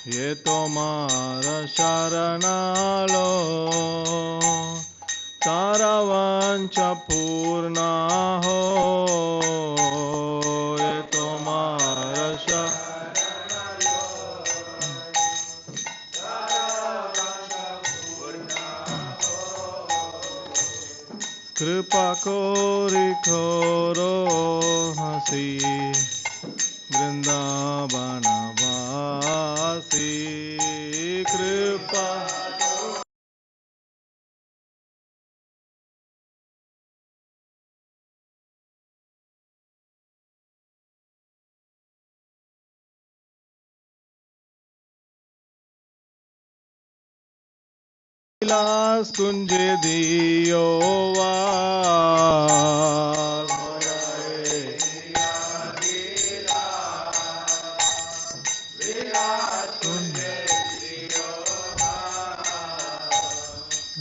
ये तुम्हारा शरणालो सारा वांछा पूर्णा हो। ये तुम्हारा शरणालो सारा वांछा पूर्णा हो। कृपा कोरी खोरो हसी वृंदावन वासी कृपा। कैलाश कुंजे दियो वास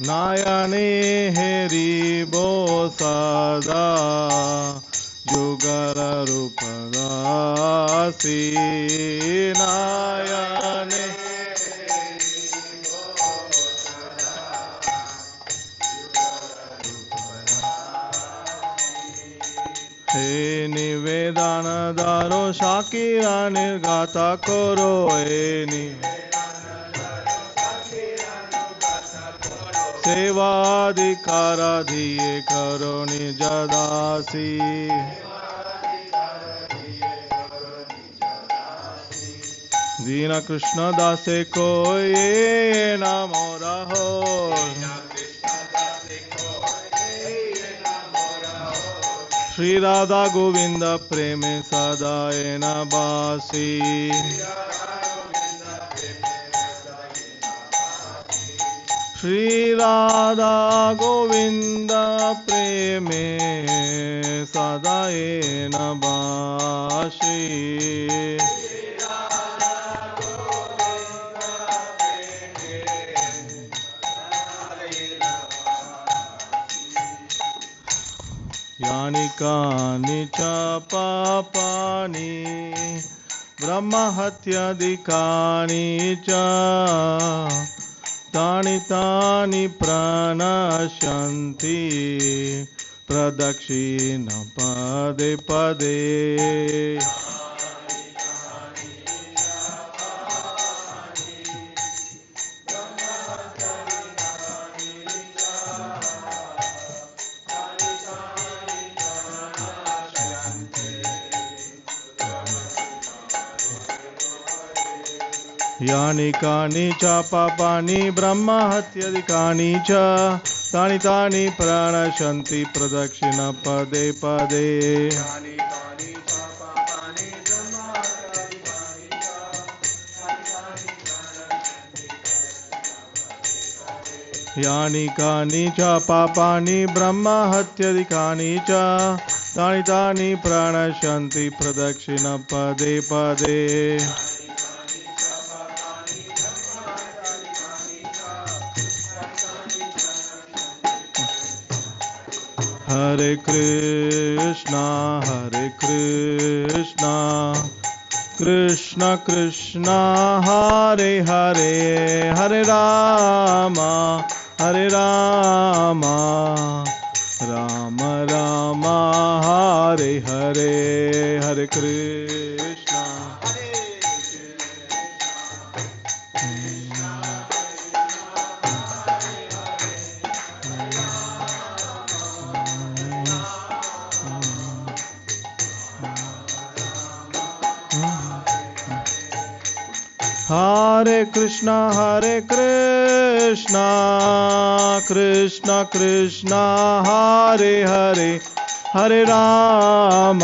नायने हेरी बो सदा जुगर रूपदासी नायने हे निवेदन दारो शाकिरा निर्गाता करो। हे सेवाधिकार दिए करो निज दासी। दीन कृष्ण दासे को ये नाम रहो। श्री राधा गोविंद प्रेम सदा न बासी। श्री राधा गोविंद प्रेम सदा न बासी। यानि कानि च पापानि ब्रह्महत्यादिकानि च तानि तानि प्रणश्यन्ति प्रदक्षिण पदे पदे। यानि कानि च पापानि ब्रह्महत्यादिकानि च तानि तानि प्रणश्यन्ति प्रदक्षिण पदे पदे। यानि कानि च पापानि ब्रह्महत्यादिकानि च तानि तानि प्रणश्यन्ति प्रदक्षिण पदे पदे। हरे कृष्णा कृष्ण कृष्णा हरे हरे हरे रामा राम राम हरे हरे। हरे कृष्णा हरे Krishna Krishna Krishna Hare Hare Hare Ram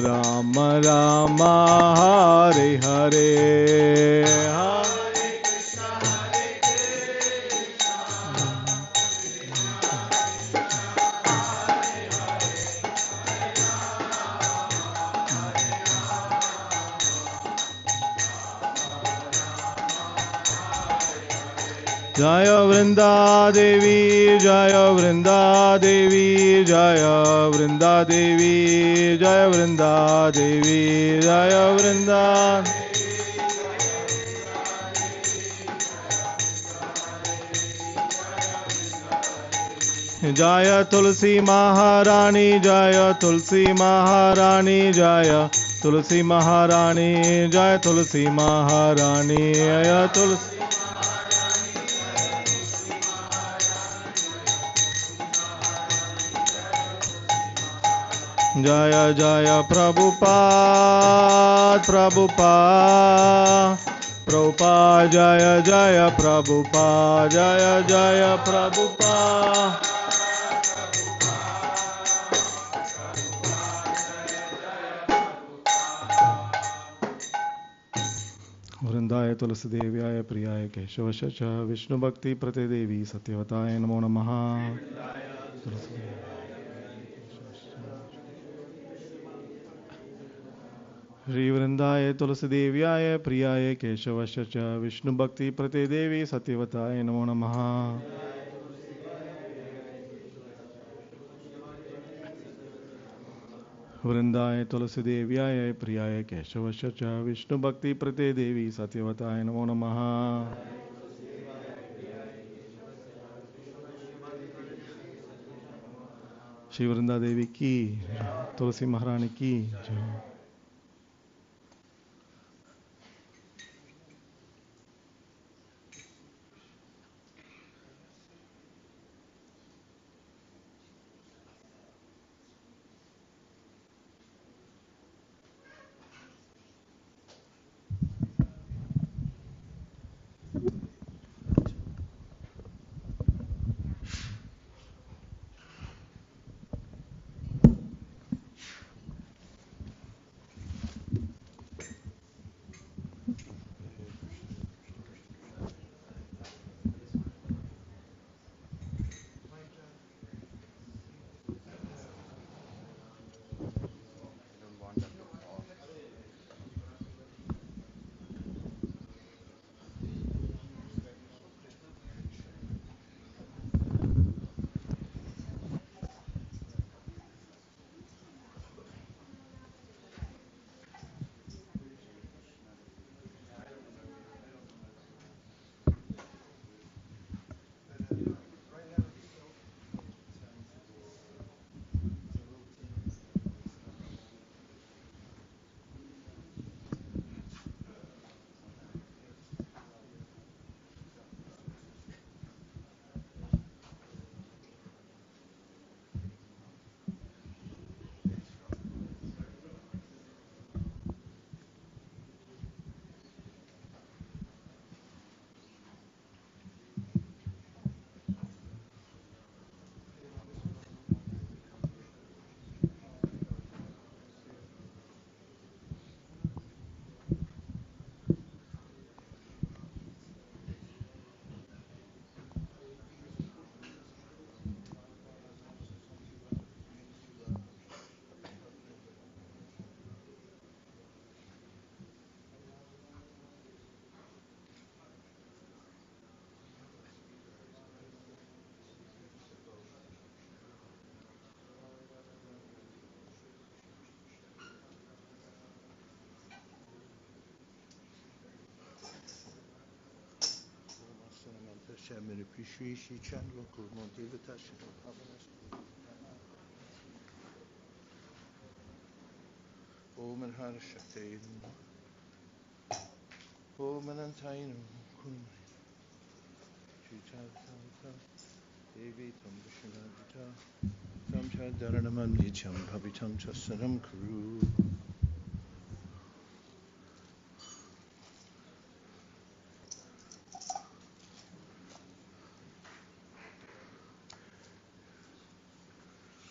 Ram Ram Hare Hare. Jaya Vrinda Devi, Jaya Vrinda Devi, Jaya Vrinda Devi, Jaya Vrinda Devi, Jaya Vrinda. Jaya Tulsi Maharani, Jaya Tulsi Maharani, Jaya Tulsi Maharani, Jaya Tulsi Maharani, Jaya Tulsi. Jaya Jaya Prabhupada, Prabhupada, Prabhupada, Jaya Jaya Prabhupada, Jaya Jaya Prabhupada. Vrindaye Tulsi Devyaya Priyaye Keshavaśacha Vishnu Bhakti Prate Devi Satyavataye Namo Namaha. Shri Vrindaye Tulsi Devyaya Priyaye Keshavaśacha Vishnu Bhakti Prate Devi Satyavataye Namo Namaha. Vrindaye Tulsi Devyaya Priyaye Keshavaśacha Vishnu Bhakti Prate Devi Satyavataye Namo Namaha. Shri Vrinda Devi ki, Tulsi Maharani ki jai.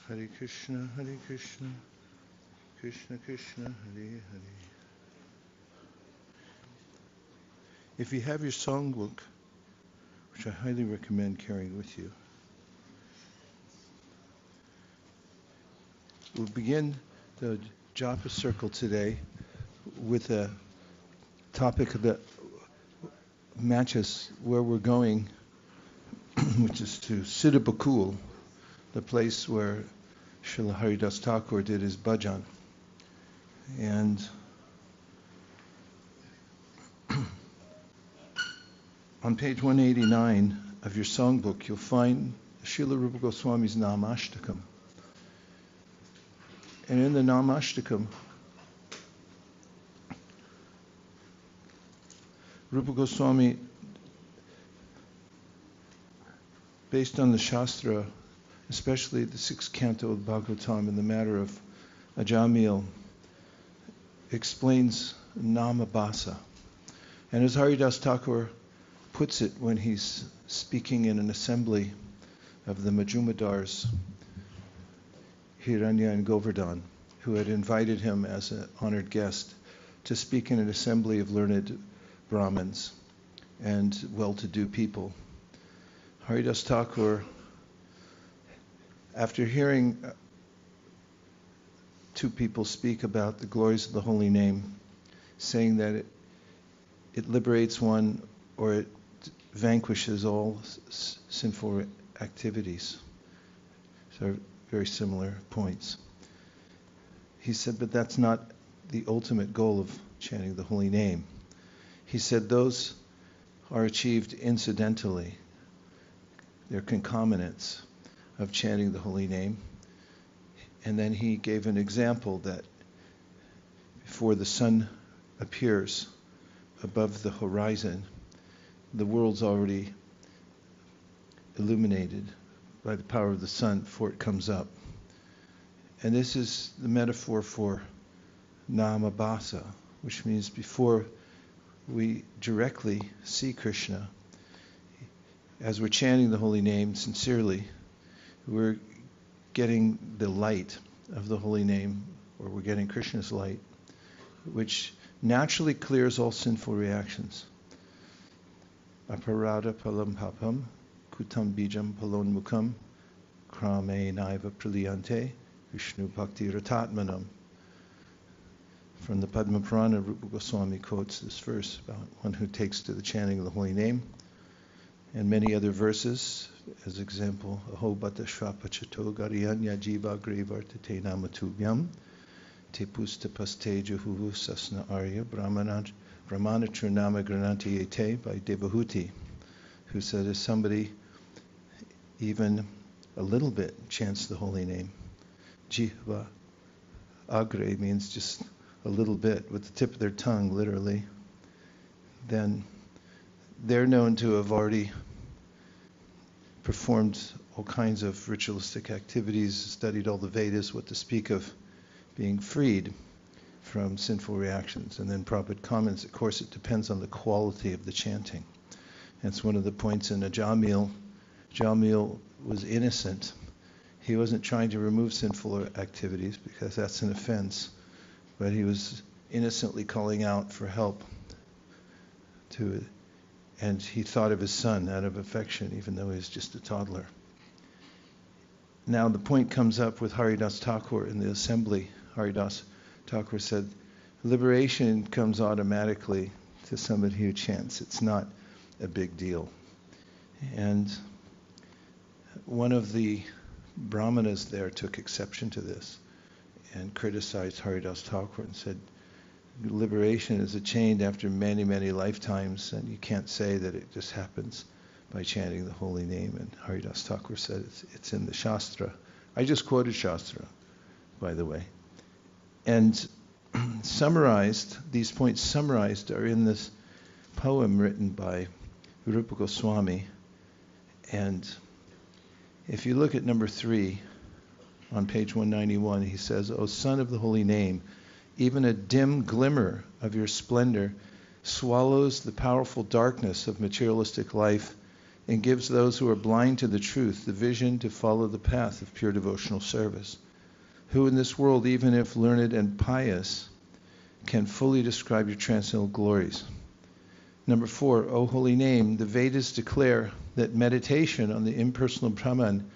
Hare Krishna, Krishna Krishna, Hare Hare. If you have your songbook, which I highly recommend carrying with you, we'll begin the japa circle today with a topic that matches where we're going which is to Siddhapakul, the place where Srila Haridas Thakur did his bhajan. And on page 189 of your songbook, you'll find Srila Rupa Goswami's Namashtakam. And in the Namashtakam, Rupa Goswami, based on the Shastra, especially the 6th canto of Bhagavatam in the matter of Ajamil, explains Namabhasa. And as Haridas Thakur puts it when he's speaking in an assembly of the Majumdars, Hiranya and Govardhan, who had invited him as an honored guest to speak in an assembly of learned Brahmins and well-to-do people. Haridas Thakur, after hearing two people speak about the glories of the holy name, saying that it liberates one or it vanquishes all sinful activities. So very similar points. He said, but that's not the ultimate goal of chanting the holy name. He said those are achieved incidentally. They're concomitants of chanting the holy name. And then he gave an example that before the sun appears above the horizon, the world's already illuminated by the power of the sun before it comes up. And this is the metaphor for Namabhasa, which means before we directly see Krishna, as we're chanting the holy name sincerely, we're getting the light of the holy name, or we're getting Krishna's light, which naturally clears all sinful reactions. Aparada palam papam, kutam bijam palon mukam, krame naiva praliyante, Vishnu bhakti ratatmanam. From the Padma Purana, Rupa Goswami quotes this verse about one who takes to the chanting of the holy name, and many other verses. As example, Aho bata shvapachato gariyanya jiva grevartate namatubhyam te pustapaste jahuhu sasna arya brahmana trinama grananti ete by Devahuti, who said if somebody even a little bit chants the holy name, jiva agre means just a little bit, with the tip of their tongue, literally, then they're known to have already performed all kinds of ritualistic activities, studied all the Vedas, what to speak of being freed from sinful reactions. And then Prabhupada comments, of course, it depends on the quality of the chanting. And it's one of the points in Ajamil. Ajamil was innocent. He wasn't trying to remove sinful activities because that's an offense, but he was innocently calling out for help to it. And he thought of his son out of affection, even though he was just a toddler. Now the point comes up with Haridas Thakur in the assembly. Haridas Thakur said, liberation comes automatically to somebody who chants. It's not a big deal. And one of the brahmanas there took exception to this and criticized Haridas Thakur and said, liberation is attained after many, many lifetimes, and you can't say that it just happens by chanting the holy name. And Haridas Thakur said it's in the Shastra. I just quoted Shastra, by the way. And summarized, these points summarized are in this poem written by Rupa Goswami. And if you look at number 3 on page 191, he says, O son of the holy name, even a dim glimmer of your splendor swallows the powerful darkness of materialistic life and gives those who are blind to the truth the vision to follow the path of pure devotional service. Who in this world, even if learned and pious, can fully describe your transcendental glories? Number 4, O holy name, the Vedas declare that meditation on the impersonal Brahman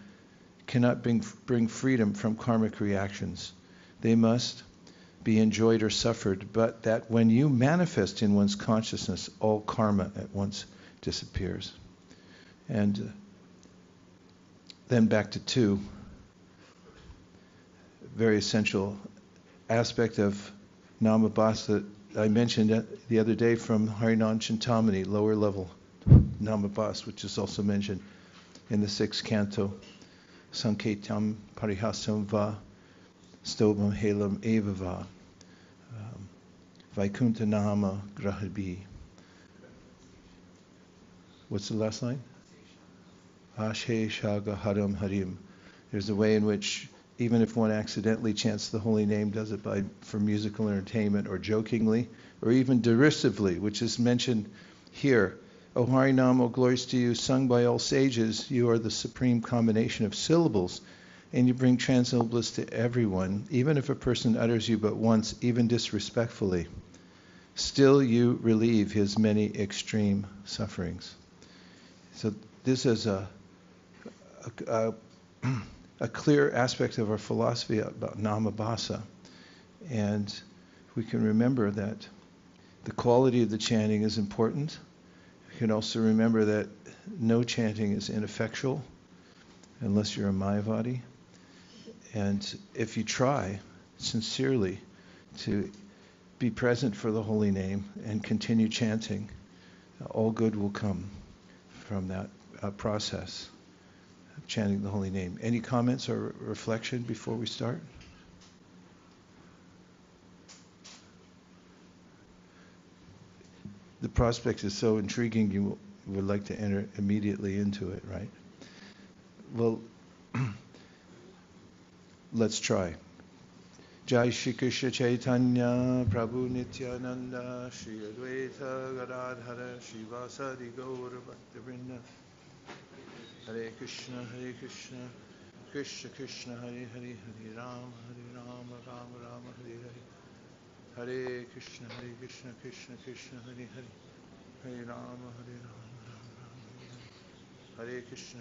cannot bring freedom from karmic reactions. They must be enjoyed or suffered, but that when you manifest in one's consciousness, all karma at once disappears. And Then back to 2. Very essential aspect of Namabhasa that I mentioned the other day from Harinam Chintamani, lower level Namabhasa, which is also mentioned in the 6th canto. Sanketam parihasam va stobam helam eva va Vaikunta nama grahabi. What's the last line? Ashe shaga haram harim. There's a way in which even if one accidentally chants the holy name, does it for musical entertainment or jokingly or even derisively, which is mentioned here. O Harinam, O glories to you, sung by all sages, you are the supreme combination of syllables, and you bring transcendental bliss to everyone, even if a person utters you but once, even disrespectfully. Still you relieve his many extreme sufferings. So this is a clear aspect of our philosophy about Namabhasa. And we can remember that the quality of the chanting is important. We can also remember that no chanting is ineffectual unless you're a Mayavadi. And if you try sincerely to be present for the holy name and continue chanting, all good will come from that process of chanting the holy name. Any comments or reflection before we start? The prospect is so intriguing, you would like to enter immediately into it, right? Well, let's try. Jai Shri Krishna Chaitanya Prabhu Nityananda Shri Advaita Gadadhara Shri Vasadi Gaura Bhaktavrinda Hare Krishna Krishna Krishna Hare Hare Hare Rama Rama Rama Hare Hare Hare Krishna Krishna Krishna Hare Hare Hare Rama Hare Krishna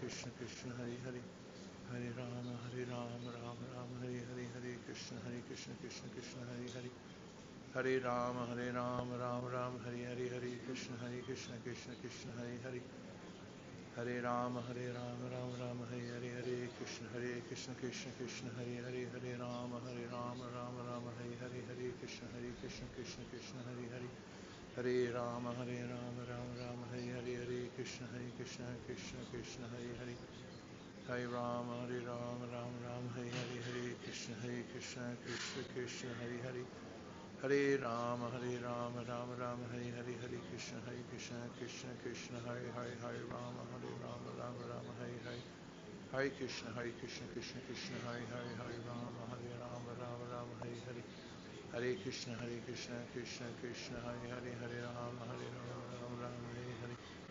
Krishna Krishna Hare Hare Hare Rama Rama Hare Hare Hare Krishna Krishna Krishna Hare Hare Hare Rama Rama Hare Hare Hare Krishna Krishna Krishna Hare Hare Hare Rama Rama Hare Hare Hare Krishna Krishna Krishna Hare Hare Hare Rama Rama Hare Hare Hare Krishna Krishna Krishna Hare Hare Hare Rama Rama Hare Hare Hare Krishna Krishna Krishna Hare Hare Hare Rama Rama Hare Hare Hare Krishna Krishna Krishna Hare Hare Hare Rama Rama Hare Hare Hare Krishna Krishna Krishna Hare Hare Hare Rama Rama Hare Hare Hare Krishna Krishna Krishna Hare Hare Hare Rama Rama Hare Hare Hare Krishna Krishna Krishna Hare Hare Hare Rama Rama Hare Hare Hare Krishna Krishna Krishna Hare Hare Hare Rama Rama Hare Hare Hare Krishna Krishna Krishna Hare Hare Hare Rama Rama Hare Hare Hare Krishna Krishna Krishna Hare Hare Hare Rama Rama Hare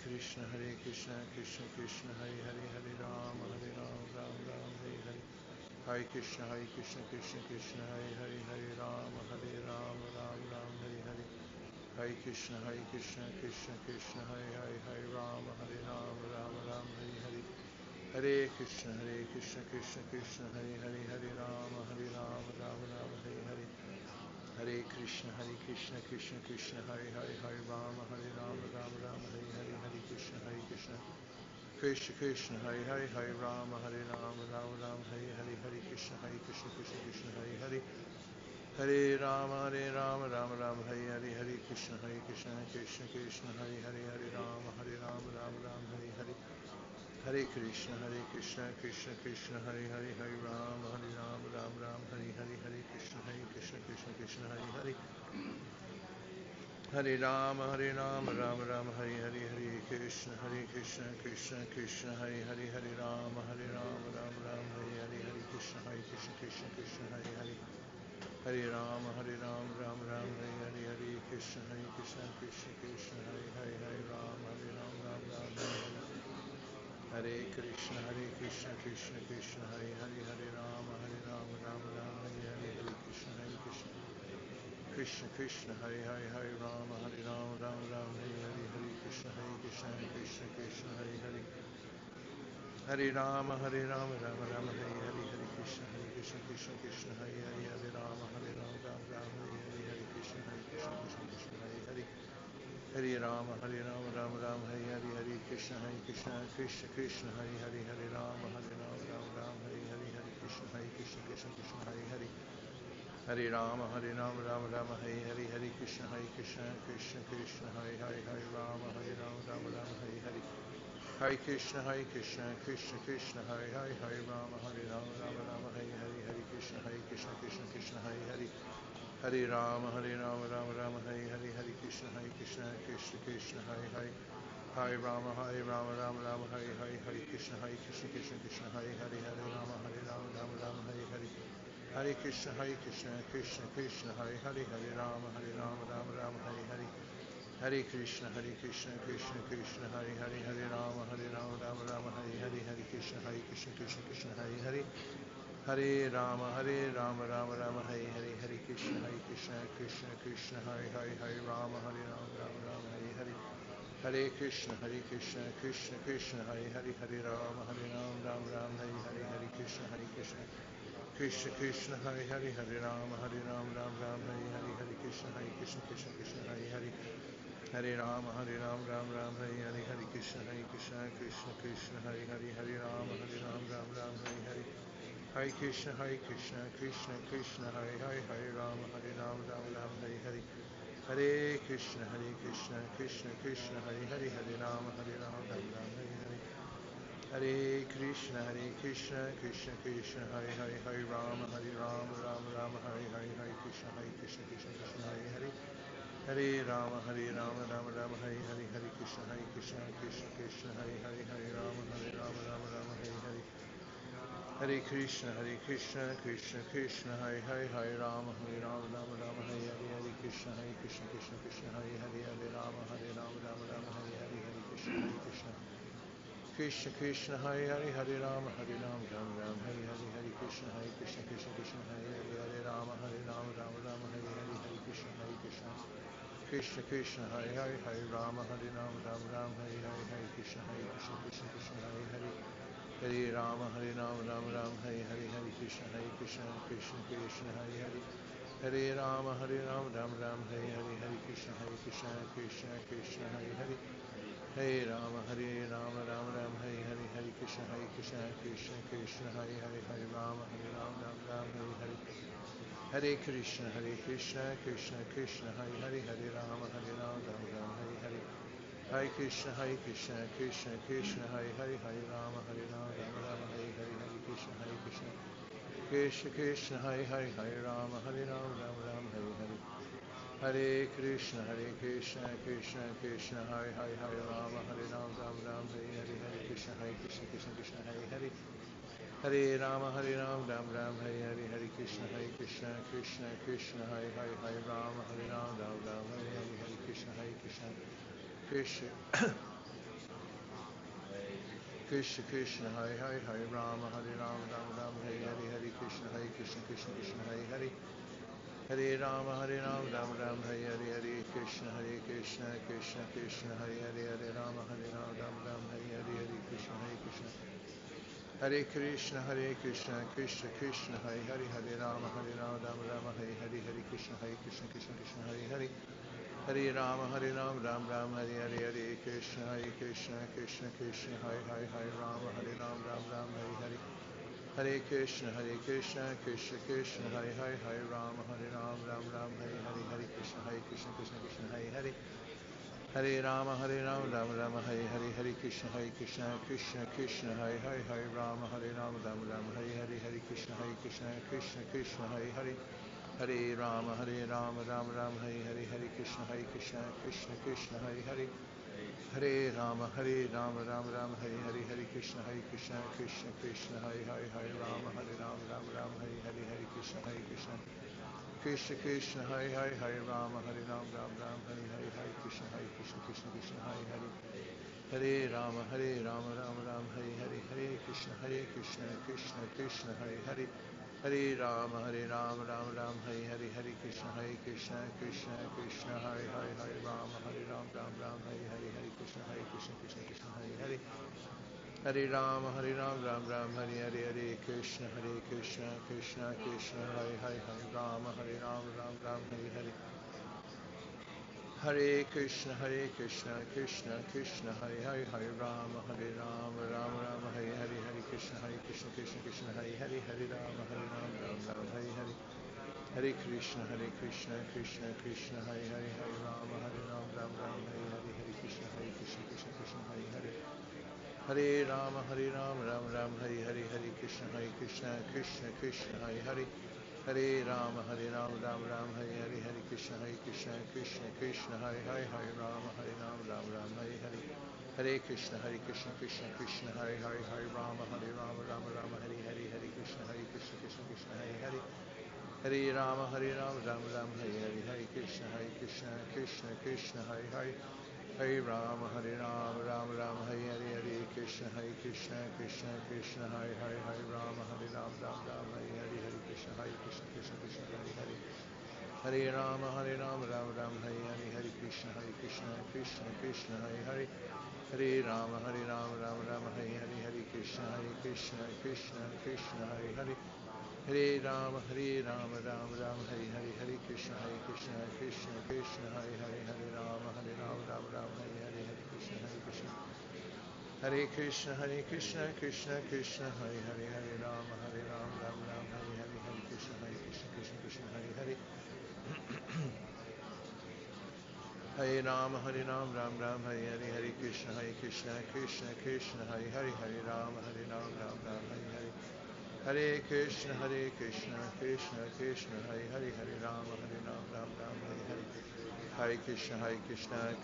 Hare Hare Krishna Krishna Krishna Hare Hare Hare Rama Rama Hare Hare Hare Krishna Krishna Krishna Hare Hare Hare Rama Rama Hare Hare Hare Krishna Krishna Krishna Hare Hare Hare Rama Rama Hare Hare Hare Krishna Krishna Hare Hare Hare Rama Rama Hare Hare Hare Krishna Krishna Krishna Hare Hare Hare Rama Rama Hare Hare Hare Krishna Krishna Krishna Hare Hare Hare Rama Rama Hare Hare Hare Krishna Krishna Hare Hare Hare Rama Rama Hare Hare Hare Krishna Krishna Krishna Hare Hare Hare Rama Rama Hare Hare Hare Krishna Krishna Hare Hare Hare Rama Rama Hare Hare Hare Krishna Krishna Hare Hare Hare Rama Rama Hare Hare Hare Krishna Krishna Krishna Hare Hare Hare Rama Rama Hare Hare Hare Krishna Krishna Hare Hare Rama Rama Hare Hare Hare Krishna Krishna Hare Hare Hare Rama Rama Hare Hare Hare Krishna Krishna Hare Hare Hare Rama Rama Hare Hare Krishna Krishna Hare Hare Hare Rama Rama Hare Hare Hare Krishna Krishna Krishna Hare Hare Hare Rama Rama Hare Hare Hare Krishna Krishna Krishna Hare Hare Hare Rama Rama Hare Hare Hare Krishna Krishna Krishna Hare Hare Rama Rama Hare Hare Hare Krishna Krishna Krishna Hare Hare Rama Rama Hare Hare Hare Krishna Krishna Hare Hare Hare Rama Rama Hare Hare Hare Krishna Krishna Hare Hare Hare Rama Rama Hare Hare Hare Krishna Krishna Hare Hare Hare Rama Rama Hare Hare Hare Krishna Krishna Hare Hare Hare Rama Rama Hare Hare Hare Krishna Krishna Krishna Hare Hare Hare Rama Rama Hare Hare Hare Krishna Krishna Hare Hare Hare Rama Rama Hare Hare Hare Krishna Krishna Hare Hare Hare Rama Rama Hare Hare Hare Krishna Krishna Hare Hare Hare Rama Rama Hare Hare Hare Krishna Krishna Hare Hare Hare Rama Rama Hare Hare Hare Krishna Krishna Hare Hare Hare Rama Rama Hare Hare Hare Krishna Krishna Hare Hare Hare Rama Rama Hare Hare Hare Krishna Krishna Hare Hare Hare Rama Rama Hare Hare Hare Krishna Krishna Hare Hare Hare Rama Rama Hare Hare Hare Krishna Krishna Hare Hare Hare Rama Rama Hare Hare Hare Krishna Krishna Hare Hare Hare Rama Rama Hare Hare Hare Krishna Krishna Hare Hare Hare Rama Rama Hare Hare Hare Krishna Krishna Hare Hare Hare Rama Rama Hare Hare Hare Krishna Krishna Hare Hare Hare Rama Rama Hare Hare Hare Krishna Hare Hare Hare Rama Rama Hare Hare Hare Krishna Krishna Hare Hare Hare Rama Rama Hare Hare Hare Krishna Hare Hare Hare Rama Rama Hare Hare Hare Krishna Krishna Hare Hare Hare Rama Rama Hare Hare Hare Krishna Krishna Hare Hare Hare Rama Rama Hare Hare Hare Krishna Krishna Hare Hare Hare Rama Rama Hare Hare Hare Krishna Krishna Hare Hare Hare Rama Rama Hare Hare Hare Krishna Krishna Hare Hare Hare Rama Rama Hare Hare Hare Krishna Krishna Hare Hare Hare Rama Rama Hare Hare Hare Krishna Hare Hare Rama Rama Hare Hare Hare Krishna Krishna Hare Hare Rama Rama Hare Hare Hare Krishna Krishna Hare Hare Hare Rama Rama Hare Hare Hare Krishna Krishna Hare Hare Rama Rama Hare Hare Hare Krishna Krishna Hare Hare Rama Rama Hare Hare Hare Krishna Krishna Hare Hare Hare Rama Rama Hare Hare Hare Krishna Krishna Hare Hare Hare Rama Rama Hare Hare Hare Krishna Hare Krishna Krishna Hare Hare Hare Rama Rama Hare Hare Hare Krishna Krishna Hare Hare Hare Rama Rama Hare Hare Hare Krishna Krishna Hare Hare Rama Rama Hare Hare Hare Krishna Krishna Hare Hare Rama Rama Hare Hare Hare Krishna Krishna Hare Hare Hare Rama Rama Hare Hare Hare Krishna Krishna Hare Hare Rama Rama Hare Hare Hare Krishna Krishna Hare Hare Hare Rama Rama Hare Hare Hare Krishna Krishna Hare Hare Hare Rama Rama Hare Hare Hare Krishna Krishna Hare Hare Rama Rama Hare Hare Hare Krishna Krishna Hare Hare Rama Rama Hare Hare Hare Krishna Krishna Hare Hare Hare Rama Rama Hare Hare Hare Krishna Krishna Hare Hare Hare Rama Rama Hare Hare Hare Krishna Krishna Hare Hare Rama Rama Hare Hare Hare Krishna Krishna Hare Hare Hare Rama Rama Hare Hare Hare Krishna Krishna Hare Hare Hare Rama Rama Hare Hare Hare Krishna, Krishna Krishna, Hare Hare, Hare Rama, Rama Rama, Hare Hare, Hare Krishna, Krishna Krishna, Hare Hare, Hare Rama, Rama Rama, Hare Hare. Hare Krishna, Krishna Krishna, Hare Hare, Hare Rama, Rama Rama, Hare Hare, Hare Krishna, Krishna Krishna, Hare Hare. Hare Rama, Rama Rama, Hare Hare, Hare Krishna, Krishna Krishna, Hare Hare. Hare Rama, Rama Rama, Hare Hare, Hare Krishna, Krishna Krishna, Hare Hare, Hare Rama, Rama Rama, Hare Hare. Hare Krishna, Krishna Krishna, Hare Hare, Hare Rama, Rama Rama, Hare Hare, Hare Krishna, Krishna, Hare Hare. Hare Rama, Rama Rama, Hare Hare, Hare Krishna, Krishna, Hare Hare. Hare Rama, Rama Rama, Hare Hare, Hare Krishna, Krishna, Hare Hare, Hare Rama, Rama Rama, Hare Hare, Hare Krishna, Krishna, Hare Hare. Hare Rama, Rama Rama, Hare Hare, Hare Krishna, Krishna, Hare Hare. Hare Rama, Rama Rama, Hare Hare, Hare Krishna, Krishna, Hare Hare. Hare Rama, Rama Rama, Hare Hare, Hare Krishna, Krishna, Hare Hare, Hare Rama, Rama Rama, Hare Hare, Hare Krishna. Hare Krishna, Krishna, Hare Hare, Hare Rama, Rama Rama, Hare Hare, Hare Krishna, Hare Hare. Hare Rama, Rama Rama, Hare Hare, Hare Krishna, Krishna, Hare Hare, Hare Rama, Rama Rama, Hare Hare. Hare Krishna, Krishna, Hare Hare, Hare Rama, Rama, Hare Hare. Hare Krishna, Krishna,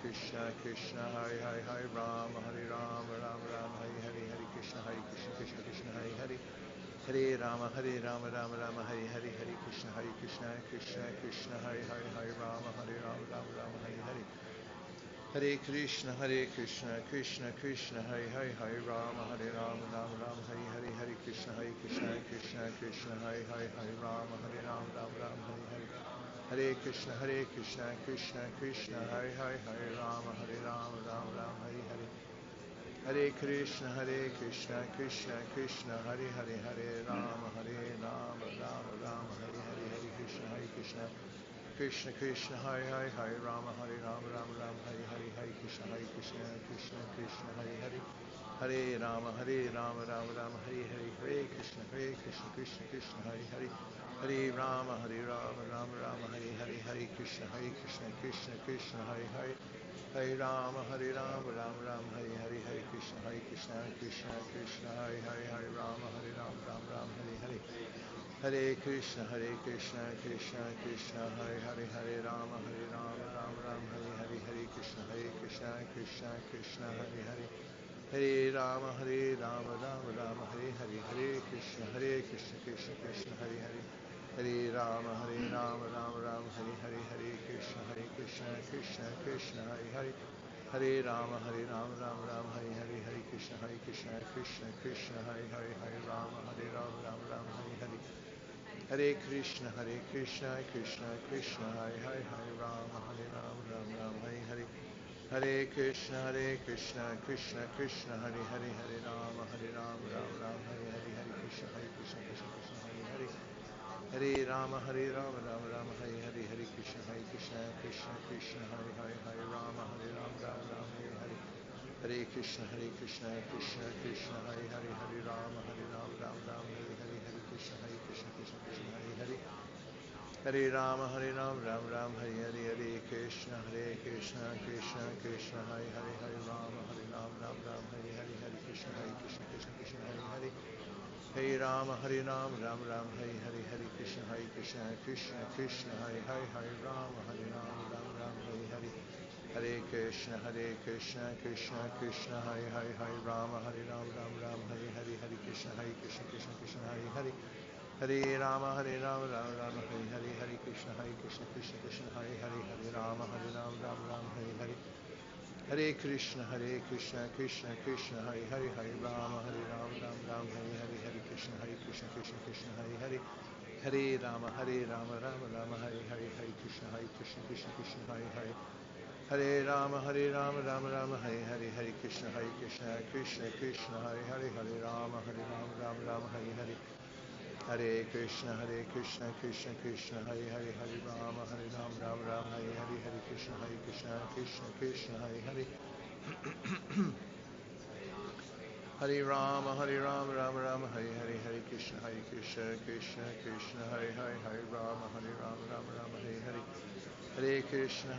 Hare Hare, Hare Rama, Rama Rama, Hare Hare, Hare Krishna, Krishna, Hare Hare. Hare Rama, Rama, Hare Hare, Hare Krishna, Krishna, Hare Hare, Hare Rama, Rama, Hare Hare. Hare Krishna, Krishna, Hare Hare, Hare Rama, Rama Rama, Hare Hare, Hare Krishna, Krishna, Hare Hare, Hare Rama, Rama, Hare Hare. Hare Krishna, Krishna, Hare Hare, Hare Rama, Rama, Hare Hare. Hare Krishna, Krishna, Hare Hare, Hare Rama, Rama, Hare Hare, Hare Krishna, Krishna, Hare Hare, Hare Rama, Rama, Hare Hare, Hare Krishna, Hare Hare. Hare Rama, Rama, Hare Hare, Hare Krishna, Krishna, Hare Hare. Hare Rama, Rama, Hare Hare, Hare Krishna, Krishna, Hare Hare. Hare Rama, Rama, Hare Hare, Hare Krishna, Krishna, Hare Hare, Hare Rama, Rama, Hare Hare. Hare Krishna, Krishna, Hare Hare, Hare Rama, Rama, Hare Hare, Hare Krishna, Krishna, Hare Hare. Hare Rama, Rama, Hare Hare, Hare Krishna, Krishna, Hare Hare. Hare Rama, Rama, Hare Hare, Hare Krishna, Krishna, Hare Hare. Hare Rama, Rama, Hare Hare, Hare Krishna, Krishna, Hare Hare, Hare Rama, Rama, Hare Hare. Hare Krishna, Krishna, Hare Hare, Hare Rama, Rama, Hare Hare. Hare Krishna, Krishna, Hare Hare, Hare Rama, Rama, Hare Hare, Hare Krishna, Krishna, Hare Hare. Hare Rama, Rama, Hare Hare, Hare Krishna, Krishna, Hare Hare, Hare Rama, Rama, Hare Hare. Hare Krishna, Krishna, Hare Hare, Hare Rama, Rama, Hare Hare, Hare Krishna, Krishna, Hare Hare. Hare Rama, Rama, Hare Hare, Hare Krishna, Krishna, Hare Hare, Hare Rama, Rama, Hare Hare, Hare Krishna, Krishna, Hare Hare. Hare Rama, Rama, Hare Hare, Hare Krishna, Krishna, Hare Hare, Hare Rama, Rama, Hare Hare. Hare Krishna, Krishna, Hare Hare, Hare Rama, Rama, Hare Hare, Hare Krishna, Krishna, Hare Hare. Hare Rama, Rama, Hare Hare, Hare Krishna, Krishna, Hare Hare, Hare Rama, Rama, Hare Hare. Hare Krishna, Krishna, Hare Hare, Hare Rama, Rama, Hare Hare, Hare Krishna, Krishna, Hare Hare. Hare Rama, Rama, Hare Hare, Hare Krishna, Krishna, Hare Hare. Hare Rama, Rama, Hare Hare, Hare Krishna, Krishna, Hare Hare, Hare Rama, Rama, Hare Hare. Hare Krishna, Krishna, Hare Hare, Hare Rama, Rama, Hare Hare, Hare Krishna, Krishna Krishna Hare Hare Hare Rama Rama Rama Hare Hare Hare Krishna Krishna Krishna Hare Hare Hare Rama Rama Rama Hare Hare Hare Krishna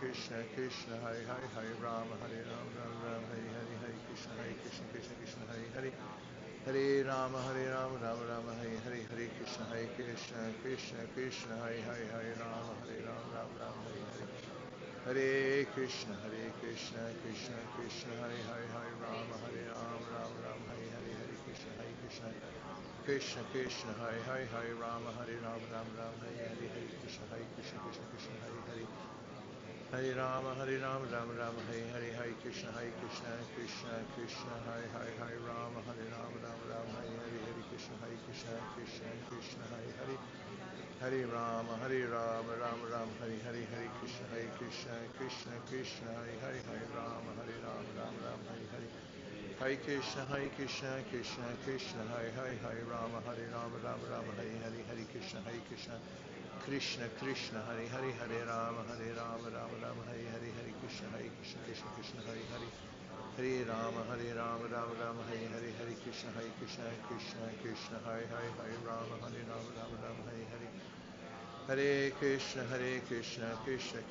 Krishna Krishna Hare Hare Hare Rama Rama Rama Hare Hare Hare Krishna Krishna Krishna Hare Hare Hare Rama Rama Rama Hare Hare Hare Krishna Krishna Krishna Hare Hare Hare Rama Rama Rama Hare Hare Hare Krishna Krishna Krishna Hare Hare Hare Rama Rama Rama Hare Hare Hare Krishna Krishna Krishna Hare Hare Hare Rama Rama Rama Hare Hare Hare Krishna Krishna Hare Hare Hare Rama Rama Rama Hare Hare Hare Krishna Krishna Krishna Hare Hare Hare Rama Rama Rama Hare Hare Hare Krishna Krishna Hare Hare Hare Rama Rama Rama Hare Hare Hare Krishna Krishna Krishna Hare Hare Hare Rama Rama Rama Hare Hare Hare Krishna Krishna Krishna Hare Hare Hare Rama Rama Rama Hare Hare Hare Krishna Krishna Krishna Hare Hare Hare Rama Rama Rama Hare Hare Hare Krishna Krishna Hare Hare Hare Rama Rama Rama Hare Hare Hare Krishna Krishna Hare Hare Hare Rama Rama Rama Hare Hare Hare Krishna Krishna Krishna Hare Hare Hare Rama Rama Rama Hare Hare Hare Krishna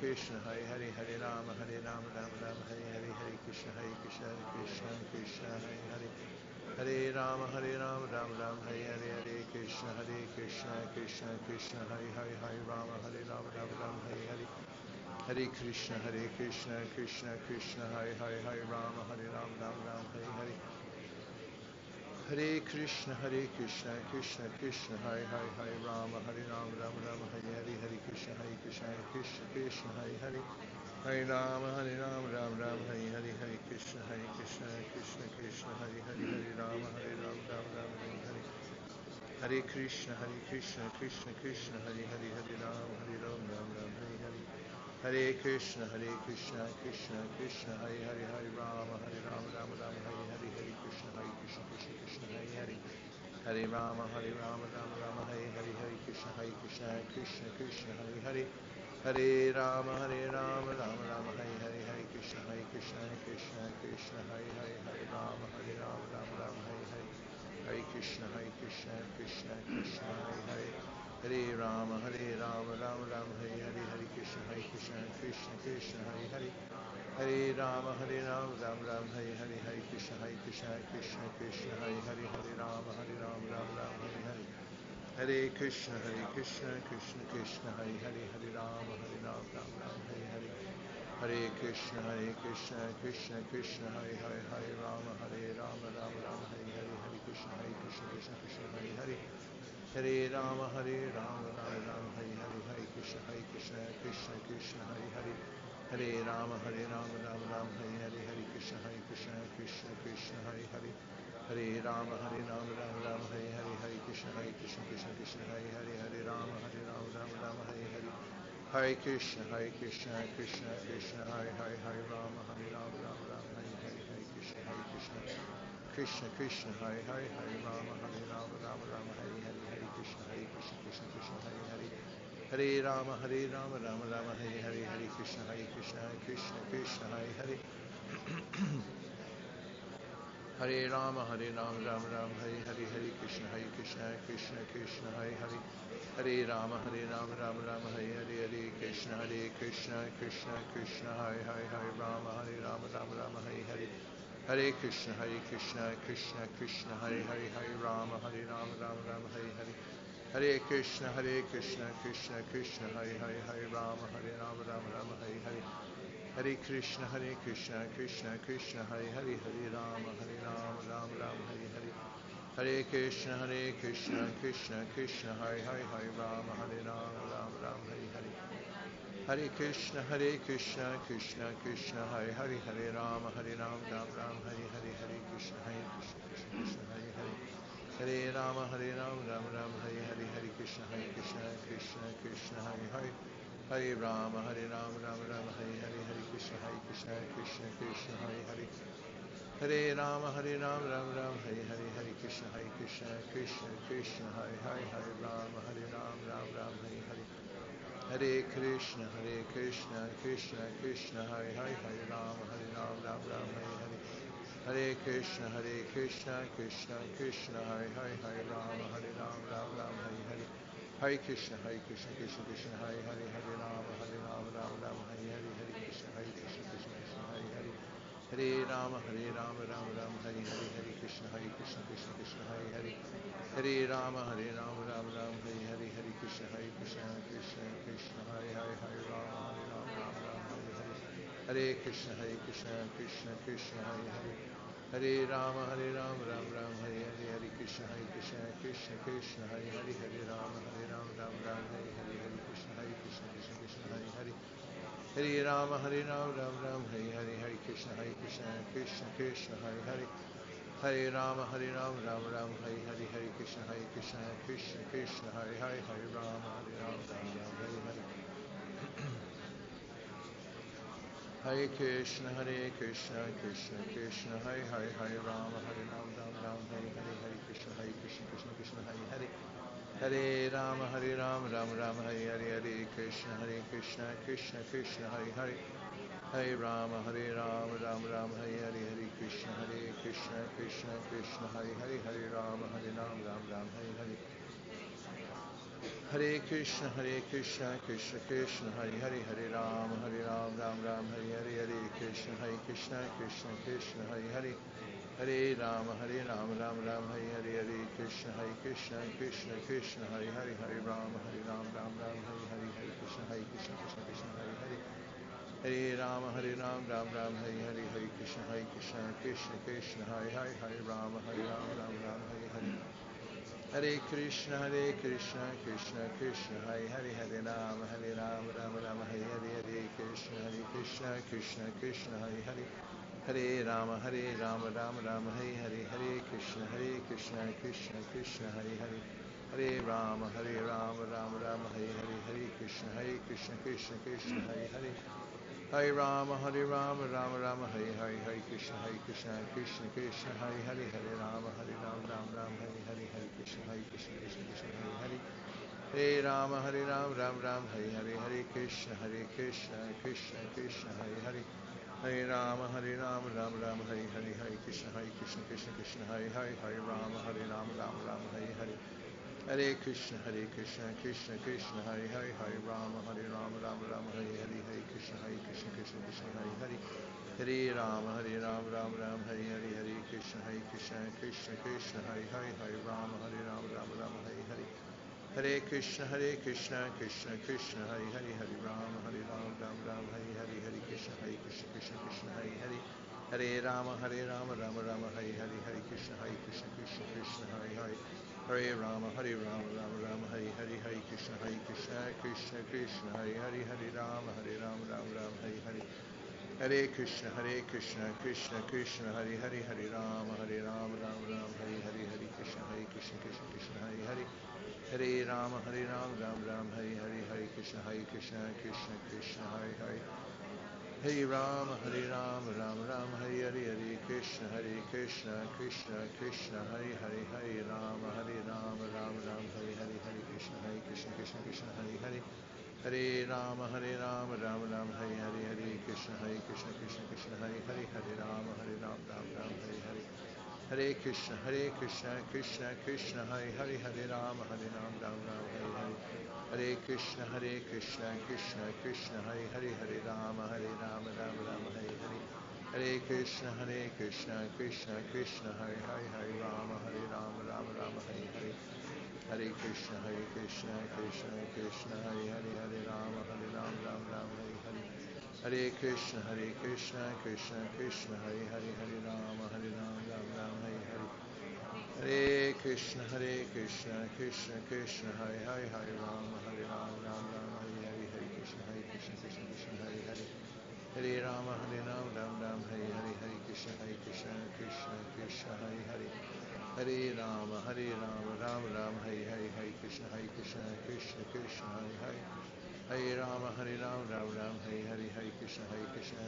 Krishna Hare Hare Hare Rama Rama Rama Hare Hare Hare Krishna Krishna Krishna Hare Hare Hare Rama Rama Rama Hare Hare Hare Krishna Krishna Krishna Hare Hare Hare Rama Rama Rama Hare Hare Hare Krishna Krishna Krishna Hare Hare Hare Rama Rama Rama Hare Hare Hare Krishna Krishna Hare Hare Hare Rama Rama Rama Hare Hare Hare Krishna Krishna Hare Hare Hare Rama Rama Rama Hare Hare Hare Krishna Krishna Krishna Hare Hare Hare Rama Rama Rama Hare Hare Hare Krishna Krishna Krishna Hare Hare Hare Rama Rama Rama Hare Hare Hare Krishna Krishna Hare Hare Hare Rama Rama Rama Hare Hare Hare Krishna Krishna Hare Hare Hare Rama Rama Rama Hare Hare Hare Krishna Krishna Hare Hare Hare Rama Rama Rama Hare Hare Hare Krishna Krishna Hare Hare Hare Rama Rama Rama Hare Hare Hare Krishna Krishna Hare Hare Hare Rama Rama Rama Hare Hare Hare Krishna Krishna Hare Hare Hare Rama Rama Hare Hare Hare Krishna Krishna Hare Hare Hare Rama Rama Hare Hare Hare Krishna Krishna Hare Hare Hare Rama Rama Rama Hare Hare Hare Krishna Krishna Hare Hare Hare Rama Rama Rama Hare Hare Hare Krishna Krishna Hare Hare Hare Rama Rama Rama Hare Hare Hare Krishna Krishna Hare Hare Hare Rama Rama Rama Hare Hare Hare Krishna Krishna Hare Hare Hare Rama Rama Rama Hare Hare Hare Krishna Krishna Hare Hare Hare Rama Rama Rama Hare Hare Hare Krishna Hare Hare Rama Rama Rama Hare Hare Hare Krishna Hare Hare Hare Rama Rama Rama Hare Hare Hare Krishna Krishna Hare Hare Hare Rama Rama Rama Hare Hare Hare Krishna Krishna Hare Hare Hare Rama Rama Rama Hare Hare Hare Krishna Krishna Hare Hare Hare Rama Rama Rama Hare Hare Hare Krishna Krishna Hare Hare Hare Rama Rama Rama Hare Hare Hare Krishna Krishna Hare Hare Hare Rama Rama Rama Hare Hare Hare Krishna Krishna Hare Hare Hare Rama Rama Rama Hare Hare Hare Krishna Krishna Hare Hare Hare Rama Rama Rama Hare Hare Hare Krishna Krishna Hare Hare Hare Rama Rama Hare Hare Hare Krishna Krishna Hare Hare Hare Rama Rama Rama Hare Hare Hare Krishna Krishna Hare Hare Hare Rama Rama Rama Hare Hare Hare Krishna Krishna Hare Hare Hare Rama Rama Rama Hare Hare Hare Krishna Krishna Hare Hare Hare Rama Rama Rama Hare Hare Hare Krishna, Krishna Krishna, Hare Hare, Hare Rama, Ram Ram, Hare Hare. Hare Krishna, Krishna Krishna, Hare Hare, Hare Rama, Ram Ram, Hare Hare. Hare Krishna, Krishna Krishna, Hare Hare, Hare Rama, Ram Ram, Hare Hare. Hare Krishna, Krishna Krishna, Hare Hare. Hare Rama, Ram Ram, Hare Hare. Hare Krishna, Krishna Krishna, Hare Hare. Hare Rama, Ram Ram, Hare Hare. Hare Krishna, Krishna Krishna, Hare Hare. Hare Rama, Ram Ram, Hare Hare. Hare Krishna, Krishna Krishna, Hare Hare. Hare Rama, Ram Ram, Hare Hare. Hare Krishna, Krishna Krishna, Hare Hare. Hare Rama, Ram Ram, Hare Hare. Hare Krishna, Krishna Krishna, Hare Hare. Hare Rama, Ram Ram, Hare Hare. Hare Krishna, Krishna Krishna, Hare Hare. Hare Rama, Ram Ram, Hare Hare. Hare Krishna, Krishna Krishna, Hare Hare. Hare Rama, Ram Ram, Hare Hare. Hare Krishna, Krishna Krishna, Hare Hare. Hare Rama, Ram Ram, Hare Hare. Hare Krishna, Krishna Krishna, Hare Hare. Hare Rama, Ram Ram, Hare Hare. Hare Krishna, Krishna Krishna, Hare Hare. Hare Rama, Ram Ram, Hare Hare. Hare Krishna, Krishna Krishna, Hare Hare. Hare Rama, Ram Ram, Hare Hare. Hare Krishna, Krishna Krishna, Hare Hare. Hare Rama, Ram Ram, Hare Hare. Hare Krishna, Krishna Krishna, Hare Hare. Hare Rama, Ram Ram, Hare Hare. Hare Krishna, Krishna Krishna, Hare Hare. Hare Rama, Ram Ram, Hare Hare. Hare Krishna, Krishna Krishna, Hare Hare. Hare Rama, Ram Ram, Hare Hare. Hare Krishna, Krishna Krishna, Hare Hare. Hare Rama, Ram Ram, Hare Hare. Hare Krishna, Krishna Krishna, Hare Hare. Hare Rama, Ram Ram, Hare Hare. Hare Krishna, Krishna Krishna, Hare Hare. Hare Rama, Ram Ram, Hare Hare. Hare Krishna, Krishna Krishna, Hare Hare. Hare Rama, Ram Ram, Hare Hare. Hare Krishna, Krishna Krishna, Hare Hare. Hare Rama, Ram Ram, Hare Hare. Hare Krishna, Krishna Krishna, Hare Hare. Hare Rama, Ram Ram, Hare Hare. Hare Krishna, Krishna Krishna, Hare Hare. Hare Rama, Ram Ram, Hare Hare. Hare Krishna, Krishna Krishna, Hare Hare. Hare Rama, Ram Ram, Hare Hare. Hare Krishna, Krishna Krishna, Hare Hare. Hare Rama, Ram Ram, Hare Hare. Hare Krishna, Krishna Krishna, Hare Hare. Hare Rama, Ram Ram, Hare Hare. Hare Krishna, Krishna Krishna, Hare Hare. Hare Rama, Ram Ram, Hare Hare. Hare Krishna, Krishna Krishna, Hare Hare. Hare Rama, Ram Ram, Hare Hare. Hare Krishna, Krishna Krishna, Hare Hare. Hare Rama, Ram Ram, Hare Hare. Hare Krishna, Krishna Krishna, Hare Hare. Hare Rama, Ram Ram, Hare Hare. Hare Krishna, Krishna Krishna, Hare Hare. Hare Rama, Ram Ram, Hare Hare. Hare Krishna, Krishna Krishna, Hare Hare. Hare Rama, Ram Ram, Hare Hare. Hare Krishna, Krishna Krishna, Hare Hare. Hare Rama, Ram Ram, Hare Hare. Hare Krishna, Krishna Krishna, Hare Hare. Hare Rama, Ram Ram, Hare Hare. Hare Krishna, Krishna Krishna, Hare Hare. Hare Rama, Ram Ram, Hare Hare. Hare Krishna, Krishna Krishna, Hare Hare. Hare Rama, Ram Ram, Hare Hare. Hare Krishna, Krishna Krishna, Hare Hare. Hare Rama, Ram Ram, Hare Hare. Hare Krishna, Krishna Krishna, Hare Hare. Hare Rama, Ram Ram, Hare Hare. Hare Krishna, Krishna Krishna, Hare Hare. Hare Rama, Ram Ram, Hare Hare. Hare Krishna, Krishna Krishna, Hare Hare. Hare Rama, Ram Ram, Hare Hare. Hare Krishna, Krishna Krishna, Hare Hare. Hare Rama, Ram Ram, Hare Hare. Hare Krishna, Krishna Krishna, Hare Hare. Hare Rama, Ram Ram, Hare Hare. Hare Krishna, Krishna Krishna, Hare Hare. Hare Rama, Ram Ram, Hare Hare. Hare Krishna, Krishna Krishna, Hare Hare. Hare Rama, Ram Ram, Hare Hare. Hare Krishna, Krishna Krishna, Hare Hare. Hare Rama, Ram Ram, Hare Hare. Hare Krishna, Krishna Krishna, Hare Hare. Hare Rama, Ram Ram, Hare Hare. Hare Krishna, Krishna Krishna, Hare Hare. Hare Rama, Ram Ram, Hare Hare. Hare Krishna, Krishna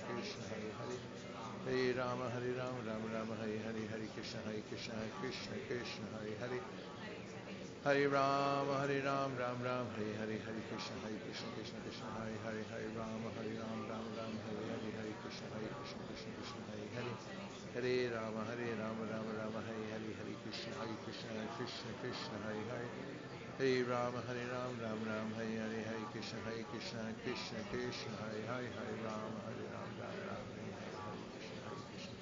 Krishna, Hare Hare. Hare Rama, Ram Ram, Hare Hare. Hare Krishna, Krishna Krishna, Hare Hare. Hare Rama, Ram Ram, Hare Hare, Hare Krishna, Krishna Krishna, Hare Hare, Hare Rama, Ram Ram, Hare Hare, Hare Krishna, Krishna Krishna, Hare Hare, Hare Rama, Ram Ram, Hare Hare, Hare Krishna, Krishna Krishna, Hare Hare, Hare Rama, Ram Ram, Hare Hare, Hare Krishna, Krishna Krishna, Hare Hare, Hare Rama, Ram Ram, Hare Hare, Hare Krishna, Krishna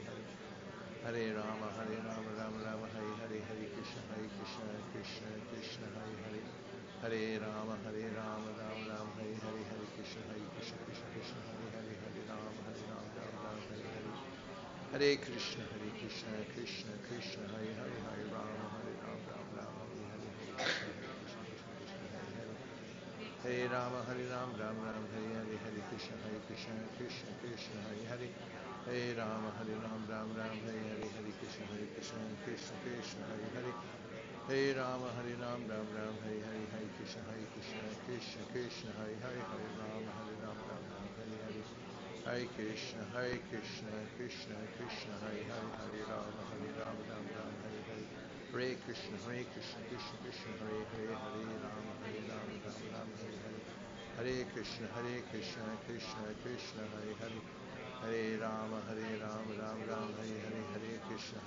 Krishna, Hare Hare, Hare Rama, Ram Ram, Hare Hare, Hare Krishna, Krishna Krishna, Hare Hare, Hare Rama, Ram Ram, Hare Hare, Hare Krishna, Krishna Krishna, Hare Hare, Hare Rama, Ram Ram, Hare Hare, Hare Krishna, Krishna Krishna, Hare Hare, Hare Rama, Ram Ram, Hare Hare, Hare Krishna, Krishna Krishna, Hare Hare, Hare Rama, Ram Ram, Hare Hare, Hare Krishna, Krishna Krishna, Hare Hare, Hare Rama, Ram Ram, Hare Hare, Hare Krishna, Krishna Krishna, Hare Hare, Hare Rama, Ram Ram, Hare Hare, Hare Krishna, Krishna Krishna, Hare Hare, Hare Rama, Ram Ram, Hare Hare, Hare Krishna, Krishna Krishna, Hare Hare, Hare Rama, Ram Ram, Hare Hare, Hare Krishna, Krishna Krishna, Hare Hare, Hare Rama, Ram Ram, Hare Hare, Hare Krishna,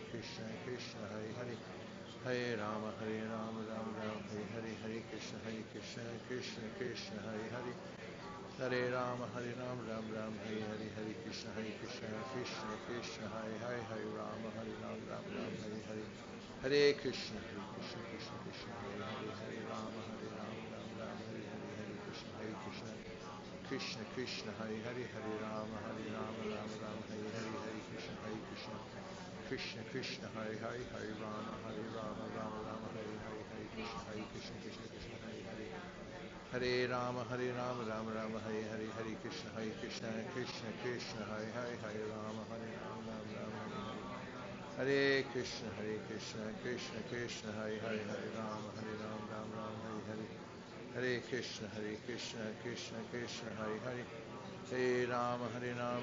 Krishna Krishna, Hare Hare, Hare Rama, Ram Ram, Hare Hare, Hare Krishna, Krishna Krishna, Hare Hare, Hare Rama, Ram Ram, Hare Hare, Hare Krishna, Krishna Krishna, Hare Hare, Hare Rama, Ram Ram, Hare Hare, Hare Krishna, Krishna Krishna, Hare Hare, Hare Rama, Ram Ram, Hare Hare, Hare Krishna, Krishna Krishna, Hare Hare, Hare Rama, Ram Ram, Hare Hare, Hare Krishna, Krishna Krishna, Hare Hare, Hare Rama, Ram Ram, Hare Hare, Hare Krishna, Krishna Krishna, Hare Hare, Hare Rama, Rama Rama, Hare Hare, Hare Krishna, Krishna Hare Hare, Hare Rama, Rama Rama, Hare Hare, Hare Krishna, Krishna Krishna, Hare Hare, Hare Rama, Rama Rama, Hare Hare, Hare Krishna, Krishna Krishna, Hare Hare, Hare Rama, Rama Rama, Hare Hare, Hare Krishna, Krishna Krishna, Hare Hare, Hare Rama, Rama Rama, Hare Hare, Hare Krishna, Krishna Krishna, Hare Hare, Hare Rama,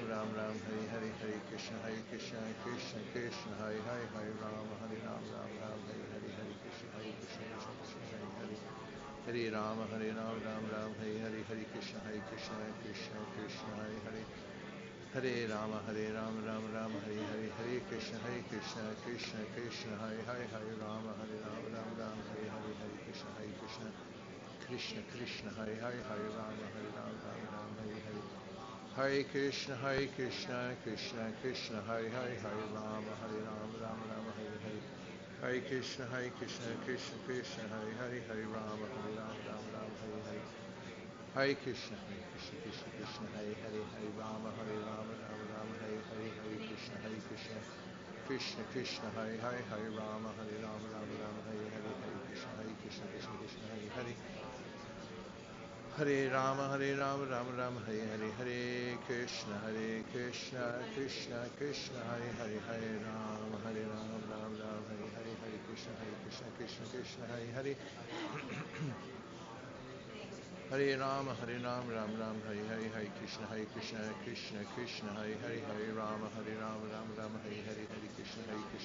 Rama Rama, Hare Hare, Hare Krishna, Krishna Krishna, Hare Hare, Hare Rama, Rama Rama, Hare Hare, Hare Krishna, Krishna Krishna, Hare Hare, Hare Rama, Rama Rama, Hare Hare, Hare Krishna, Krishna Krishna, Hare Hare, Hare Rama, Rama Rama, Hare Hare, Hare Krishna, Krishna Krishna, Hare Hare, Hare Rama, Rama Rama, Hare Hare, Hare Krishna, Krishna Krishna, Hare Hare, Hare Rama, Rama Rama, Hare Hare, Hare Krishna, Krishna Krishna, Hare Hare, Hare Rama, Rama Rama, Hare Hare, Hare Krishna, Krishna Krishna, Hare Hare, Hare Rama, Rama Rama, Hare Hare, Hare Krishna, Krishna Krishna, Hare Hare, Hare Rama, Rama Rama, Hare Hare, Hare Krishna, Krishna Krishna, Hare Hare, Hare Rama, Rama Rama, Hare Hare, Hare Krishna, Krishna Krishna, Hare Hare, Hare Rama, Rama Rama, Hare Hare, Hare Krishna, Krishna Krishna, Hare Hare, Hare Rama, Rama Rama, Hare Hare, Hare Krishna, Krishna Krishna, Hare Hare, Hare Rama, Rama Rama, Hare Hare, Hare Krishna, Krishna Krishna, Hare Hare, Hare Rama, Rama Rama, Hare Hare, Hare Krishna,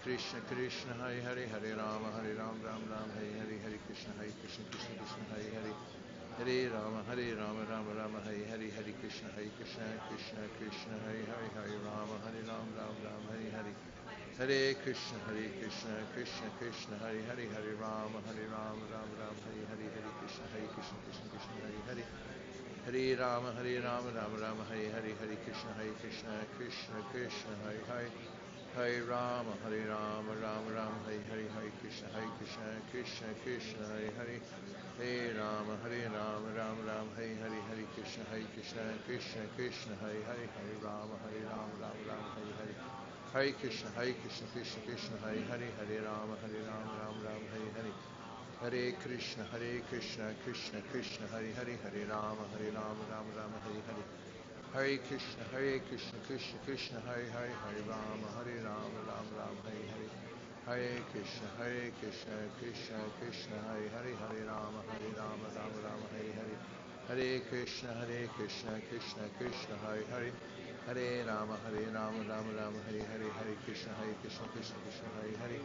Krishna Krishna, Hare Hare, Hare Rama, Rama Rama, Hare Hare, Hare Krishna, Krishna Krishna, Hare Hare, Hare Rama, Rama, Hare Hare, Hare Krishna, Krishna Krishna, Hare Hare, Hare Rama, Rama, Hare Hare, Hare Krishna, Krishna, Hare Hare, Hare Rama, Rama Rama, Hare Hare, Hare Krishna, Krishna Krishna, Hare Hare, Hare Rama, Rama Rama, Hare Hare, Hare Krishna, Krishna Krishna, Hare Hare, Hare Rama, Rama Rama, Hare Hare, Hare Krishna, Krishna Krishna, Hare Hare, Hare Rama, Rama Rama, Hare Hare, Hare Krishna, Krishna Krishna, Hare Hare, Hare Rama, Rama Rama, Hare Hare, Hare Krishna, Krishna Krishna, Hare Hare, Hare Rama, Rama Rama, Hare Hare, Hare Krishna, Krishna Krishna, Hare Hare, Hare Rama, Rama Rama, Hare Hare, Hare Krishna, Krishna Krishna, Hare Hare, Hare Rama, Rama Rama, Hare Hare, Hare Krishna, Krishna Krishna, Hare Hare, Hare Rama, Rama Rama, Hare Hare, Hare Krishna, Krishna Krishna, Hare Hare,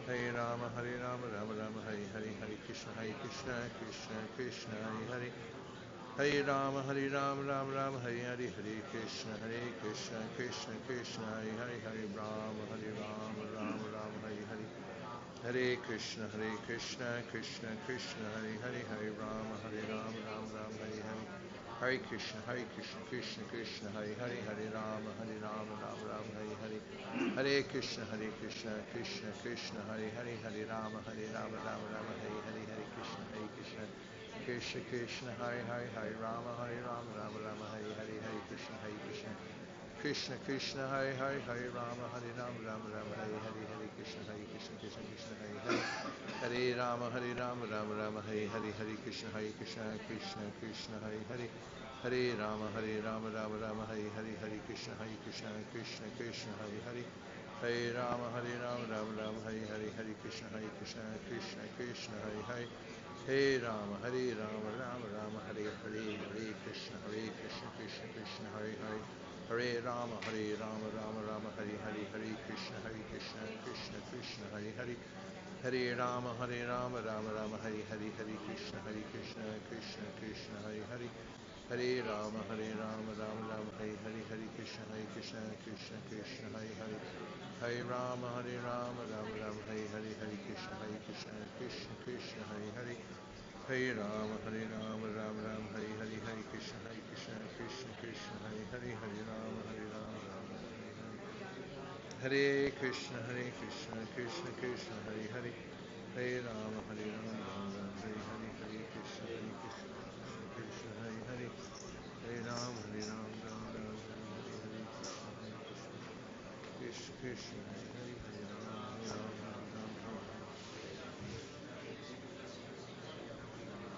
Hare Rama, Rama Rama, Hare Hare, Hare Krishna, Krishna Krishna, Hare Hare. Hare Rama, Rama Rama, Hare Hare, Hare Krishna, Krishna Krishna, Hare Hare, Hare Rama, Rama Rama, Hare Hare. Hare Krishna, Krishna Krishna, Hare Hare, Hare Rama, Rama Rama, Hare Hare. Hare Krishna, Krishna Krishna, Hare Hare, Hare Rama, Rama Rama, Hare Hare. Hare Krishna, Krishna Krishna, Hare Hare, Hare Rama, Rama Rama, Hare Hare, Hare Krishna, Krishna Krishna, Hare Hare, Hare Rama, Rama Rama, Hare Hare, Hare Krishna, Krishna Krishna, Hare Hare, Hare Rama, Rama Rama, Hare Hare, Hare Krishna, Krishna Krishna, Hare Hare. Hare Rama, Rama Rama, Hare Hare, Hare Krishna, Krishna Krishna, Hare Hare. Hare Rama, Rama Rama, Hare Hare, Hare Krishna, Krishna Krishna, Hare Hare. Hare Rama, Rama Rama, Hare Hare, Hare Krishna, Krishna Krishna, Hare Hare. Hare Rama, Rama Rama, Hare Hare, Hare Krishna, Krishna Krishna, Hare Hare. Hare Rama, Rama Rama, Hare Hare, Hare Krishna, Krishna Krishna, Hare Hare. Hare Rama, Rama Rama, Hare Hare, Hare Krishna, Krishna Krishna, Hare Hare. Hare Rama, Rama Rama, Hare Hare, Hare Krishna, Krishna Krishna, Hare Hare. Hare Rama, Rama Rama, Hare Hare, Hare Krishna, Krishna Krishna, Hare Hare. Hare Rama, Rama Rama, Hare Hare, Hare Krishna, Krishna Krishna, Hare Hare. Hare Rama, Rama Rama, Hare Krishna, Krishna Krishna, Hare Hare. Hare Rama, Rama Hare Hare, Hare Krishna, Krishna Hare Hare. Hare Rama, Rama Hare Hare, Krishna Krishna, Hare Hare. Hare Rama,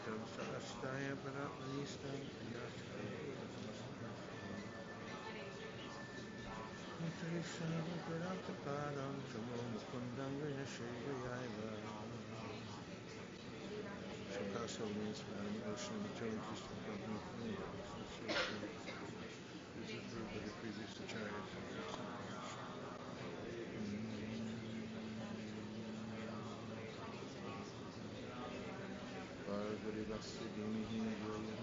Dāsa Paramātmā Nityashraya Param Tamo Mukundam Vinashayava. Shukasa means ocean return Krishna Prabhupada. This is approved by the previous acharyas. Bhagavān Vasya Dimihi Yoyam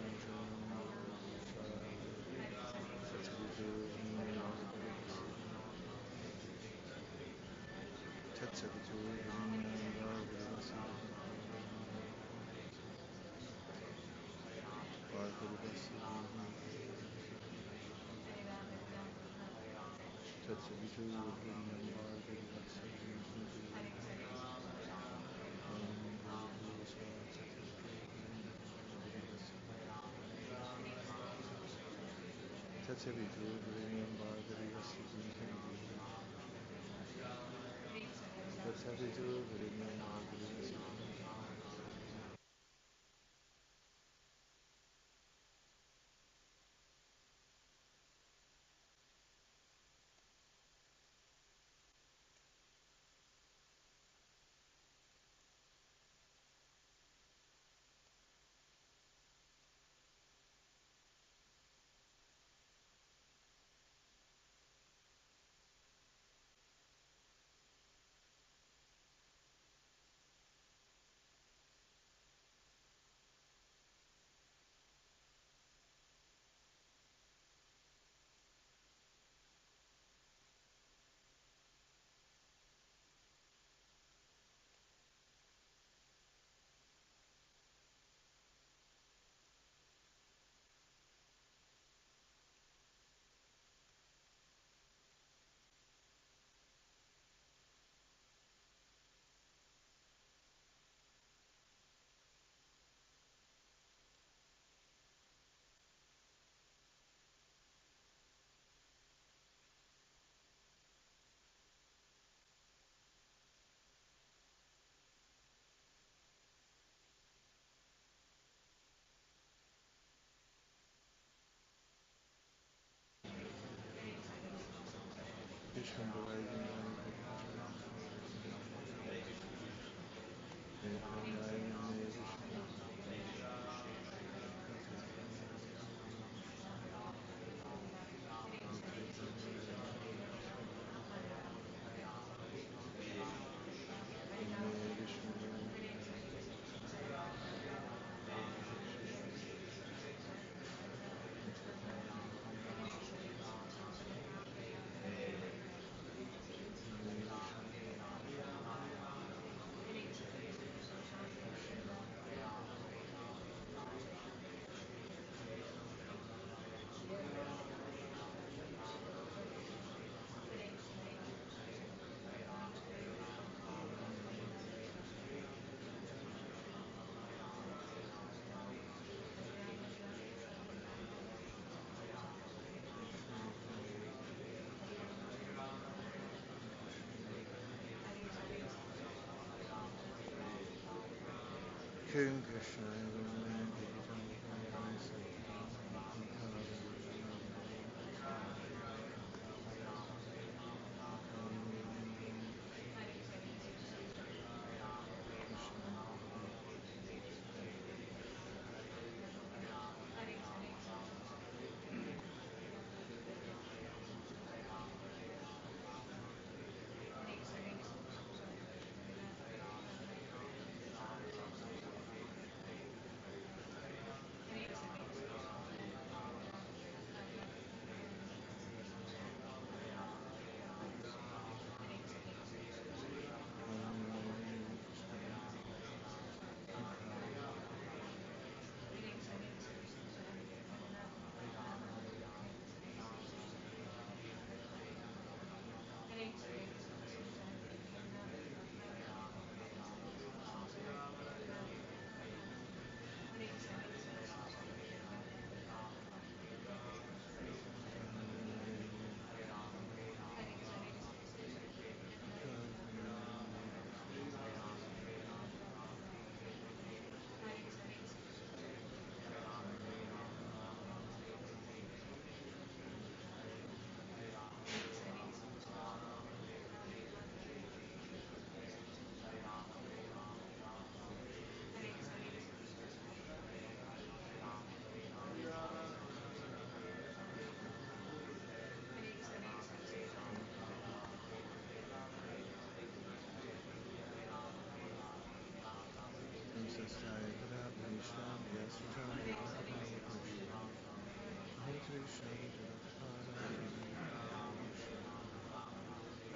King Krishna,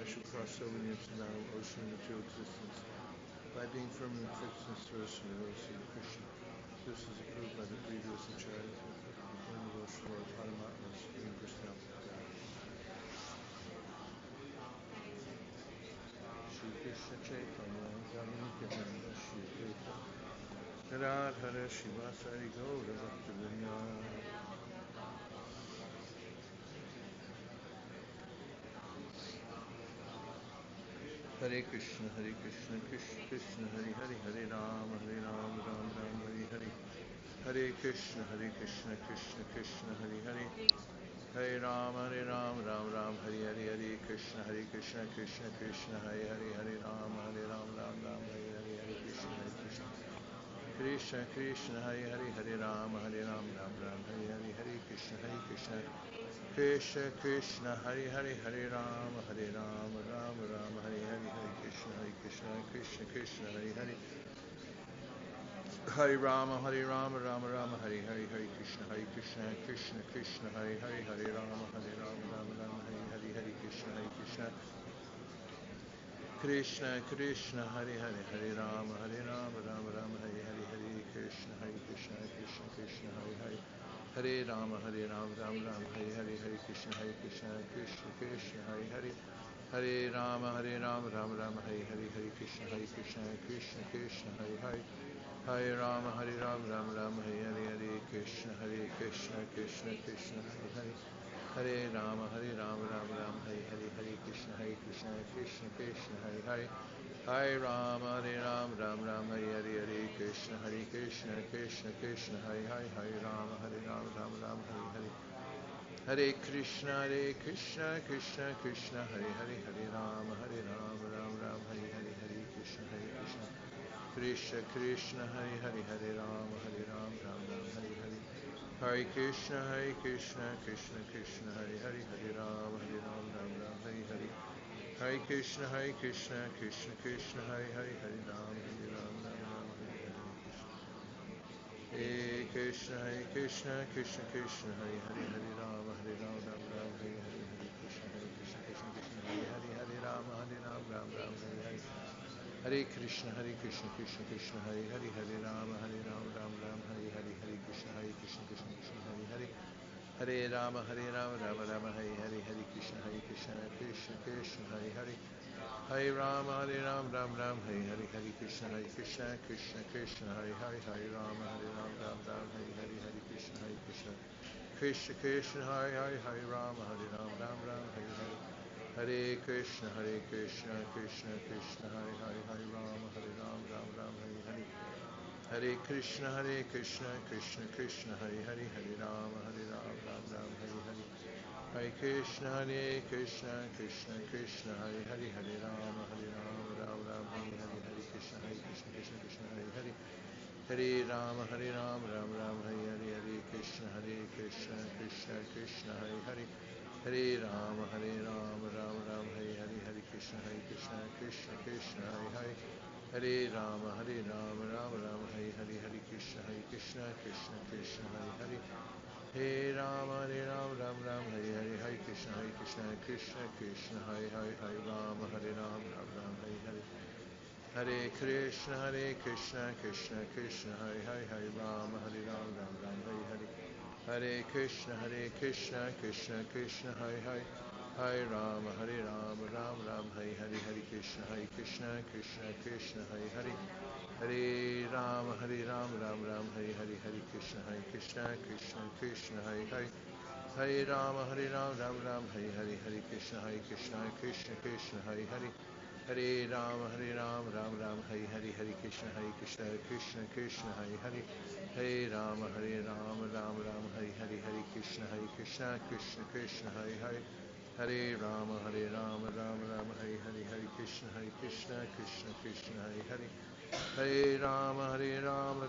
I should cross over into the ocean of material existence by being firm and fixed in service to the devotion of Krishna. This is approved by the previous acharyas of the devotion of Paramātmā, Supreme Personality of God. Shri Krishna Chaitanya, Nityananda, Shri Advaita, Gadadhara Srivasari Gaura Bhaktivinoda. Hare Krishna, Krishna Krishna, Hare Hare, Hare Rama, Ram Ram, Hare Hare. Hare Krishna, Krishna Krishna, Hare Hare. Hare Rama, Ram Ram, Hare Hare. Hare Krishna, Krishna Krishna, Hare Hare. Hare Rama, Ram Ram, Hare Hare. Hare Krishna, Krishna Krishna, Hare Hare. Hare Rama, Ram Ram, Hare Hare. Hare Krishna, Krishna Krishna, Hare Hare. Hare Rama, Ram Ram, Hare Hare. Hare Krishna, Krishna Krishna, Hare Hare. Hare Rama, Rama Rama, Hare Hare. Hare Krishna, Krishna Krishna, Hare Hare. Hare Rama, Rama, Hare Hare. Hare Krishna, Krishna Krishna, Hare Hare. Hare Rama, Rama, Hare Hare. Hare Krishna, Krishna Krishna, Hare Hare. Hare Rama, Rama, Hare Hare. Hare Krishna, Krishna Krishna, Hare Hare. Hare Rama, Rama, Hare Hare. Hare Krishna, Krishna Krishna, Hare Hare. Hare Rama, Rama, Hare Hare. Hare Krishna, Krishna Krishna, Hare Hare. Hare Rama, Rama, Hare Hare. Hare Krishna, Krishna Krishna, Hare Hare. Hare Rama, Rama, Hare Hare. Hare Krishna, Krishna Krishna, Hare Hare. Hare Rama, Rama, Hare Hare. Hare Krishna, Krishna Krishna, Hare Hare. Hare Rama, Rama, Hare Hare. Hare Krishna, Krishna Krishna, Hare Hare. Hare Rama, Rama, Hare Hare. Hare Krishna, Krishna Krishna, Hare Hare. Hare Rama, Rama, Hare Hare. Hare Krishna, Krishna Krishna, Hare Hare. Hare Rama, Rama, Hare Hare. Hare Krishna, Krishna Krishna, Hare Hare. Hare Rama, Rama, Hare Hare. Hare Krishna, Krishna Krishna, Hare Hare. Hare Rama, Rama, Hare Hare. Hare Krishna, Krishna, Hare Hare. Hare Rama, Rama, Hare Hare. Hare Krishna, Krishna, Hare Hare. Hare Rama, Rama, Hare Hare. Hare Krishna, Krishna, Hare Hare. Hare Rama, Ram, Hare Hare. Hare Krishna, Krishna Krishna, Hare Hare. Hare Rama, Ram, Hare Hare. Hare Krishna, Krishna Hare Hare. Hare Rama, Ram, Hare Hare. Hare Krishna, Krishna Krishna, Hare Hare. Hare Rama, Ram, Hare Hare. Hare Krishna, Krishna Krishna, Hare Hare, Hare Rama, Ram Ram, Hare Hare. Hare Krishna, Krishna Krishna, Hare Hare, Hare Rama, Ram Ram, Hare Hare. Hare Krishna, Krishna, Hare Hare. Hare Rama, Ram Ram, Hare Hare. Hare Krishna, Krishna Krishna, Hare Hare. Hare Rama, Ram Ram, Hare Hare. Hare Krishna, Krishna Krishna, Hare Hare. Hare Rama, Ram Ram, Hare Hare. Hare Krishna, Krishna Krishna, Hare Hare. Hare Rama, Ram Ram, Hare Hare. Hare Krishna, Krishna Krishna, Hare Hare. Hare Rama, Ram Ram, Hare Hare. Hare Krishna, Krishna Krishna, Hare Hare. Hare Rama, Ram Ram, Hare Hare. Hare Krishna, Krishna Krishna, Hare Hare. Hare Rama, Ram Ram, Hare Hare. Hare Krishna, Krishna Krishna, Hare Hare. Hare Rama, Ram Ram, Hare Hare. Hare Krishna, Krishna Krishna, Hare Hare. Hare Rama, Ram Ram, Hare Hare. Hare Krishna, Krishna Krishna, Hare Hare. Hare Rama, Ram Ram, Hare Hare. Hare Krishna, Krishna Krishna, Hare Hare. Hare Rama, Ram Ram, Hare Hare. Hare Krishna, Krishna Krishna, Hare Hare. Hare Rama, Ram Ram, Hare Hare. Hare Krishna, Krishna Krishna, Hare Hare. Hare Rama, Ram Ram, Hare Hare. Hare Krishna, Krishna Krishna, Hare Hare. Hare Rama, Ram Ram, Hare Hare. Hare Krishna, Krishna Krishna, Hare Hare. Hare Rama,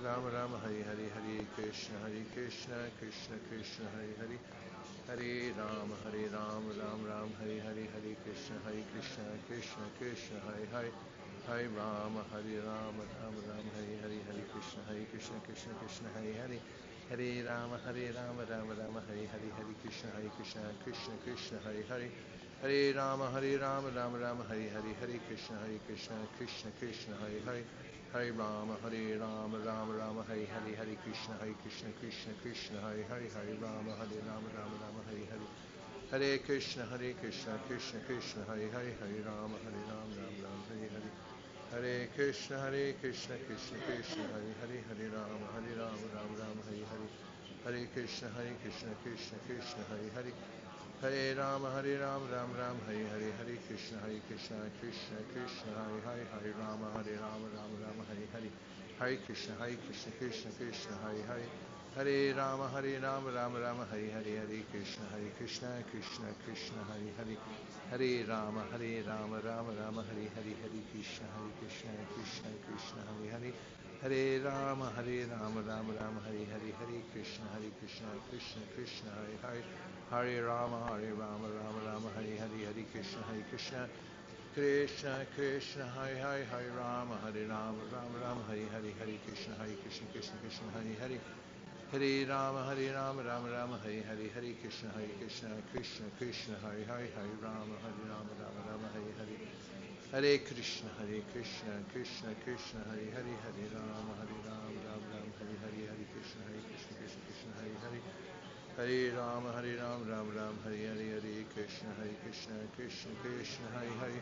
Ram Ram, Hare Hare. Hare Krishna, Krishna Krishna, Hare Hare. Hare Rama, Ram Ram, Hare Hare. Hare Krishna, Krishna Krishna, Hare Hare. Hare Rama, Ram Ram, Hare Hare. Hare Krishna, Krishna Krishna, Hare Hare. Hare Rama, Ram Ram, Hare Hare. Hare Krishna, Krishna Krishna, Hare Hare. Hare Rama, Ram, Hare Hare. Hare Krishna, Krishna Krishna, Hare Hare. Hare Rama, Ram Ram, Hare Hare. Hare Krishna, Krishna Krishna, Hare Hare. Hare Rama, Ram Ram, Hare Hare. Hare Krishna, Krishna Krishna, Hare Hare. Hare Rama, Ram Ram, Hare Hare. Hare Krishna, Krishna Krishna, Hare Hare. Hare Rama, Ram Ram, Hare Hare. Hare Krishna, Krishna Krishna, Hare Hare. Hare Rama, Ram Ram, Hare Hare. Hare Krishna, Krishna Krishna, Hare Hare. Hare Rama, Ram Ram, Hare Hare. Hare Krishna, Krishna Krishna, Hare Hare. Hare Rama, Ram Ram, Hare Hare. Hare Krishna, Krishna Krishna, Hare Hare. Hare Rama, Ram Ram, Hare Hare. Hare Krishna, Krishna Krishna, Hare Hare. Hare Rama, Ram Ram, Hare Hare. Hare Krishna, Krishna Krishna, Hare Hare. Hare Rama, Ram Ram, Hare Hare. Hare Krishna, Krishna Krishna, Hare Hare. Hare Rama, Ram Ram, Hare Hare. Hare Krishna, Krishna Krishna, Hare Hare. Hare Rama, Ram Ram, Hare Hare. Hare Krishna, Krishna Hare Hare. Hare Rama, Ram Ram, Hare Hare. Hare Krishna, Krishna Krishna, Hare Hare.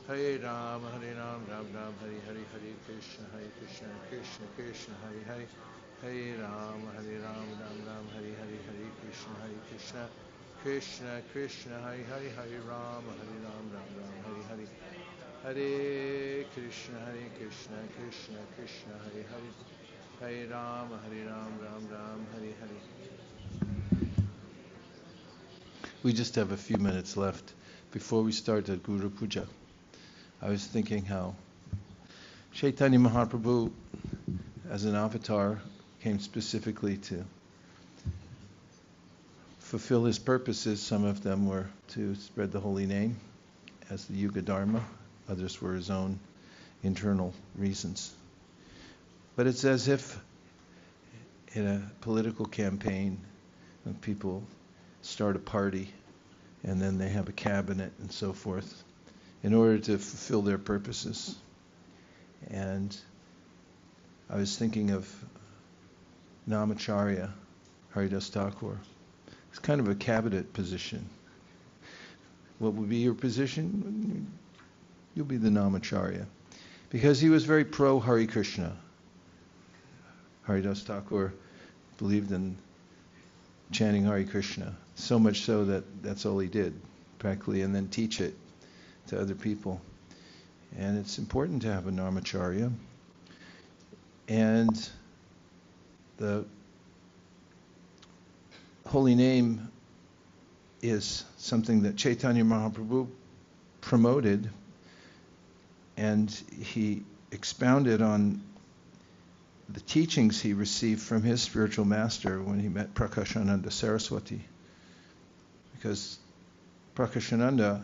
Hare Rama, Ram Ram, Hare Hare. Hare Krishna, Krishna Krishna, Hare Hare. Hare Rama, Ram Ram, Hare Hare. Hare Krishna, Krishna Krishna, Hare Hare. Hare Rama, Ram Ram, Hare Hare. Hare Krishna, Krishna Krishna, Hare Hare. Hare Rama, Ram Ram, Hare Hare. We just have a few minutes left before we start the Guru Puja. I was thinking how Chaitanya Mahaprabhu, as an avatar, came specifically to fulfill his purposes. Some of them were to spread the holy name as the Yuga Dharma. Others were his own internal reasons. But it's as if in a political campaign, when people start a party and then they have a cabinet and so forth in order to fulfill their purposes. And I was thinking of Namacharya, Haridas Thakur. It's kind of a cabinet position. What would be your position? You'll be the Namacharya. Because he was very pro Hare Krishna. Haridas Thakur believed in chanting Hare Krishna, so much so that that's all he did, practically, and then teach it to other people. And it's important to have a Namacharya. And the holy name is something that Chaitanya Mahaprabhu promoted, and he expounded on the teachings he received from his spiritual master when he met Prakashananda Saraswati. Because Prakashananda,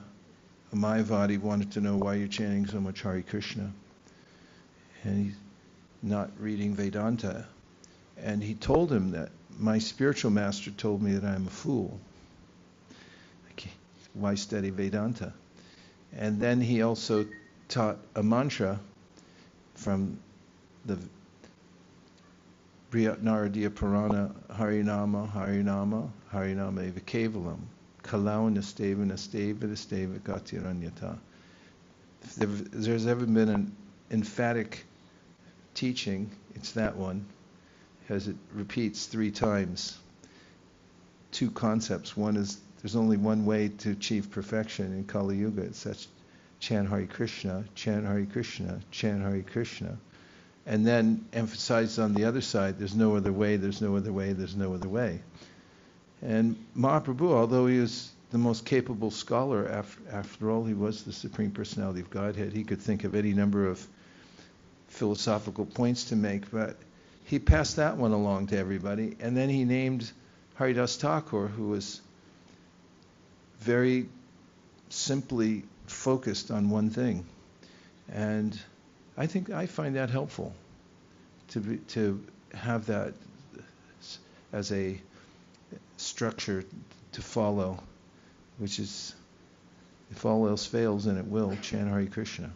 a Mayavadi, wanted to know why you're chanting so much Hare Krishna. And he's not reading Vedanta. And he told him that my spiritual master told me that I'm a fool. Okay, why study Vedanta? And then he also taught a mantra from the Brihat-Naradiya Purana, Harinama, Harinama, Harinama eva kevalam, kalau nasteva nasteva nasteva gatiranyata. If there's ever been an emphatic teaching, it's that one, because it repeats 3 times 2 concepts. One is there's only one way to achieve perfection in Kali Yuga. It's that chant Hare Krishna, chant Hare Krishna, chant Hare Krishna. And then emphasized on the other side, there's no other way, there's no other way, there's no other way. And Mahaprabhu, although he was the most capable scholar, after all, he was the Supreme Personality of Godhead, he could think of any number of philosophical points to make, but he passed that one along to everybody. And then he named Haridas Thakur, who was very simply focused on one thing. And I find that helpful to have that as a structure to follow, which is, if all else fails, and it will, chant Hare Krishna.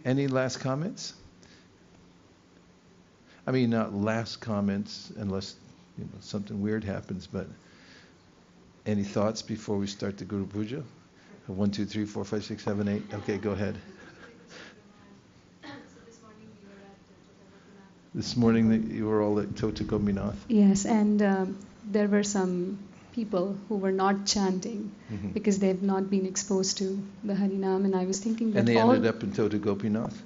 Any last comments? I mean, not last comments, unless something weird happens, but any thoughts before we start the Guru Puja? 1, 2, 3, 4, 5, 6, 7, 8. Okay, go ahead. This morning you were all at Tota Gopinath. Yes, and there were some people who were not chanting because they've not been exposed to the Harinam, and I was thinking that and they ended up in Tota Gopinath?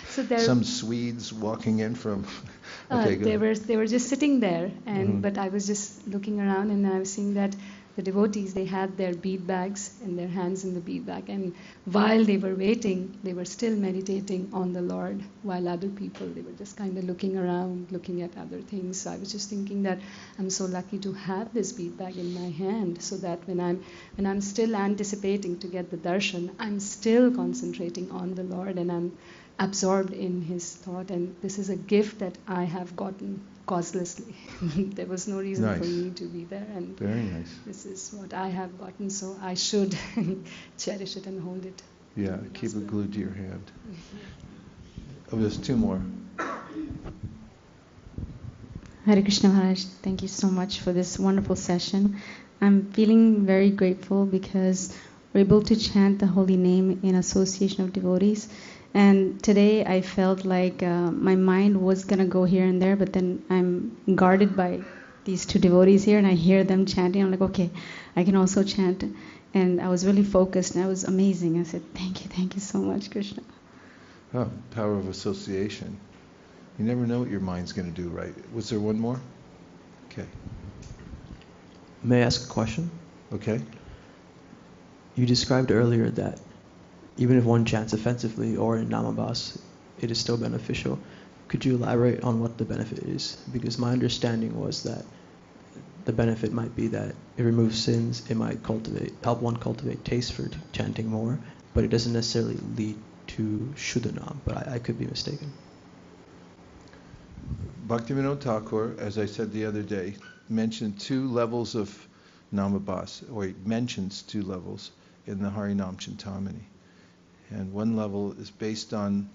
So there, some Swedes walking in from... Okay, they were just sitting there, and but I was just looking around, and I was seeing that the devotees, they had their bead bags and their hands in the bead bag, and while they were waiting, they were still meditating on the Lord, while other people, they were just kind of looking around, looking at other things. So I was just thinking that I'm so lucky to have this bead bag in my hand, so that when I'm still anticipating to get the darshan, I'm still concentrating on the Lord, and I'm absorbed in His thought. And this is a gift that I have gotten causelessly. There was no reason for me to be there, and very nice. This is what I have gotten, so I should cherish it and hold it. Yeah, keep it glued to your hand. Oh, there's 2 more. Hare Krishna Maharaj, thank you so much for this wonderful session. I'm feeling very grateful because we're able to chant the holy name in association of devotees. And today I felt like my mind was going to go here and there, but then I'm guarded by these 2 devotees here, and I hear them chanting. I'm like, okay, I can also chant. And I was really focused, and it was amazing. I said, thank you so much, Krishna. Oh, power of association. You never know what your mind's going to do, right? Was there one more? Okay. May I ask a question? Okay. You described earlier that even if one chants offensively or in namabhas, it is still beneficial. Could you elaborate on what the benefit is? Because my understanding was that the benefit might be that it removes sins, it might help one cultivate taste for chanting more, but it doesn't necessarily lead to Shuddhanam, but I could be mistaken. Bhaktivinoda Thakur, as I said the other day, mentioned 2 levels of namabhas, or he mentions 2 levels in the Harinam Chintamani. And one level is based on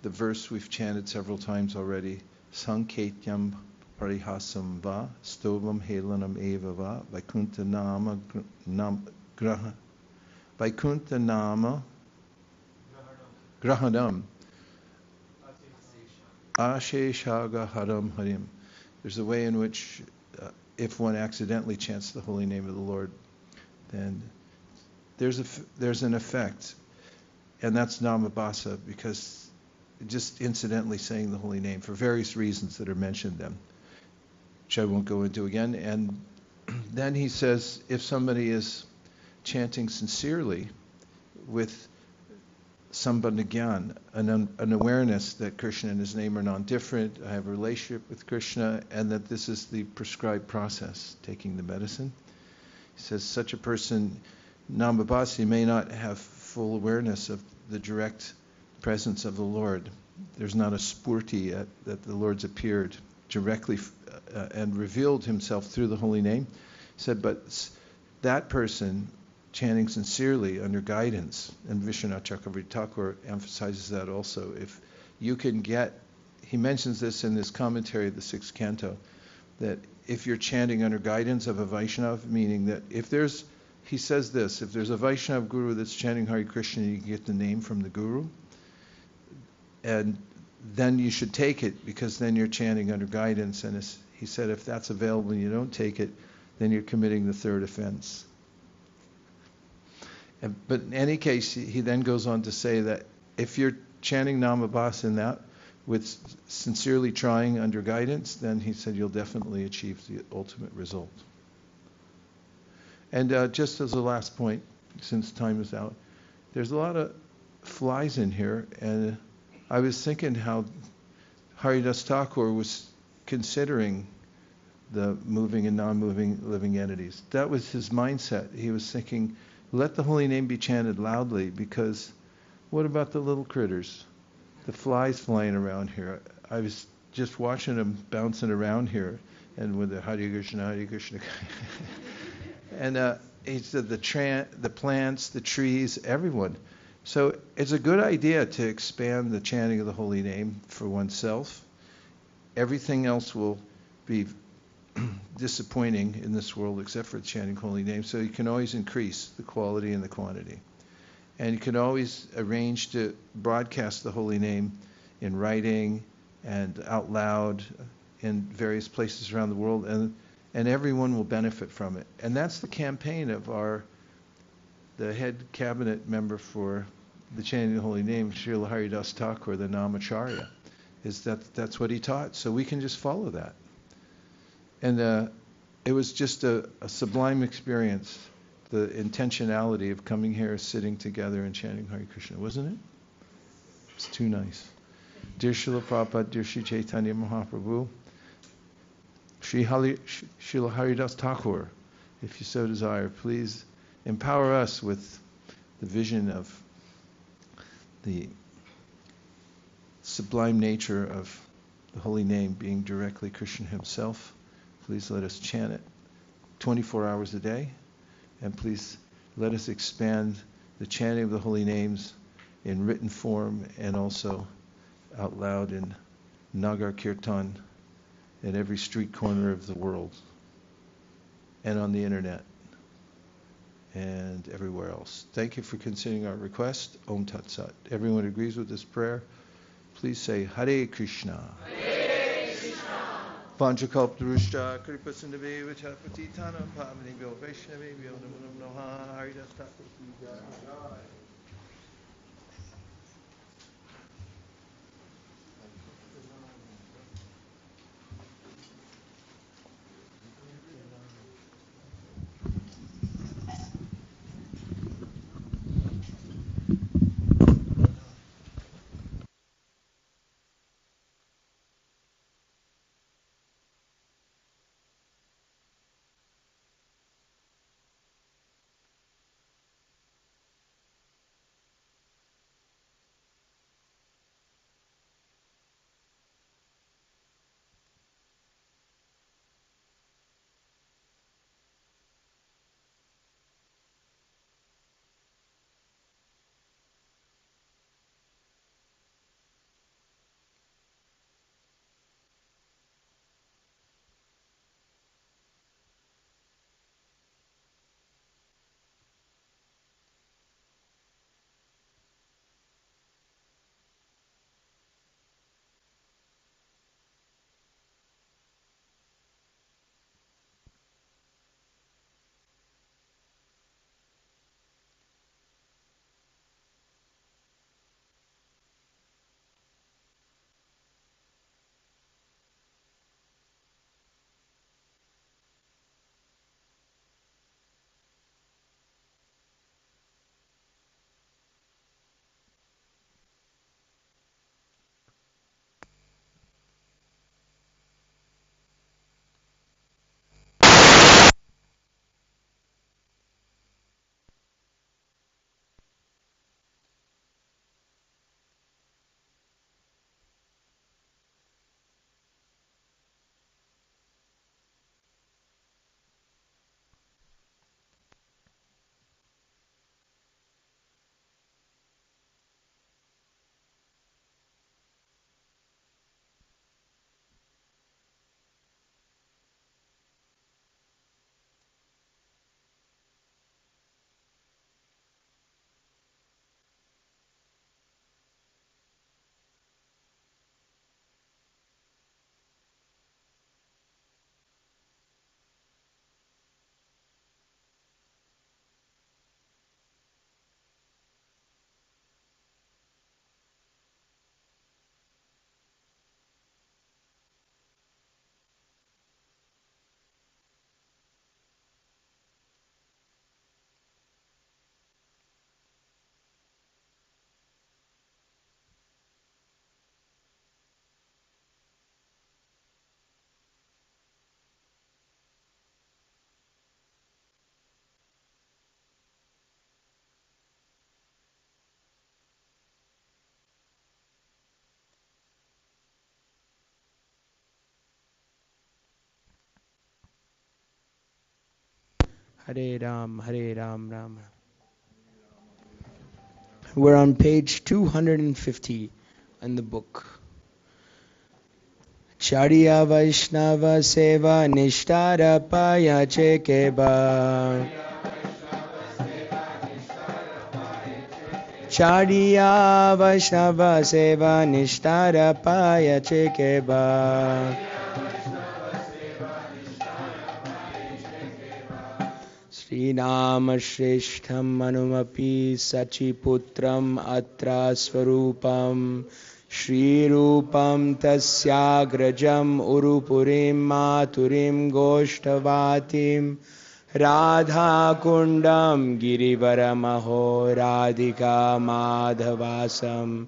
the verse we've chanted several times already, Sanketyam Parihasam Va, Stovam Helanam Eva Va, Vaikuntha Nama Grahanam Asheshaga Haram Harim. There's a way in which if one accidentally chants the holy name of the Lord, then there's an effect. And that's namabhasa, because just incidentally saying the holy name for various reasons that are mentioned then, which I won't go into again. And then he says, if somebody is chanting sincerely with sambandhagyan, an awareness that Krishna and his name are non-different, I have a relationship with Krishna, and that this is the prescribed process, taking the medicine. He says such a person, Namabhasi, may not have full awareness of the direct presence of the Lord. There's not a spurti that the Lord's appeared directly and revealed himself through the holy name. He said, but that person chanting sincerely under guidance, and Vishwanath Chakravarti Thakur emphasizes that also. If you can get, he mentions this in this commentary of the 6th canto, that if you're chanting under guidance of a Vaishnava, meaning that if there's, he says this, if there's a Vaishnava guru that's chanting Hare Krishna, you can get the name from the guru, and then you should take it, because then you're chanting under guidance. And he said, if that's available and you don't take it, then you're committing the 3rd offense. But in any case, he then goes on to say that if you're chanting Namabhasa in that, with sincerely trying under guidance, then he said you'll definitely achieve the ultimate result. And just as a last point, since time is out, there's a lot of flies in here, and I was thinking how Haridas Thakur was considering the moving and non-moving living entities. That was his mindset. He was thinking, let the holy name be chanted loudly, because what about the little critters? The flies flying around here. I was just watching them bouncing around here, and with the Hare Krishna, and he said the plants, the trees, everyone. So it's a good idea to expand the chanting of the holy name for oneself. Everything else will be disappointing in this world except for chanting holy name. So you can always increase the quality and the quantity. And you can always arrange to broadcast the holy name in writing and out loud in various places around the world, and everyone will benefit from it. And that's the campaign of the head cabinet member for the chanting of the holy name, Srila Haridas Thakur, the Namacharya, is that's what he taught. So we can just follow that. And it was just a sublime experience, the intentionality of coming here, sitting together and chanting Hare Krishna, wasn't it? It's too nice. Dear Srila Prabhupada, dear Sri Chaitanya Mahaprabhu, Srila Haridas Thakur, if you so desire, please empower us with the vision of the sublime nature of the holy name being directly Krishna himself. Please let us chant it 24 hours a day, and please let us expand the chanting of the holy names in written form and also out loud in Nagar Kirtan in every street corner of the world and on the internet and everywhere else. Thank you for considering our request. Om Tat Sat. Everyone agrees with this prayer. Please say Hare Krishna. Hare Krishna. Panchakalptarusha Kripa Sindhave Vachapatitanam Pavani Vaishnavi Vyonamunam Noha Haridas Thakur. Hare Ram, Hare Ram, Ram. We're on page 250 in the book. Charya Vaishnava Seva Nishtara Paya Chekeba. Charya Vaishnava Seva Nishtara Paya Chekeba. Sri Rama Shreshtham Manumapi Sachiputram Atra Swarupam Shri Rupam Tasyagrajam Urupurim Maturim Goshtavatim Radha Kundam Girivaramaho Radhika Madhavasam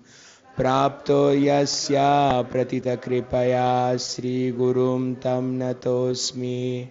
Prapto Yasya Pratita Kripaya Sri Gurum Tam Natosmi.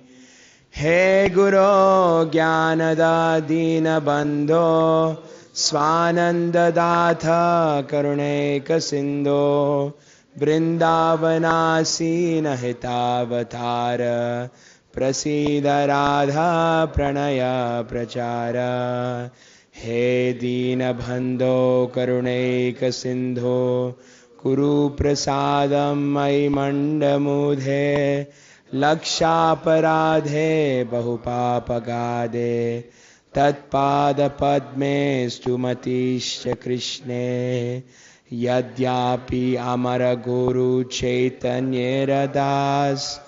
He Guru Jnanada Dina Bandho Svananda Datha Karuneka Sindho Vrindavanasina Hitavatara Prasida Radha Pranaya Prachara. He Dina Bandho Karuneka Sindho Kuru Prasadam Mai Mandamudhe Lakshaparadhe Bahupapagade Tatpada Padme Stumatischa Krishne Yadyapi Amara Guru Chaitanya Das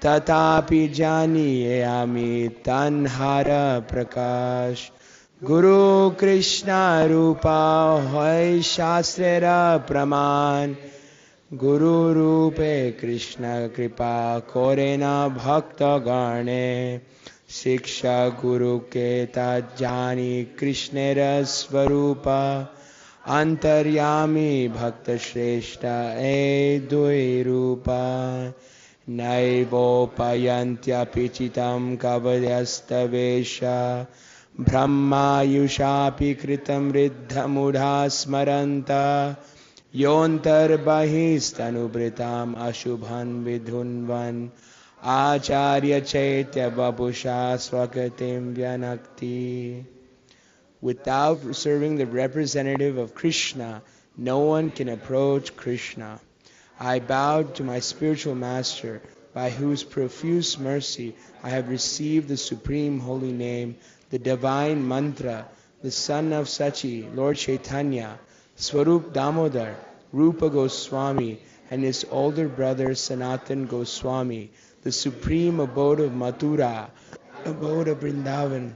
Tatapi Jani Ami Tanhara Prakash Guru Krishna Rupa Hoy Shastrera Praman Guru Rupe Krishna Kripa Korena Bhakta Garne Shiksha Guru Ke Tajani Krishnera Svarupa Antaryami Bhakta Shreshta E Dui Rupa Naivo Payantya Pichitam Kavadyasta Vesha Brahma Yushapi Kritam Riddha Mudha Smaranta Yontar Bahistanubritam Ashubhan Vidhunvan Acharya Chaitya Babusha Swakatim Vyanakti. Without serving the representative of Krishna, no one can approach Krishna. I bowed to my spiritual master, by whose profuse mercy I have received the supreme holy name, the divine mantra, the son of Sachi, Lord Chaitanya, Swarup Damodar, Rupa Goswami, and his older brother Sanatan Goswami, the supreme abode of Mathura, abode of Vrindavan,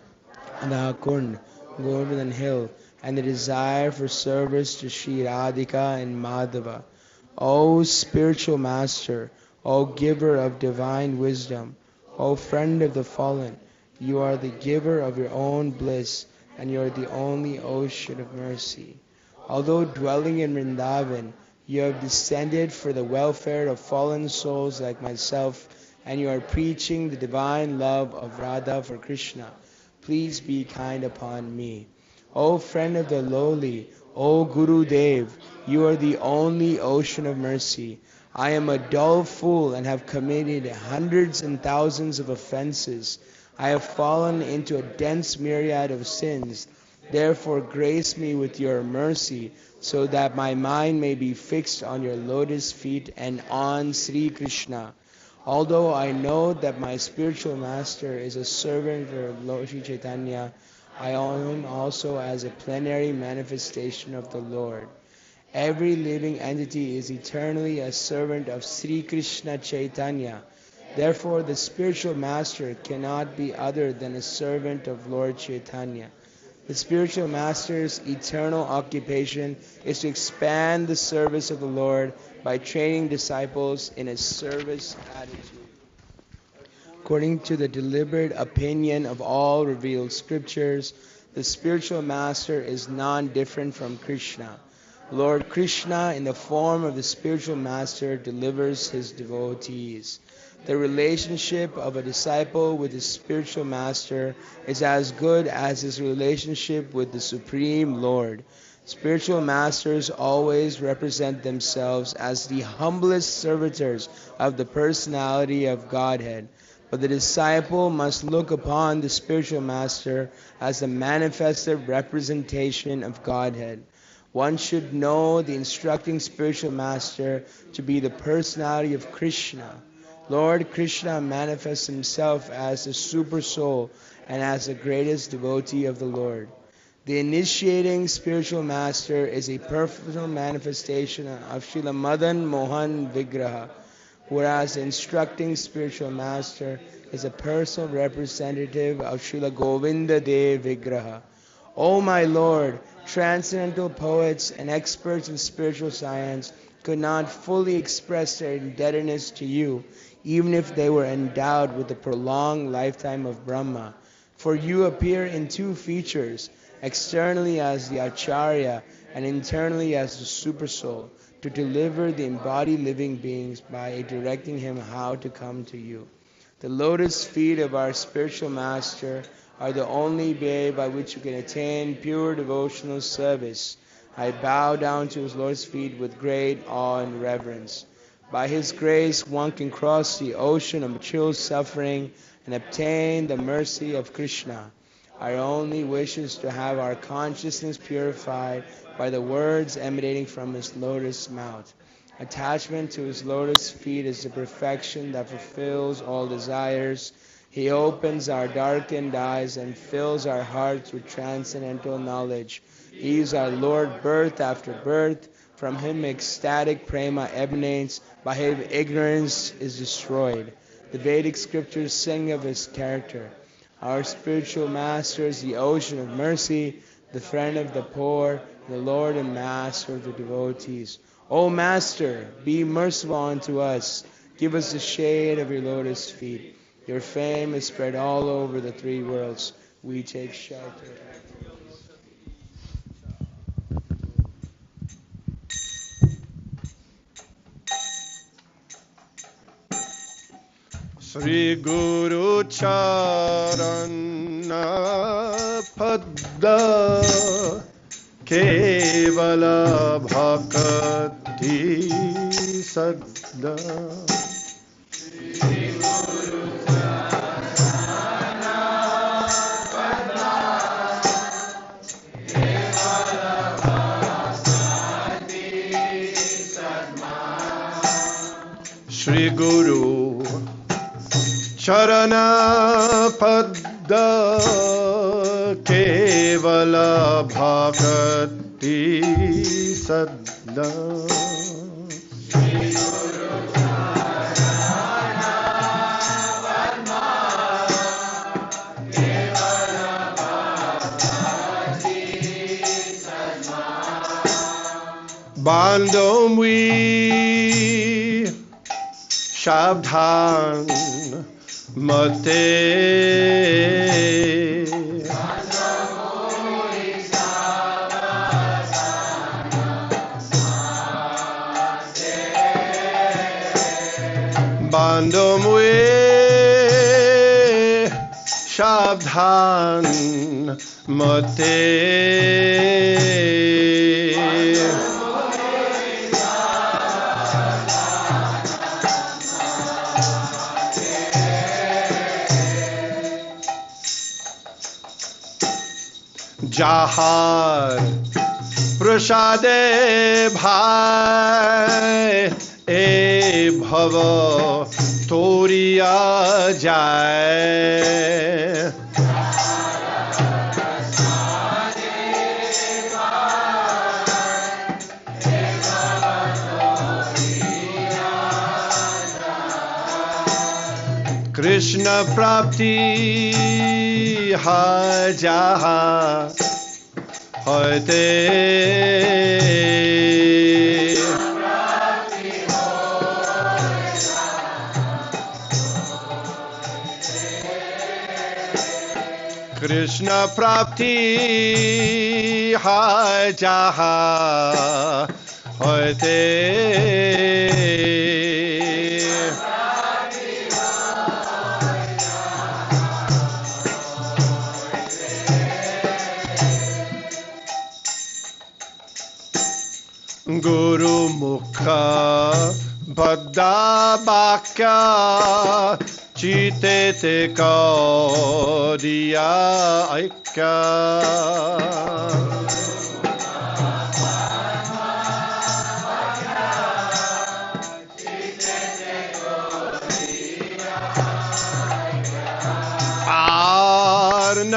Nakund, Govardhan Hill, and the desire for service to Sri Radhika and Madhava. O spiritual master, O giver of divine wisdom, O friend of the fallen, you are the giver of your own bliss, and you are the only ocean of mercy. Although dwelling in Vrindavan, you have descended for the welfare of fallen souls like myself, and you are preaching the divine love of Radha for Krishna. Please be kind upon me. O friend of the lowly, O Guru Dev, you are the only ocean of mercy. I am a dull fool and have committed hundreds and thousands of offenses. I have fallen into a dense myriad of sins. Therefore grace me with your mercy, so that my mind may be fixed on your lotus feet and on Sri Krishna. Although I know that my spiritual master is a servant of Lord Sri Chaitanya, I own him also as a plenary manifestation of the Lord. Every living entity is eternally a servant of Sri Krishna Chaitanya. Therefore the spiritual master cannot be other than a servant of Lord Chaitanya. The spiritual master's eternal occupation is to expand the service of the Lord by training disciples in a service attitude. According to the deliberate opinion of all revealed scriptures, the spiritual master is non-different from Krishna. Lord Krishna, in the form of the spiritual master, delivers his devotees. The relationship of a disciple with his spiritual master is as good as his relationship with the Supreme Lord. Spiritual masters always represent themselves as the humblest servitors of the personality of Godhead. but the disciple must look upon the spiritual master as the manifested representation of Godhead. One should know the instructing spiritual master to be the personality of Krishna. Lord Krishna manifests himself as the super soul and as the greatest devotee of the Lord. The initiating spiritual master is a personal manifestation of Srila Madan Mohan Vigraha, whereas the instructing spiritual master is a personal representative of Srila Govinda Dev Vigraha. O my Lord, transcendental poets and experts in spiritual science could not fully express their indebtedness to you, even if they were endowed with the prolonged lifetime of Brahma. For you appear in two features, externally as the Acharya and internally as the Supersoul, to deliver the embodied living beings by directing him how to come to you. The lotus feet of our spiritual master are the only way by which you can attain pure devotional service. I bow down to his lotus feet with great awe and reverence. By his grace one can cross the ocean of material suffering and obtain the mercy of Krishna. Our only wish is to have our consciousness purified by the words emanating from his lotus mouth. Attachment to his lotus feet is the perfection that fulfills all desires. He opens our darkened eyes and fills our hearts with transcendental knowledge. He is our Lord birth after birth. From him ecstatic prema emanates. By him ignorance is destroyed. The Vedic scriptures sing of his character. Our spiritual master is the ocean of mercy, the friend of the poor, the Lord and master of the devotees. O Master, be merciful unto us. Give us the shade of your lotus feet. Your fame is spread all over the three worlds. We take shelter. Sri Guru Charana Padda Kevala Bhakti Sadda. Sri Guru Charana Padda Kevala Bhakti Sadda. Sri Guru Charana Padda Kevala Bhakti Sadda. Sri Guru Charana Padma Kevala Bhakti Sadda. Bandomvi Shabdhan Mate Bandomwe Shabdhan Mate Jahar Prasade Bhai E Bhava Toriya Jai Krishna Prapti Ha Jaha Hoite Krishna Prapti Ha Jaha Hoite Guru Mukha Bhadda Bhakya Chite te kaudiya aikya.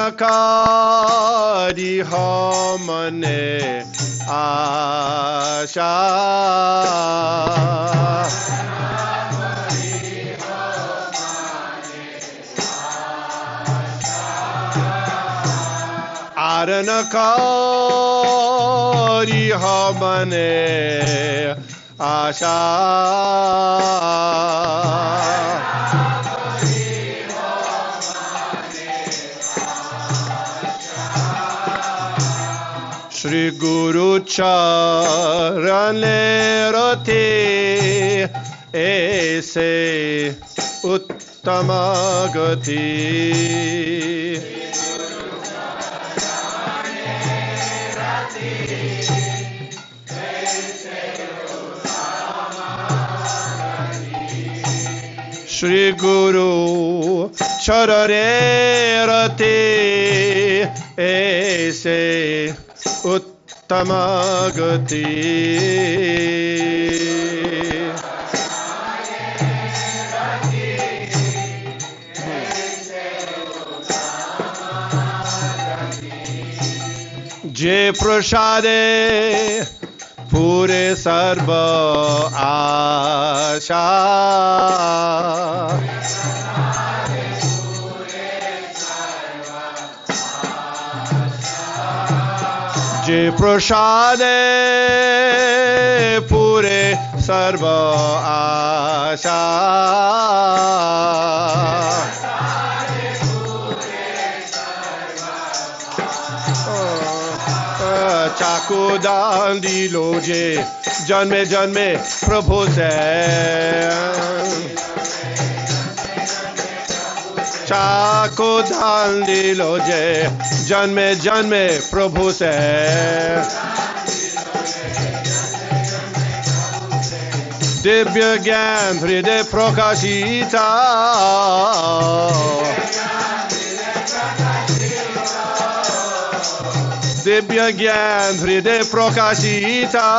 Arnakadi hamane asha. Aranakari hamane asha. Shri Guru Charane Rati Aise Uttama Gati. Shri Guru Charare Rati Aise Uttama Gati. Je prasade pure sarva asha. Je prasade pure sarva asha. Chaku dandi loje janme janme prabhu se. Chaku dandi loje janme janme prabhu se. Divya gyan hriday prakashita. Divya gyan hriday prakashita.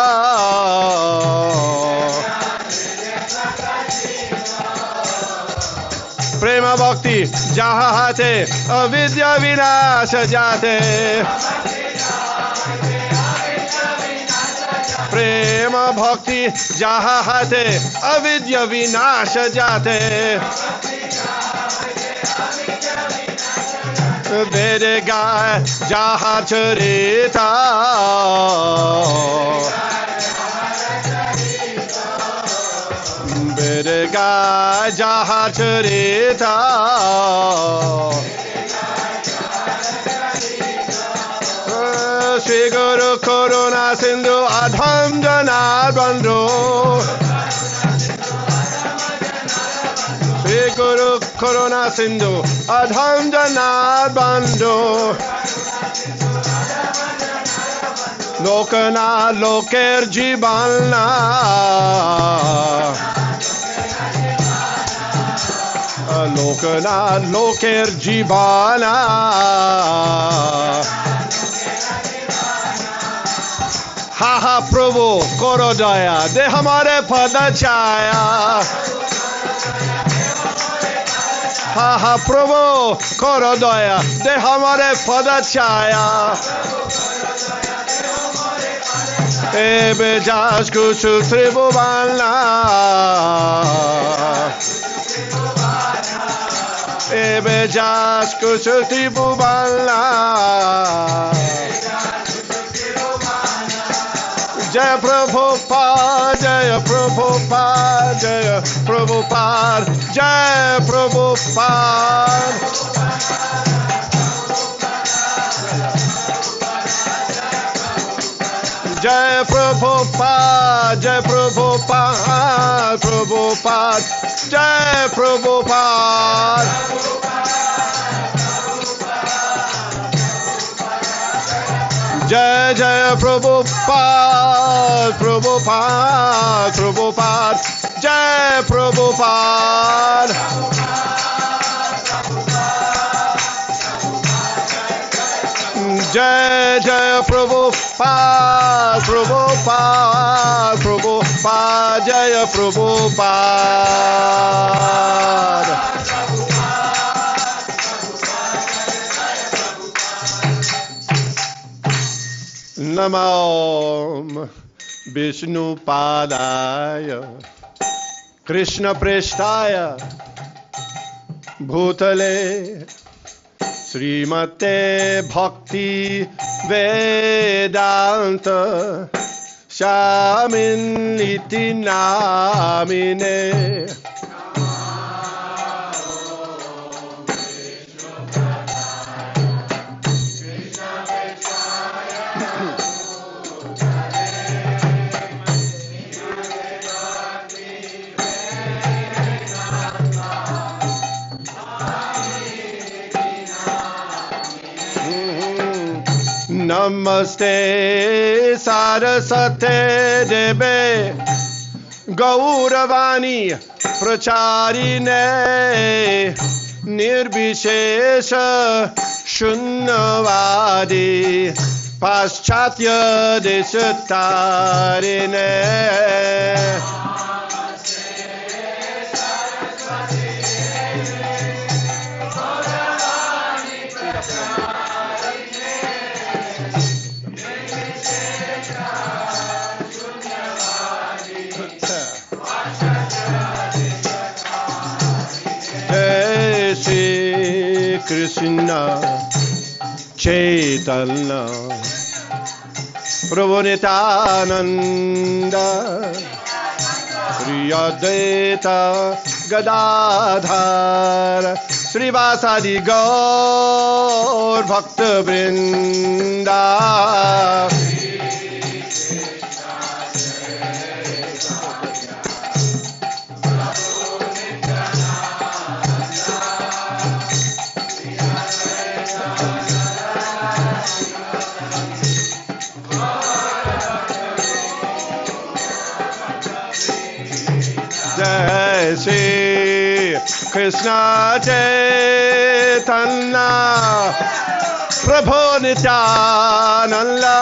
Prema bhakti jaha hate avidya vinasha jate. Prema bhakti jaha hate avidya vinasha jate. Vede gaya jaha charita. Vede gaya jaha charita. Shri Guru Karuna Sindhu Adham Janabandhu. Shri Guru Karuna Sindhu Adham Janabandhu. Lokana loker jibalna. Lokana loker jibana. Ha ha Prabhu karo daya de hamare pada chaya. Ha ha Prabhu karo daya de hamare pada chaya. Ebe jas kuchu tribhuvanna. Ebe jas kuchu tribhuvanna. Jaya Prabhupada, Jaya Prabhupada, Jaya Prabhupada, Jaya Prabhupada. Jaya Prabhupada, Jaya Prabhupada, Prabhupada, Jaya Prabhupada. Jaya Jaya Prabhupada, Prabhupada, Prabhupada, Jaya Prabhupada. Jaya Prabhupada, Prabhupada, Prabhupada, Jaya Prabhupada. Namo Vishnu Padaya Krishna Preshtaya Bhutale Srimate Bhakti Vedanta Shaminiti Namine. Namaste Sarasate Debe Gauravani Pracharine Nirbishesha Shunnavadi Paschatya Deshatarine. Krishna Chaitanya Prabhu Nityananda Sri Advaita Gadadhar Srivasadi Gaur Bhakta Vrinda. Shri Krishna Chaitanya Prabhu Nityananda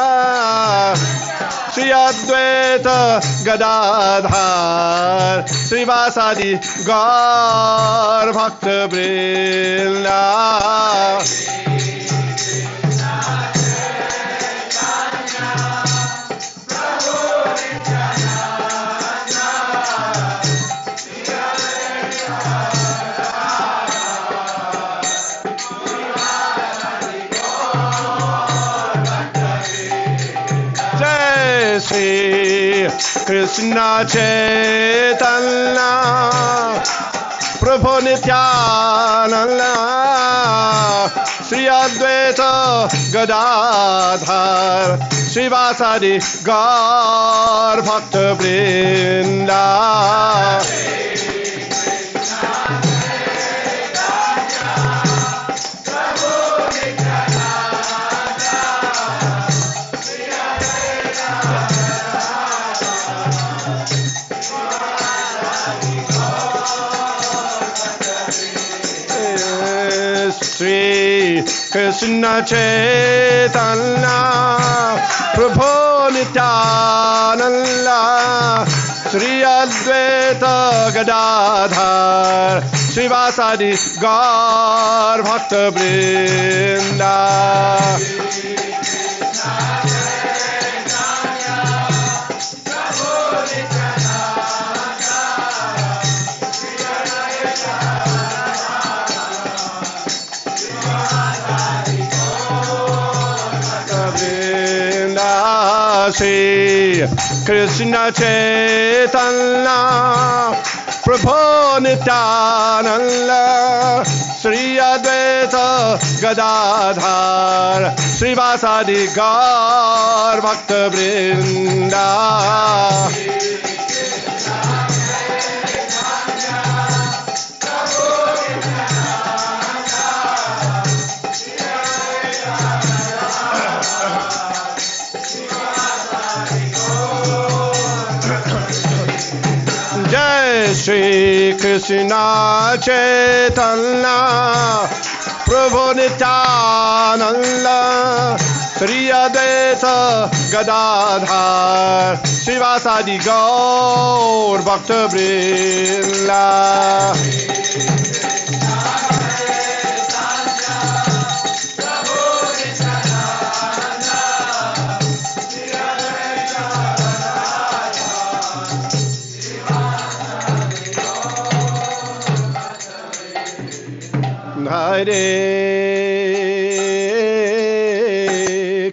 Sri Advaita Gadadhar Srivasadi Gaur Bhakta Vrinda. Shri Krishna Chaitanya Prabhu Nityananda Sri Advaita Gadadhar Srivasadi Gaur Bhakta Vrinda. Shri Krishna Chaitanya Prabhu Nityananda Sri Advaita Gadadhar Srivasadi Gaur Bhakta Vrinda. Shri Krishna Chaitanya Prabhu Nityananda Sri Advaita Gadadhar Srivasadi Gaur Bhakta Vrinda. Shri Krishna Chaitanya Prabhu Nityananda, Sri Advaita Gadadhar, Srivasadi Gaur Bhakta Vrinda. Hare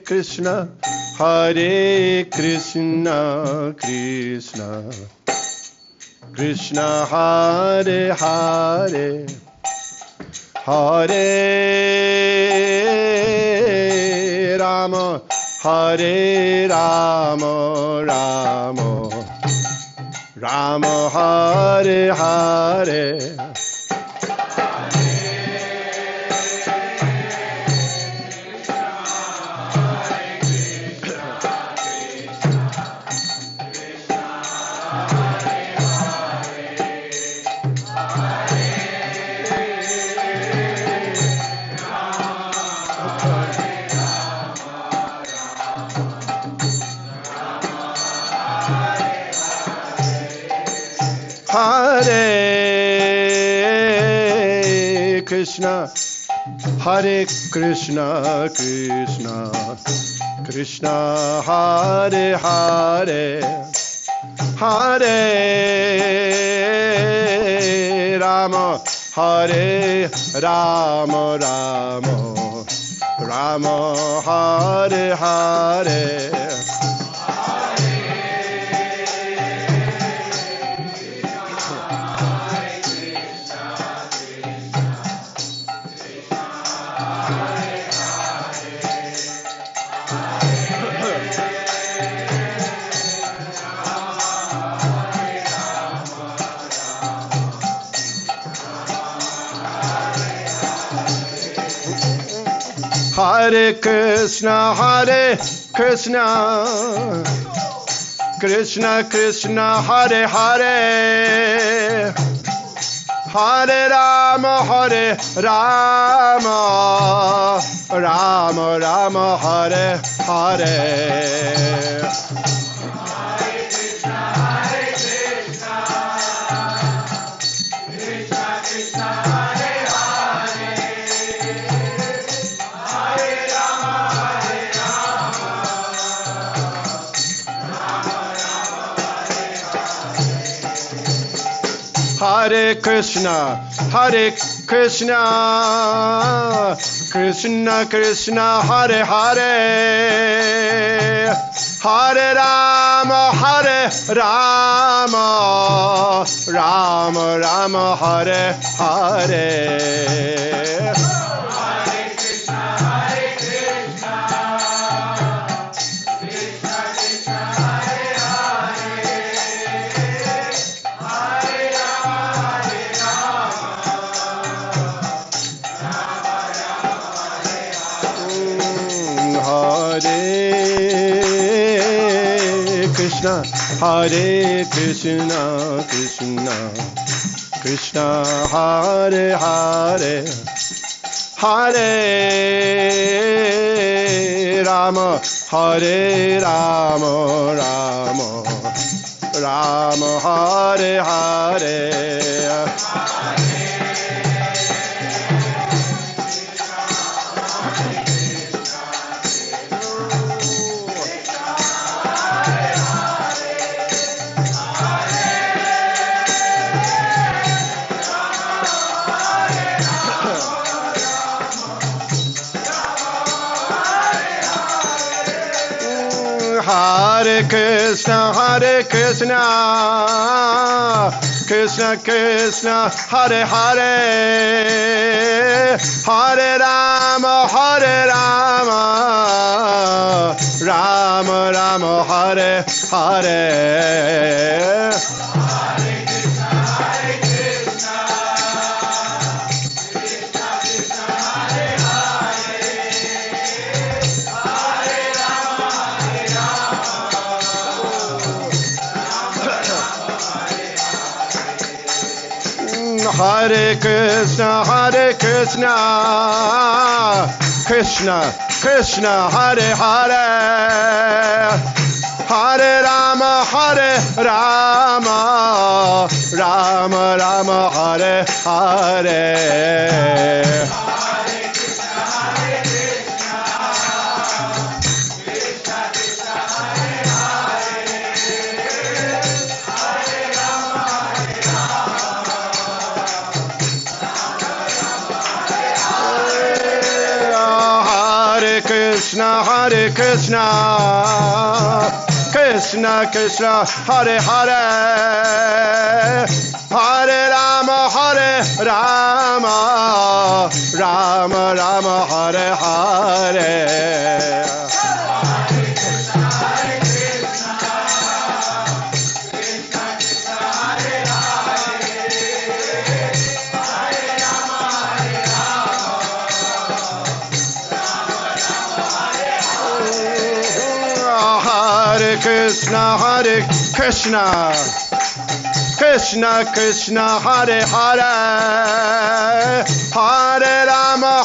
Krishna, Hare Krishna, Krishna Krishna, Hare Hare, Hare Rama, Hare Rama, Rama Rama, Hare Hare. Hare Krishna, Hare Krishna, Krishna Krishna, Hare Hare, Hare Rama, Hare Rama, Rama Rama, Hare Hare. Hare Krishna, Hare Krishna, Krishna Krishna, Hare Hare, Hare Rama, Hare Rama, Rama Rama, Hare Hare. Hare Krishna, Hare Krishna, Krishna Krishna, Hare Hare, Hare Rama, Hare Rama, Rama Rama, Hare Hare. Hare Krishna, Krishna Krishna, Hare Hare, Hare Rama, Hare Rama, Rama Rama, Hare Hare. Hare Krishna, Hare Krishna, Krishna Krishna, Hare Hare, Hare Rama, Hare Rama, Rama Rama, Hare Hare. Hare Krishna, Krishna Krishna, Hare Hare, Hare Rama, Rama Rama, Hare Hare. Hare Krishna, Krishna Krishna, Hare Hare, Hare Rama, Rama Rama, Hare Hare. Hare Krishna, Krishna Krishna, Hare Hare, Hare Rama,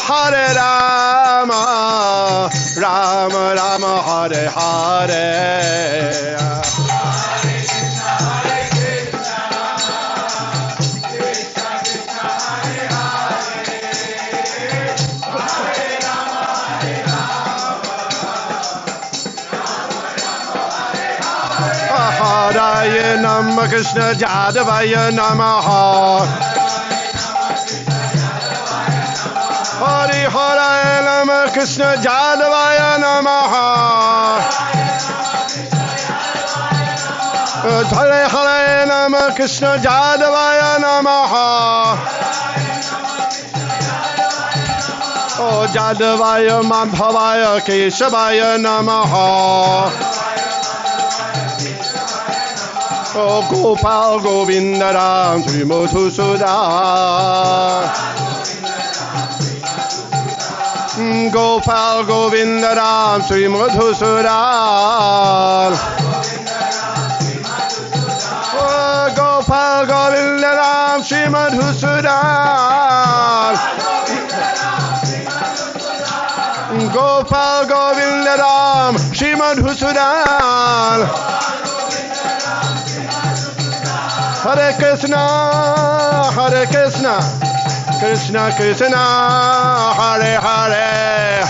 Rama Rama, Hare Hare. Hare Nama Krishna Jadavaya Namaha. Hare Hare Nama Krishna Jadavaya Namaha. Hare Hare Nama Krishna Jadavaya Namaha. Oh Jadavaya Madhavaya Keshavaya Namaha. Oh Gopal Govinda Ram Sri Madhusudan. Gopal Govinda Ram Sri Madhusudan. Oh Gopal Govinda Ram Sri Madhusudan. Gopal Govinda Ram Sri Madhusudan. Hare Krishna, Krishna Krishna, Hare Hare,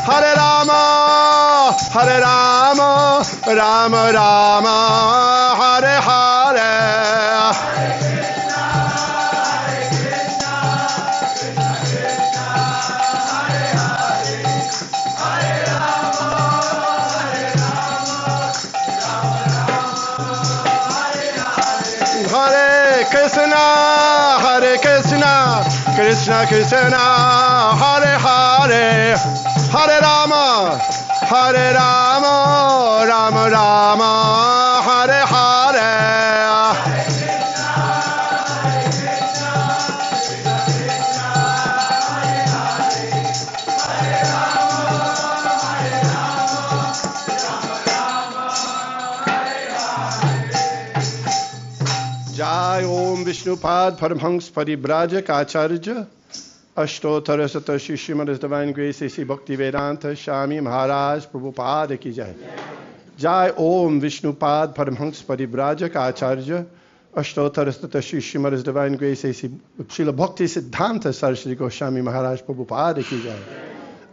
Hare Rama, Rama Rama, Hare Hare. Krishna Krishna, Hare Hare, Hare Rama, Rama Rama, Hare Hare. Jai Om Vishnupad Paramhans Paribrajak Acharya Ashtottara Satashi Srimad Divine Grace A.C. Bhakti Vedanta Swami Maharaj Prabhupada Ki Jai. Jai Om Vishnupad Paramhans Paribrajak Acharya Ashtottara Satashi Srimad Divine Grace A.C. Srila Bhakti Siddhanta Saraswati Goswami Maharaj Prabhupada Ki Jai.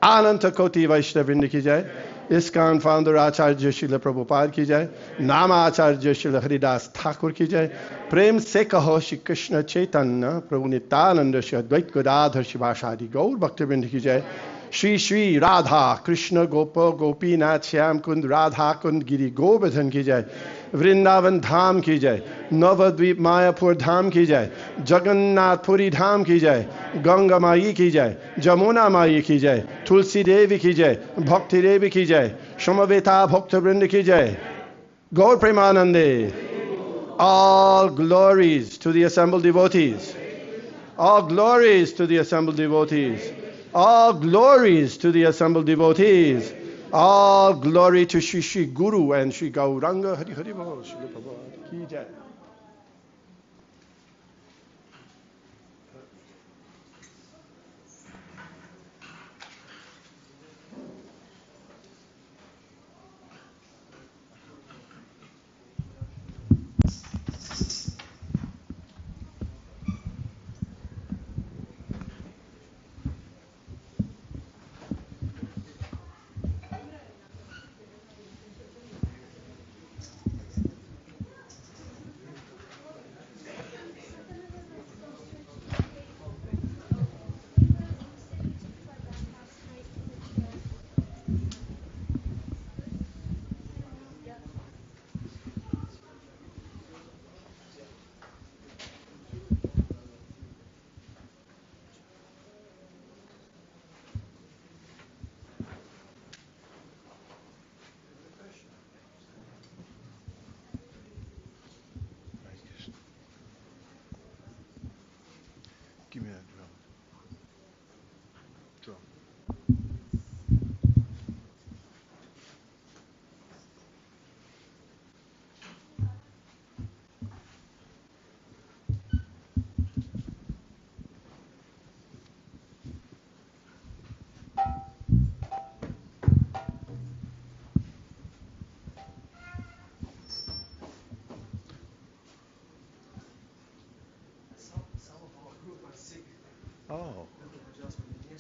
Ananta Koti Vaishnavrinda Ki Jai. ISKCON founder Acharya Srila Prabhupada Ki Jai. Nama Acharya Srila Haridas Thakur Ki Jai. Prem se kaho Shri Krishna Chaitanya Prabhu Nityananda Shri Advait Gadadhar Shivashadi Gaur Bhaktivinoda Ki Jai. Shri Shri Radha Krishna Gopa Gopinath Shyam Kund Radha Kund Giri Govardhan Ki Jai. Vrindavan Dham Ki Jai. Navadvip Mayapur Dham Ki Jai. Jagannātha Purī Dham Ki Jai. Ganga Mai Ki Jai. Jamuna Mai Ki Jai. Tulsi Devi Ki Jai. Bhakti Devi Ki Jai. Samaveta Bhakta Vrinda Ki Jai. Gaur Premanande. All glories to the assembled devotees. All glories to the assembled devotees. All glories to the assembled devotees. All glory to Shri Shri Guru and Shri Gauranga Hari Hari Bol. Shri Prabhupada Ki Jai.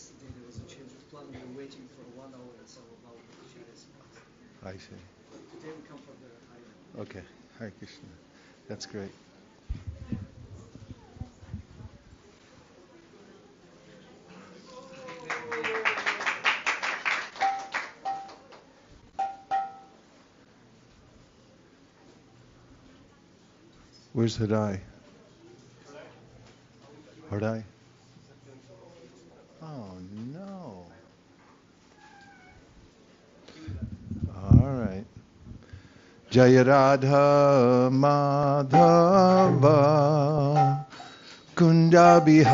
yesterday there was a change of plan. We were waiting for 1 hour and some about the chariot. I see. Today we come from the higher. Okay. Hare Krishna. That's great. Where's Hridai? Hridai? Oh no. All right. Jaya Radha Madhava Kunda Bihari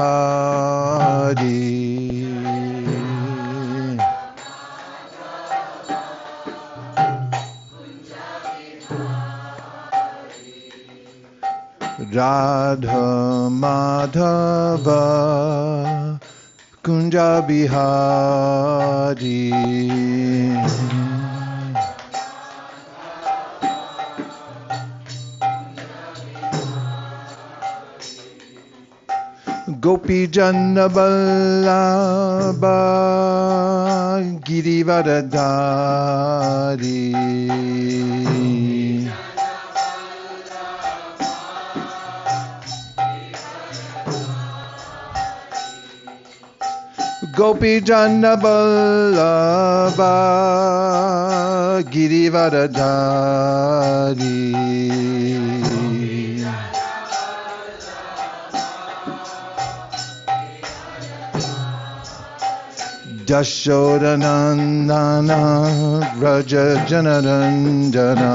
Radha Madhava Kunja Bihari Gopi Janna Vallabha Girivaradhari Gopi Janna Vallabha Girivaradhari Jashodanandana Raja Janaranjana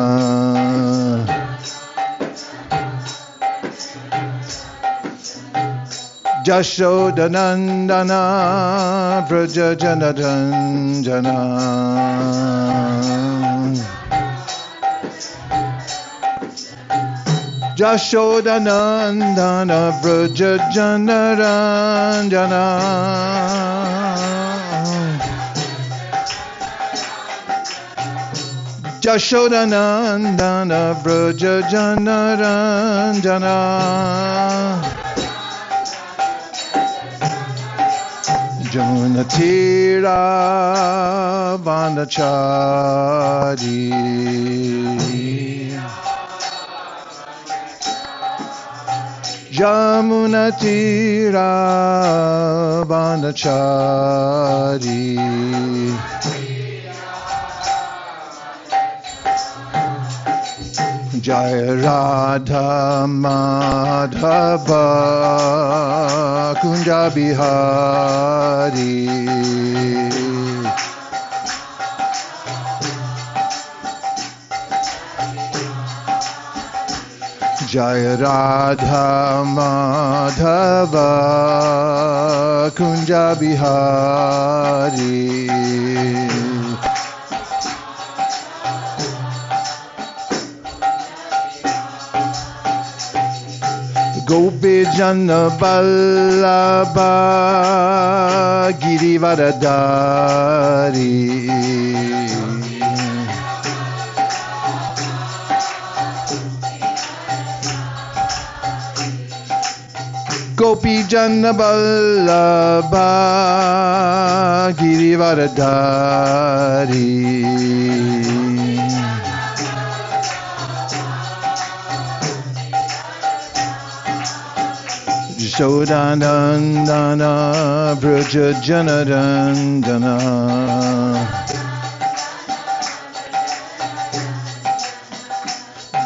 Jashodanandana Raja Janaranjana Jashodanandana Raja Janaranjana Jashodanandana Vraja Janaranjana Jamunatira Vanachari Jamunatira Vanachari Jaya Radha Madhava Kunja Bihari Jaya Radha Madhava Kunja Bihari Gopi Janna Vallabha Girivaradhari Gopi Janna Vallabha Girivaradhari Jashodanandana Vraja Janaranjana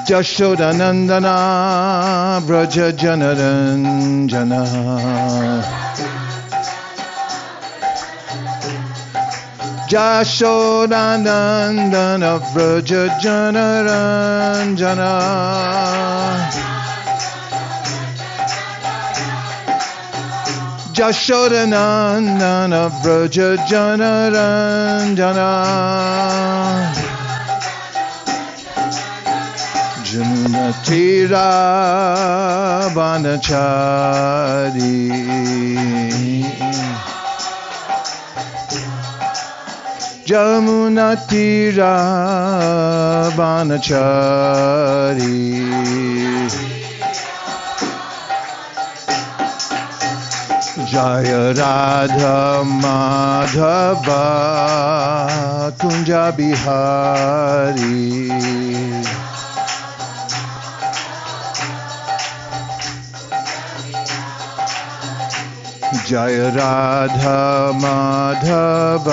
Jashodanandana Vraja Janaranjana Jashodanandana Vraja Janaranjana Jashodanandana Vraja Janaranjana Jamunatira Vanachari Jamunatira Vanachari Jaya Radha Madhava Kunja Bihari. Jaya Radha Madhava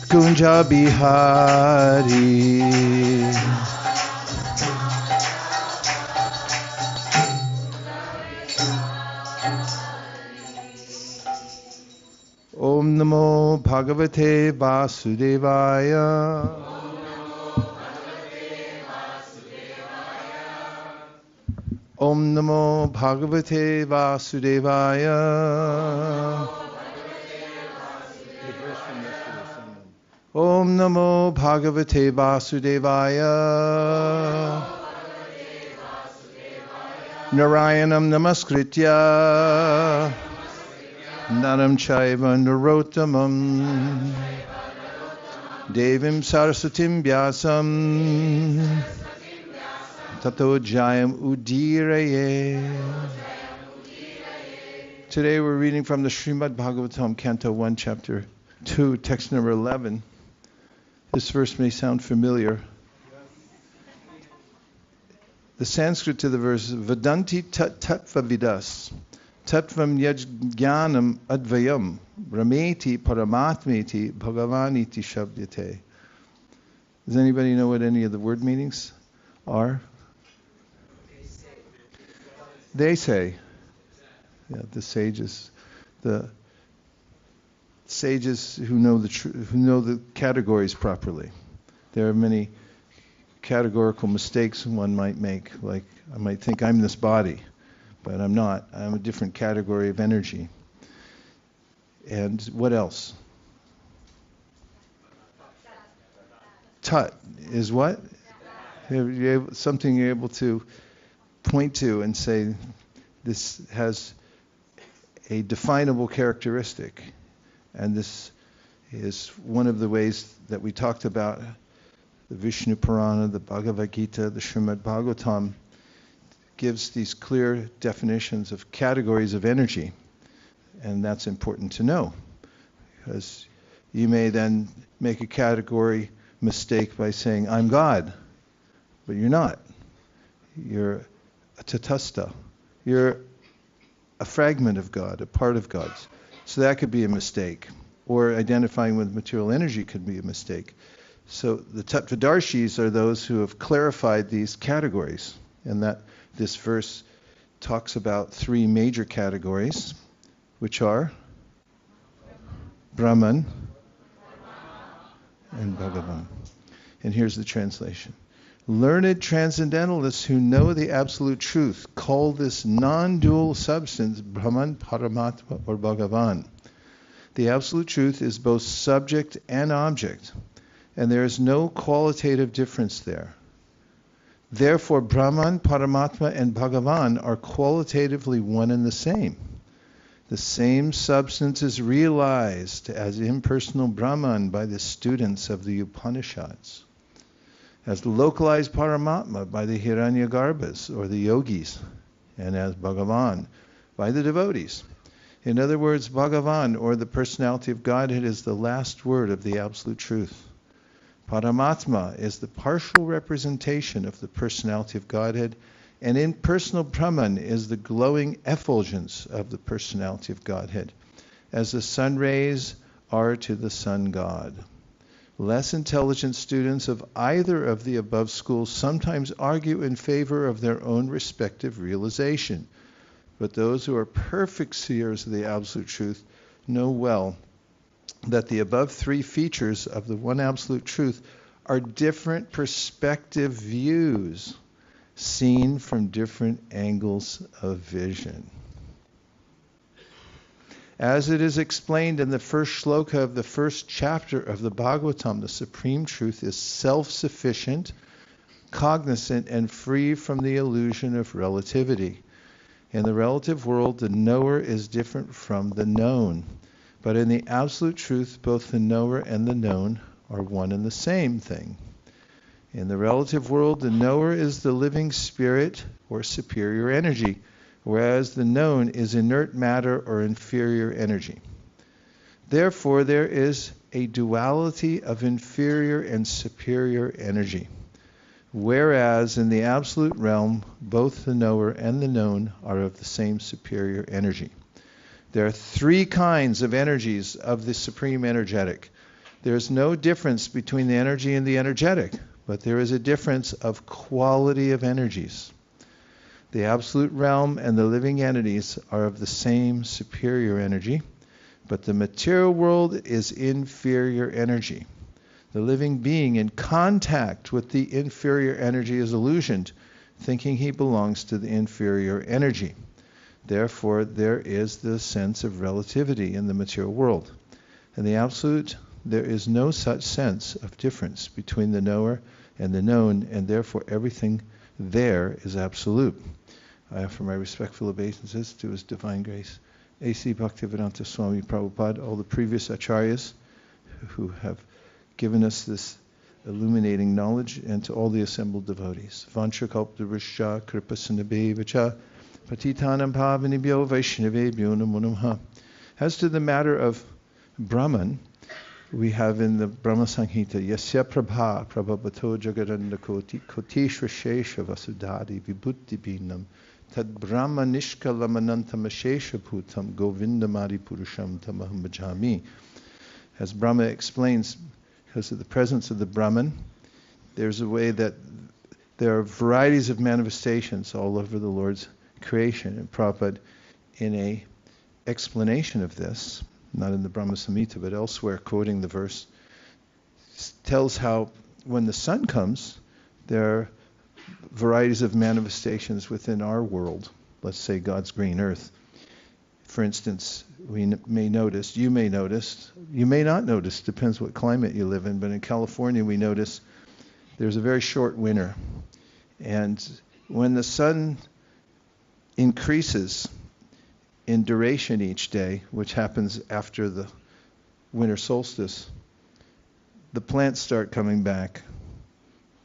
Kunja Bihari. Om Namo Bhagavate Vasudevaya. Om Namo Bhagavate Vasudevaya. Om Namo Bhagavate Vasudevaya. Narayanam Namaskritya Naram Chaiva Narottamam Devim Saraswatim Vyasam Tato Jayam Udiraye. Today we're reading from the Srimad Bhagavatam, Canto 1, Chapter 2, text number 11. This verse may sound familiar. The Sanskrit to the verse, Vadanti tat tattva vidas, tattvam yajnanam advayam, rameti paramatmeti bhagavaniti shabdyate. Does anybody know what any of the word meanings are? They say. Yeah, the sages who know the categories properly. There are many categorical mistakes one might make. Like, I might think I'm this body, but I'm not. I'm a different category of energy. And what else? Tat is what? Something you're able to point to and say, this has a definable characteristic. And this is one of the ways that we talked about the Vishnu Purana, the Bhagavad Gita, the Srimad Bhagavatam gives these clear definitions of categories of energy. And that's important to know, because you may then make a category mistake by saying, I'm God, but you're not. You're a tatastha. You're a fragment of God, a part of God. So that could be a mistake. Or identifying with material energy could be a mistake. So the Tattvadarshis are those who have clarified these categories. And that this verse talks about three major categories, which are Brahman and Bhagavān. And here's the translation. Learned transcendentalists who know the absolute truth call this non-dual substance Brahman, Paramātmā, or Bhagavān. The absolute truth is both subject and object, and there is no qualitative difference there. Therefore, Brahman, Paramātmā, and Bhagavān are qualitatively one and the same. The same substance is realized as impersonal Brahman by the students of the Upanishads, as localized Paramātmā by the Hiranyagarbhas or the yogis, and as Bhagavān by the devotees. In other words, Bhagavān, or the personality of Godhead, is the last word of the absolute truth. Paramātmā is the partial representation of the personality of Godhead, and impersonal Brahman is the glowing effulgence of the personality of Godhead, as the sun rays are to the sun god. Less intelligent students of either of the above schools sometimes argue in favor of their own respective realization. But those who are perfect seers of the absolute truth know well that the above three features of the one absolute truth are different perspective views seen from different angles of vision. As it is explained in the first shloka of the first chapter of the Bhagavatam, the supreme truth is self-sufficient, cognizant, and free from the illusion of relativity. In the relative world, the knower is different from the known. But in the absolute truth, both the knower and the known are one and the same thing. In the relative world, the knower is the living spirit or superior energy, whereas the known is inert matter or inferior energy. Therefore, there is a duality of inferior and superior energy, whereas in the absolute realm, both the knower and the known are of the same superior energy. There are three kinds of energies of the supreme energetic. There's no difference between the energy and the energetic, but there is a difference of quality of energies. The absolute realm and the living entities are of the same superior energy, but the material world is inferior energy. The living being in contact with the inferior energy is illusioned, thinking he belongs to the inferior energy. Therefore, there is the sense of relativity in the material world. In the absolute, there is no such sense of difference between the knower and the known, and therefore everything there is absolute. I offer my respectful obeisances to His Divine Grace, A.C. Bhaktivedanta Swami Prabhupada, all the previous acharyas who have given us this illuminating knowledge, and to all the assembled devotees. Vanchakalptaruscha kripasinabhevacha patitanam pavanibhyo vaishnavebhyo namo namaha. As to the matter of Brahman, we have in the Brahma Samhita, Yasya Prabha Prabhabato Jagadanda Koti Kotishva Shesha Vasudhadi Vibhuti Binam Tad Brahma Nishkalamanantam Shesha Bhutam Govindamadi Purusham Tamaham Bhajami. As Brahma explains, because of the presence of the Brahman, there's a way that there are varieties of manifestations all over the Lord's creation. And Prabhupada, in a explanation of this, not in the Brahma Samhita, but elsewhere, quoting the verse, tells how when the sun comes, there are varieties of manifestations within our world. Let's say God's green earth. For instance, we may notice, you may notice, you may not notice, depends what climate you live in, but in California we notice there's a very short winter. And when the sun increases in duration each day, which happens after the winter solstice, the plants start coming back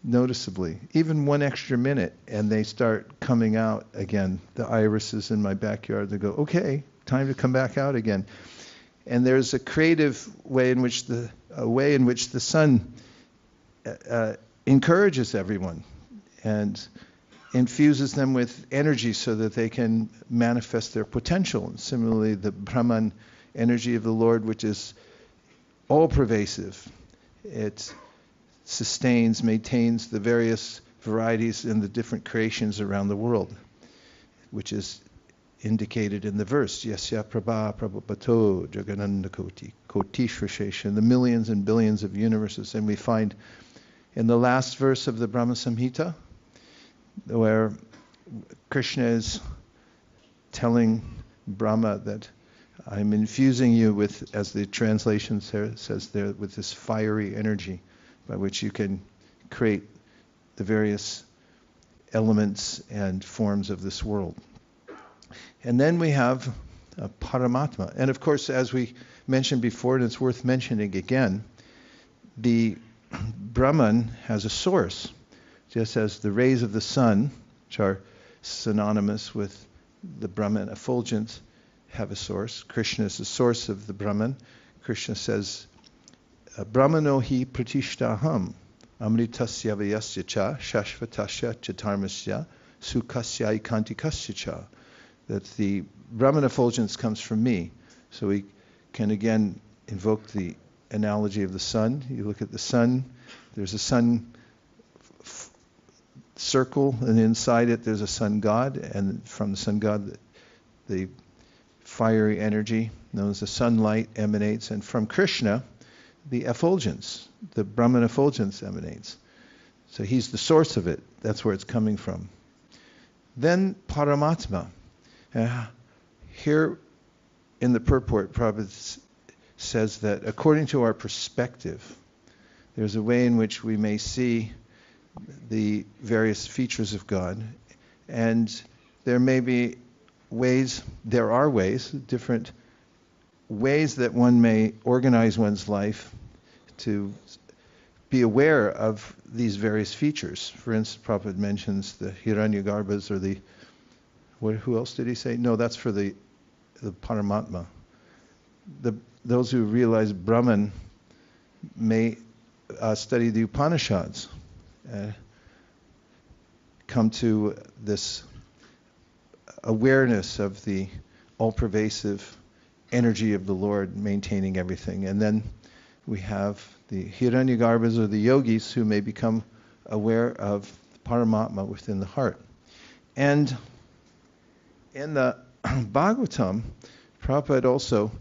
noticeably, even 1 extra minute, and they start coming out again. The irises in my backyard, they go, okay, time to come back out again. And there's a creative way in which the sun encourages everyone and infuses them with energy so that they can manifest their potential. And similarly, the Brahman energy of the Lord, which is all-pervasive, it sustains, maintains the various varieties in the different creations around the world, which is indicated in the verse, Yasya Prabha Prabhapato Jagannātha Koti Kotishva Shesha, the millions and billions of universes. And we find in the last verse of the Brahma Samhita, where Krishna is telling Brahma that I'm infusing you with, as the translation says there, with this fiery energy by which you can create the various elements and forms of this world. And then we have Paramātmā. And of course, as we mentioned before, and it's worth mentioning again, the Brahman has a source, just as the rays of the sun, which are synonymous with the Brahman effulgence, have a source. Krishna is the source of the Brahman. Krishna says, Brahmano hi pratishtaham amritasya vyasya cha shashvatasya chatarmasya sukasya ikantikasya cha. That the Brahman effulgence comes from me. So we can again invoke the analogy of the sun. You look at the sun, there's a sun circle, and inside it there's a sun god, and from the sun god the fiery energy known as the sunlight emanates, and from Krishna the effulgence, the Brahman effulgence emanates. So he's the source of it. That's where it's coming from. Then Paramātmā. Here in the purport, Prabhupada says that according to our perspective, there's a way in which we may see the various features of God, and there may be ways, there are ways, different ways that one may organize one's life to be aware of these various features. For instance, Prabhupada mentions the Hiranyagarbhas, or the Who else did he say? No, that's for the Paramātmā. Those who realize Brahman may study the Upanishads, come to this awareness of the all-pervasive energy of the Lord maintaining everything. And then we have the Hiranyagarbhas or the yogis who may become aware of Paramātmā within the heart. And in the Bhagavatam, Prabhupada also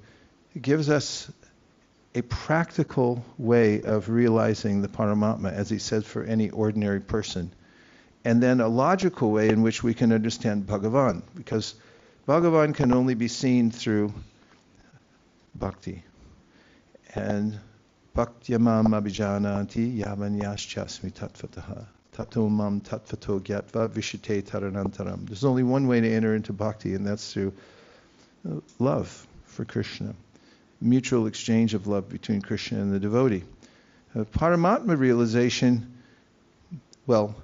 gives us a practical way of realizing the Paramātmā, as he said, for any ordinary person. And then a logical way in which we can understand Bhagavān, because Bhagavān can only be seen through bhakti. And bhaktyamam abhijananti yavanyaschasmi tattvataha tato mam tattvato gyatva vishite taranantaram. There's only one way to enter into bhakti, and that's through love for Krishna. Mutual exchange of love between Krishna and the devotee. Paramātmā realization, well,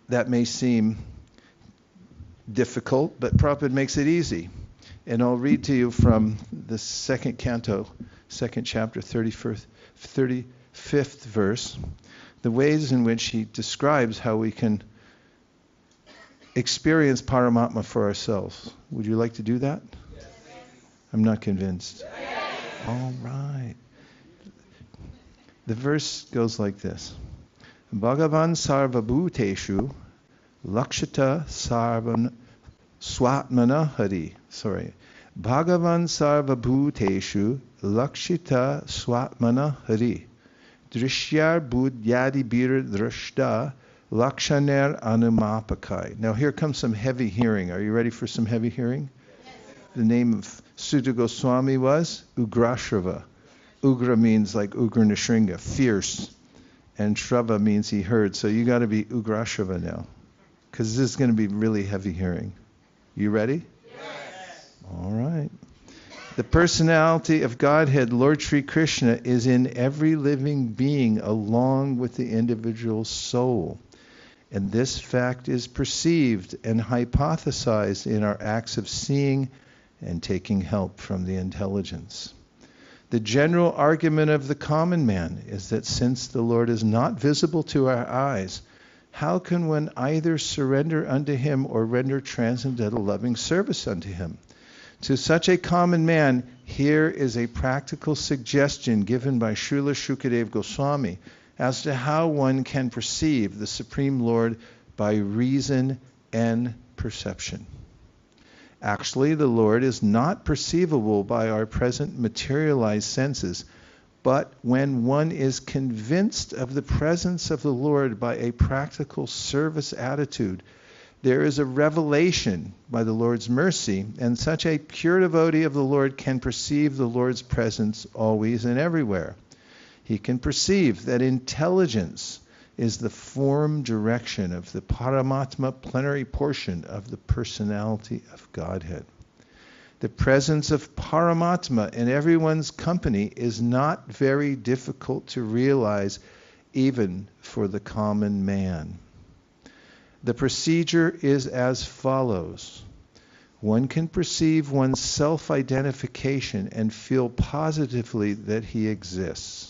that may seem difficult, but Prabhupada makes it easy. And I'll read to you from the second canto, second chapter, 35th verse, the ways in which he describes how we can experience Paramātmā for ourselves. Would you like to do that? Yes. I'm not convinced. Yes. All right. The verse goes like this. Bhagavān sarvabhuteshu lakshita sarvan swatmana hari. Bhagavān sarvabhuteshu lakshita swatmana hari. Drishyar buddhyadi bir drashta lakshaner anumapakai. Now here comes some heavy hearing. Are you ready for some heavy hearing? Yes. The name of Sutta Goswami was Ugrashrava. Ugra means like Ugra Nishringa, fierce. And Shrava means he heard. So you got to be Ugrashrava now, because this is going to be really heavy hearing. You ready? Yes. All right. The personality of Godhead, Lord Sri Krishna, is in every living being along with the individual soul. And this fact is perceived and hypothesized in our acts of seeing and taking help from the intelligence. The general argument of the common man is that since the Lord is not visible to our eyes, how can one either surrender unto him or render transcendental loving service unto him? To such a common man, here is a practical suggestion given by Srila Shukadeva Goswami as to how one can perceive the Supreme Lord by reason and perception. Actually, the Lord is not perceivable by our present materialized senses, but when one is convinced of the presence of the Lord by a practical service attitude, there is a revelation by the Lord's mercy, and such a pure devotee of the Lord can perceive the Lord's presence always and everywhere. He can perceive that intelligence is the form direction of the Paramātmā plenary portion of the personality of Godhead. The presence of Paramātmā in everyone's company is not very difficult to realize, even for the common man. The procedure is as follows. One can perceive one's self-identification and feel positively that he exists.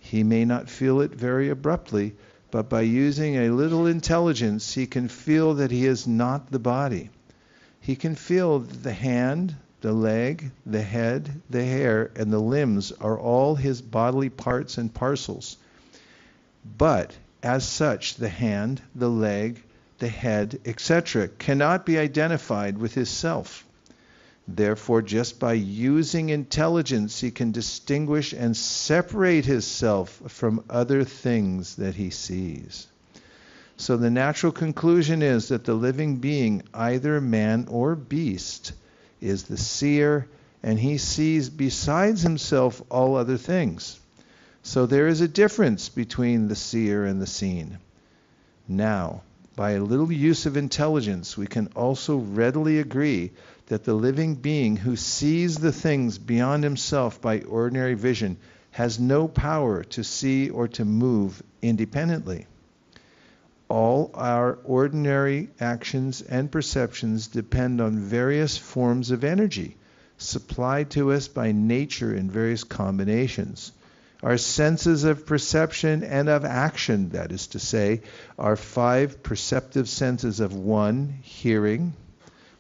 He may not feel it very abruptly, but by using a little intelligence, he can feel that he is not the body. He can feel that the hand, the leg, the head, the hair, and the limbs are all his bodily parts and parcels. But as such, the hand, the leg, the head, etc., cannot be identified with his self. Therefore, just by using intelligence, he can distinguish and separate his self from other things that he sees. So the natural conclusion is that the living being, either man or beast, is the seer, and he sees besides himself all other things. So there is a difference between the seer and the seen. Now, by a little use of intelligence, we can also readily agree that the living being who sees the things beyond himself by ordinary vision has no power to see or to move independently. All our ordinary actions and perceptions depend on various forms of energy supplied to us by nature in various combinations. Our senses of perception and of action, that is to say, our 5 perceptive senses of 1, hearing,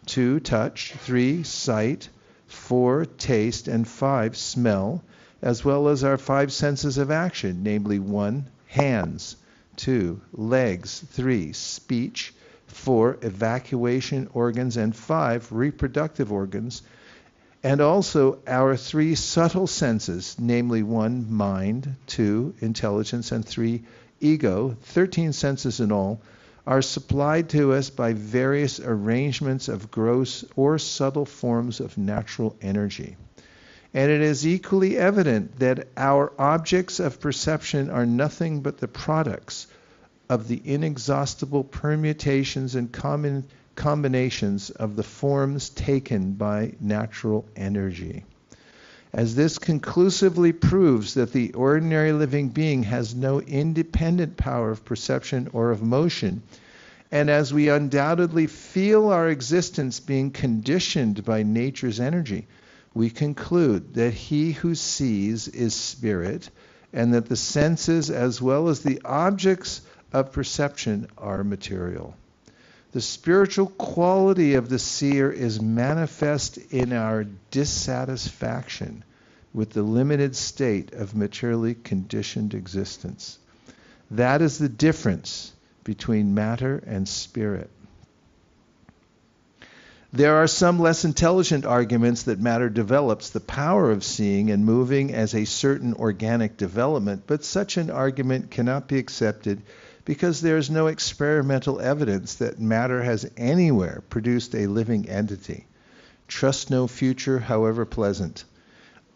2, touch, 3, sight, 4, taste, and 5, smell, as well as our 5 senses of action, namely 1, hands, 2, legs, 3, speech, 4, evacuation organs, and 5, reproductive organs, and also our 3 subtle senses, namely 1, mind, 2, intelligence, and 3, ego, 13 senses in all, are supplied to us by various arrangements of gross or subtle forms of natural energy. And it is equally evident that our objects of perception are nothing but the products of the inexhaustible permutations and combinations of the forms taken by natural energy. As this conclusively proves that the ordinary living being has no independent power of perception or of motion, and as we undoubtedly feel our existence being conditioned by nature's energy, we conclude that he who sees is spirit, and that the senses as well as the objects of perception are material. The spiritual quality of the seer is manifest in our dissatisfaction with the limited state of materially conditioned existence. That is the difference between matter and spirit. There are some less intelligent arguments that matter develops the power of seeing and moving as a certain organic development, but such an argument cannot be accepted because there is no experimental evidence that matter has anywhere produced a living entity. Trust no future, however pleasant.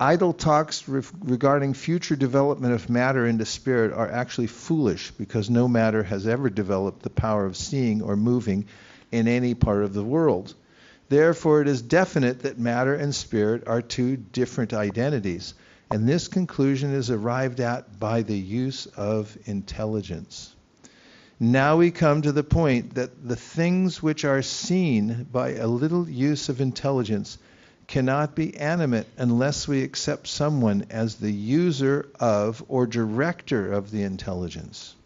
Idle talks regarding future development of matter into spirit are actually foolish because no matter has ever developed the power of seeing or moving in any part of the world. Therefore, it is definite that matter and spirit are 2 different identities, and this conclusion is arrived at by the use of intelligence. Now we come to the point that the things which are seen by a little use of intelligence cannot be animate unless we accept someone as the user of or director of the intelligence.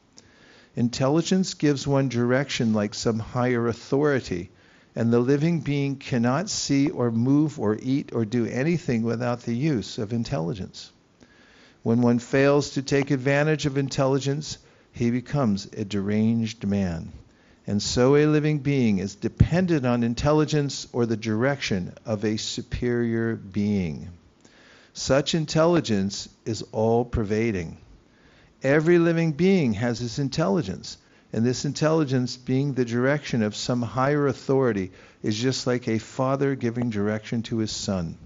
Intelligence gives one direction like some higher authority, and the living being cannot see or move or eat or do anything without the use of intelligence. When one fails to take advantage of intelligence, he becomes a deranged man. And so a living being is dependent on intelligence or the direction of a superior being. Such intelligence is all-pervading. Every living being has this intelligence, and this intelligence, being the direction of some higher authority, is just like a father giving direction to his son.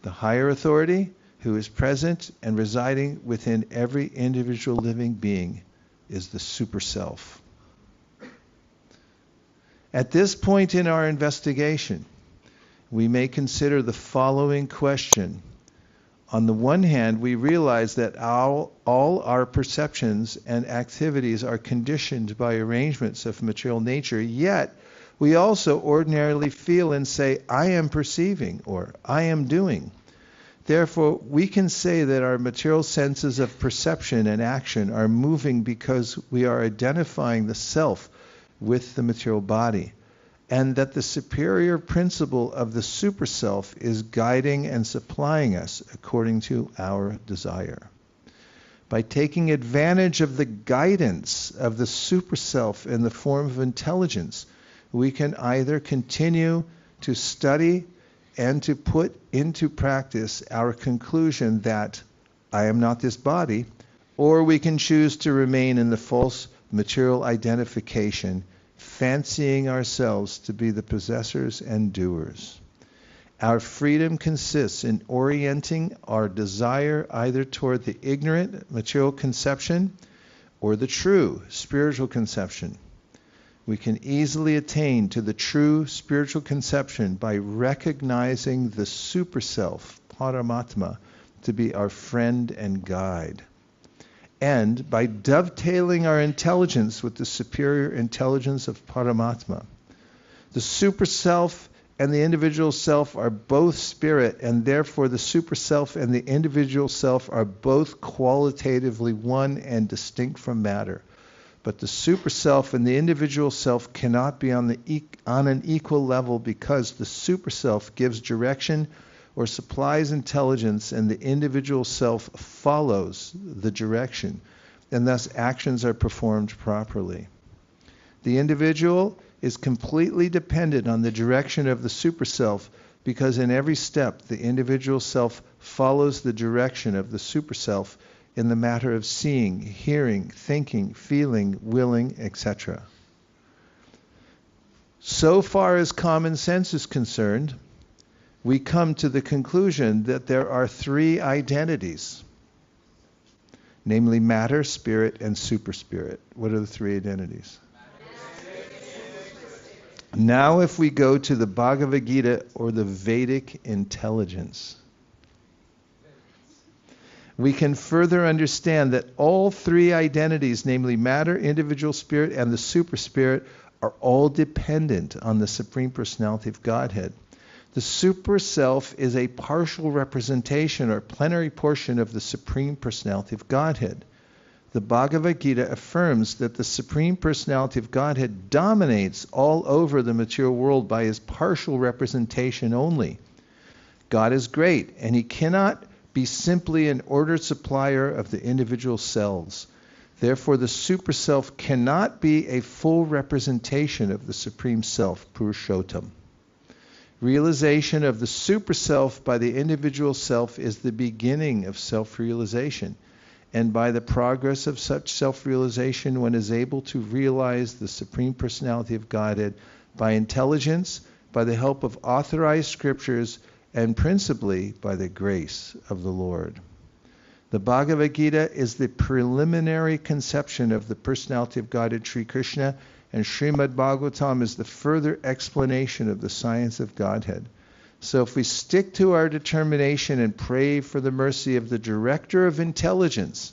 The higher authority, who is present and residing within every individual living being, is the super self. At this point in our investigation, we may consider the following question. On the one hand, we realize that all our perceptions and activities are conditioned by arrangements of material nature, yet we also ordinarily feel and say, I am perceiving, or I am doing. Therefore, we can say that our material senses of perception and action are moving because we are identifying the self with the material body, and that the superior principle of the super self is guiding and supplying us according to our desire. By taking advantage of the guidance of the super self in the form of intelligence, we can either continue to study and to put into practice our conclusion that I am not this body, or we can choose to remain in the false material identification, fancying ourselves to be the possessors and doers. Our freedom consists in orienting our desire either toward the ignorant material conception or the true spiritual conception. We can easily attain to the true spiritual conception by recognizing the super self, Paramātmā, to be our friend and guide. And by dovetailing our intelligence with the superior intelligence of Paramātmā. The super self and the individual self are both spirit, and therefore the super self and the individual self are both qualitatively one and distinct from matter. But the super self and the individual self cannot be on an equal level, because the super self gives direction or supplies intelligence, and the individual self follows the direction, and thus actions are performed properly. The individual is completely dependent on the direction of the super self, because in every step the individual self follows the direction of the super self in the matter of seeing, hearing, thinking, feeling, willing, etc. So far as common sense is concerned, we come to the conclusion that there are three identities, namely matter, spirit, and superspirit. What are the three identities? Now if we go to the Bhagavad Gita, or the Vedic intelligence, we can further understand that all three identities, namely matter, individual spirit, and the superspirit, are all dependent on the Supreme Personality of Godhead. The super self is a partial representation or plenary portion of the Supreme Personality of Godhead. The Bhagavad Gita affirms that the Supreme Personality of Godhead dominates all over the material world by his partial representation only. God is great, and he cannot be simply an ordered supplier of the individual selves. Therefore, the super self cannot be a full representation of the Supreme Self, Purushottam. Realization of the super self by the individual self is the beginning of self-realization. And by the progress of such self-realization, one is able to realize the Supreme Personality of Godhead by intelligence, by the help of authorized scriptures, and principally by the grace of the Lord. The Bhagavad Gita is the preliminary conception of the personality of Godhead Sri Krishna, and Srimad Bhagavatam is the further explanation of the science of Godhead. So if we stick to our determination and pray for the mercy of the director of intelligence,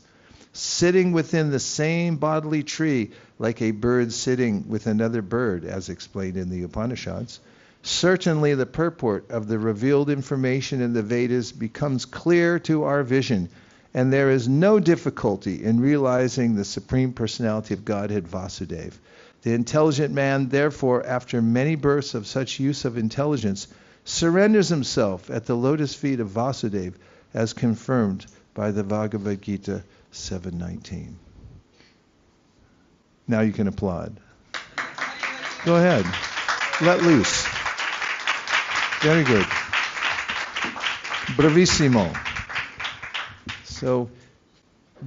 sitting within the same bodily tree like a bird sitting with another bird, as explained in the Upanishads, certainly the purport of the revealed information in the Vedas becomes clear to our vision, and there is no difficulty in realizing the Supreme Personality of Godhead Vasudeva. The intelligent man, therefore, after many births of such use of intelligence, surrenders himself at the lotus feet of Vasudeva, as confirmed by the Bhagavad Gita 7:19. Now you can applaud. Go ahead. Let loose. Very good. Bravissimo. So,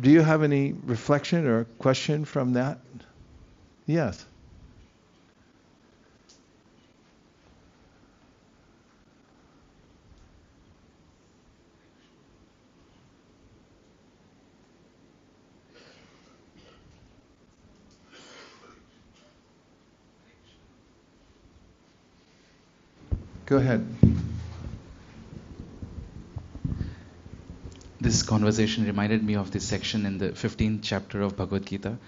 do you have any reflection or question from that? Yes. Go ahead. This conversation reminded me of this section in the 15th chapter of Bhagavad Gita,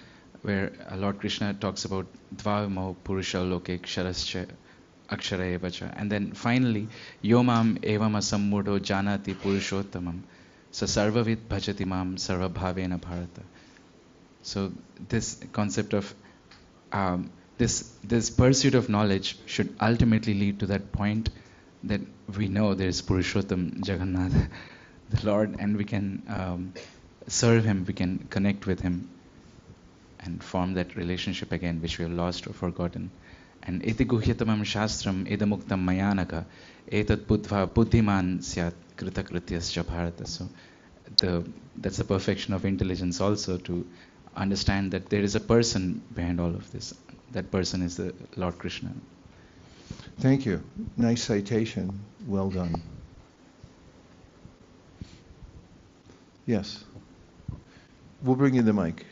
where Lord Krishna talks about Dvavimo Purusha Loke Ksharascha Akshara Evacha. And then finally, Yomam Evam Asammudo Janati Purushottamam Sa Sarvavid Bhajati Mam Sarvabhavena Bharata. So this concept of this pursuit of knowledge should ultimately lead to that point that we know there is Purushottam Jagannātha, the Lord, and we can serve him, we can connect with him and form that relationship again which we have lost or forgotten. And iti guhyatamam shastram edamuktam mayanaka etat buddha buddhiman syat kritakrityascha bharata. So that's the perfection of intelligence also, to understand that there is a person behind all of this. That person is the Lord Krishna. Thank you. Nice citation. Well done. Yes. We'll bring you the mic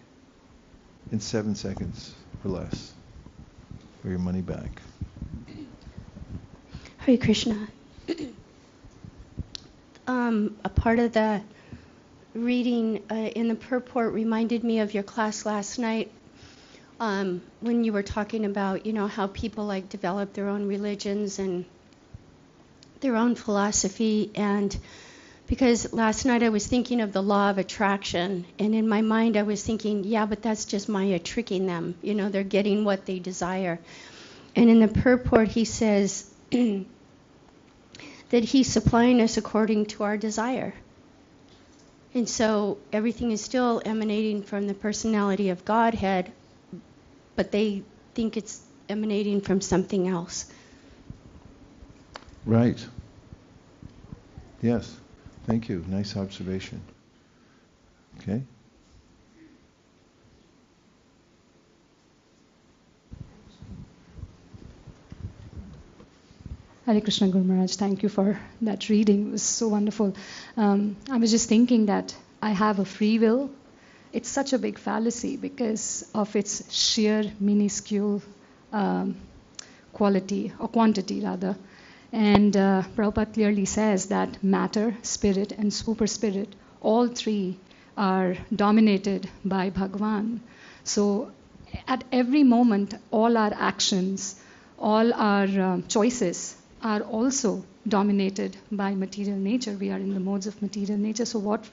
in 7 seconds or less, or your money back. Hare Krishna. A part of that reading in the purport reminded me of your class last night when you were talking about, how people like develop their own religions and their own philosophy. And because last night I was thinking of the law of attraction, and in my mind I was thinking, yeah, but that's just Maya tricking them. They're getting what they desire. And in the purport he says that he's supplying us according to our desire. And so everything is still emanating from the personality of Godhead, but they think it's emanating from something else. Right. Yes. Thank you. Nice observation. Okay. Hare Krishna, Guru Maharaj. Thank you for that reading. It was so wonderful. I was just thinking that I have a free will. It's such a big fallacy because of its sheer minuscule quality, or quantity rather. And Prabhupada clearly says that matter, spirit, and super spirit, all three are dominated by Bhagavān. So at every moment, all our actions, all our choices are also dominated by material nature. We are in the modes of material nature. So what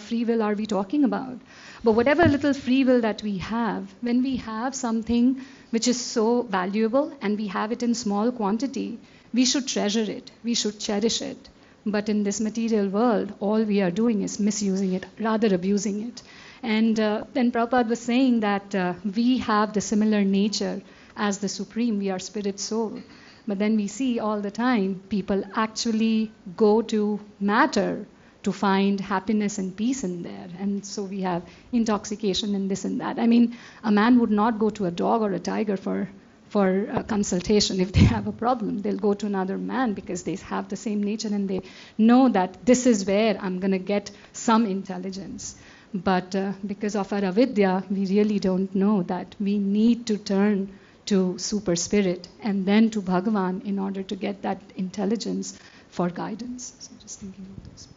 free will are we talking about? But whatever little free will that we have, when we have something which is so valuable and we have it in small quantity, we should treasure it, we should cherish it. But in this material world, all we are doing is misusing it, rather abusing it. And then Prabhupada was saying that we have the similar nature as the Supreme, we are spirit soul. But then we see all the time people actually go to matter to find happiness and peace in there. And so we have intoxication and this and that. I mean, a man would not go to a dog or a tiger for a consultation if they have a problem. They'll go to another man because they have the same nature and they know that this is where I'm going to get some intelligence. But because of our avidya, we really don't know that we need to turn to super spirit and then to Bhagavān in order to get that intelligence for guidance. So just thinking of this.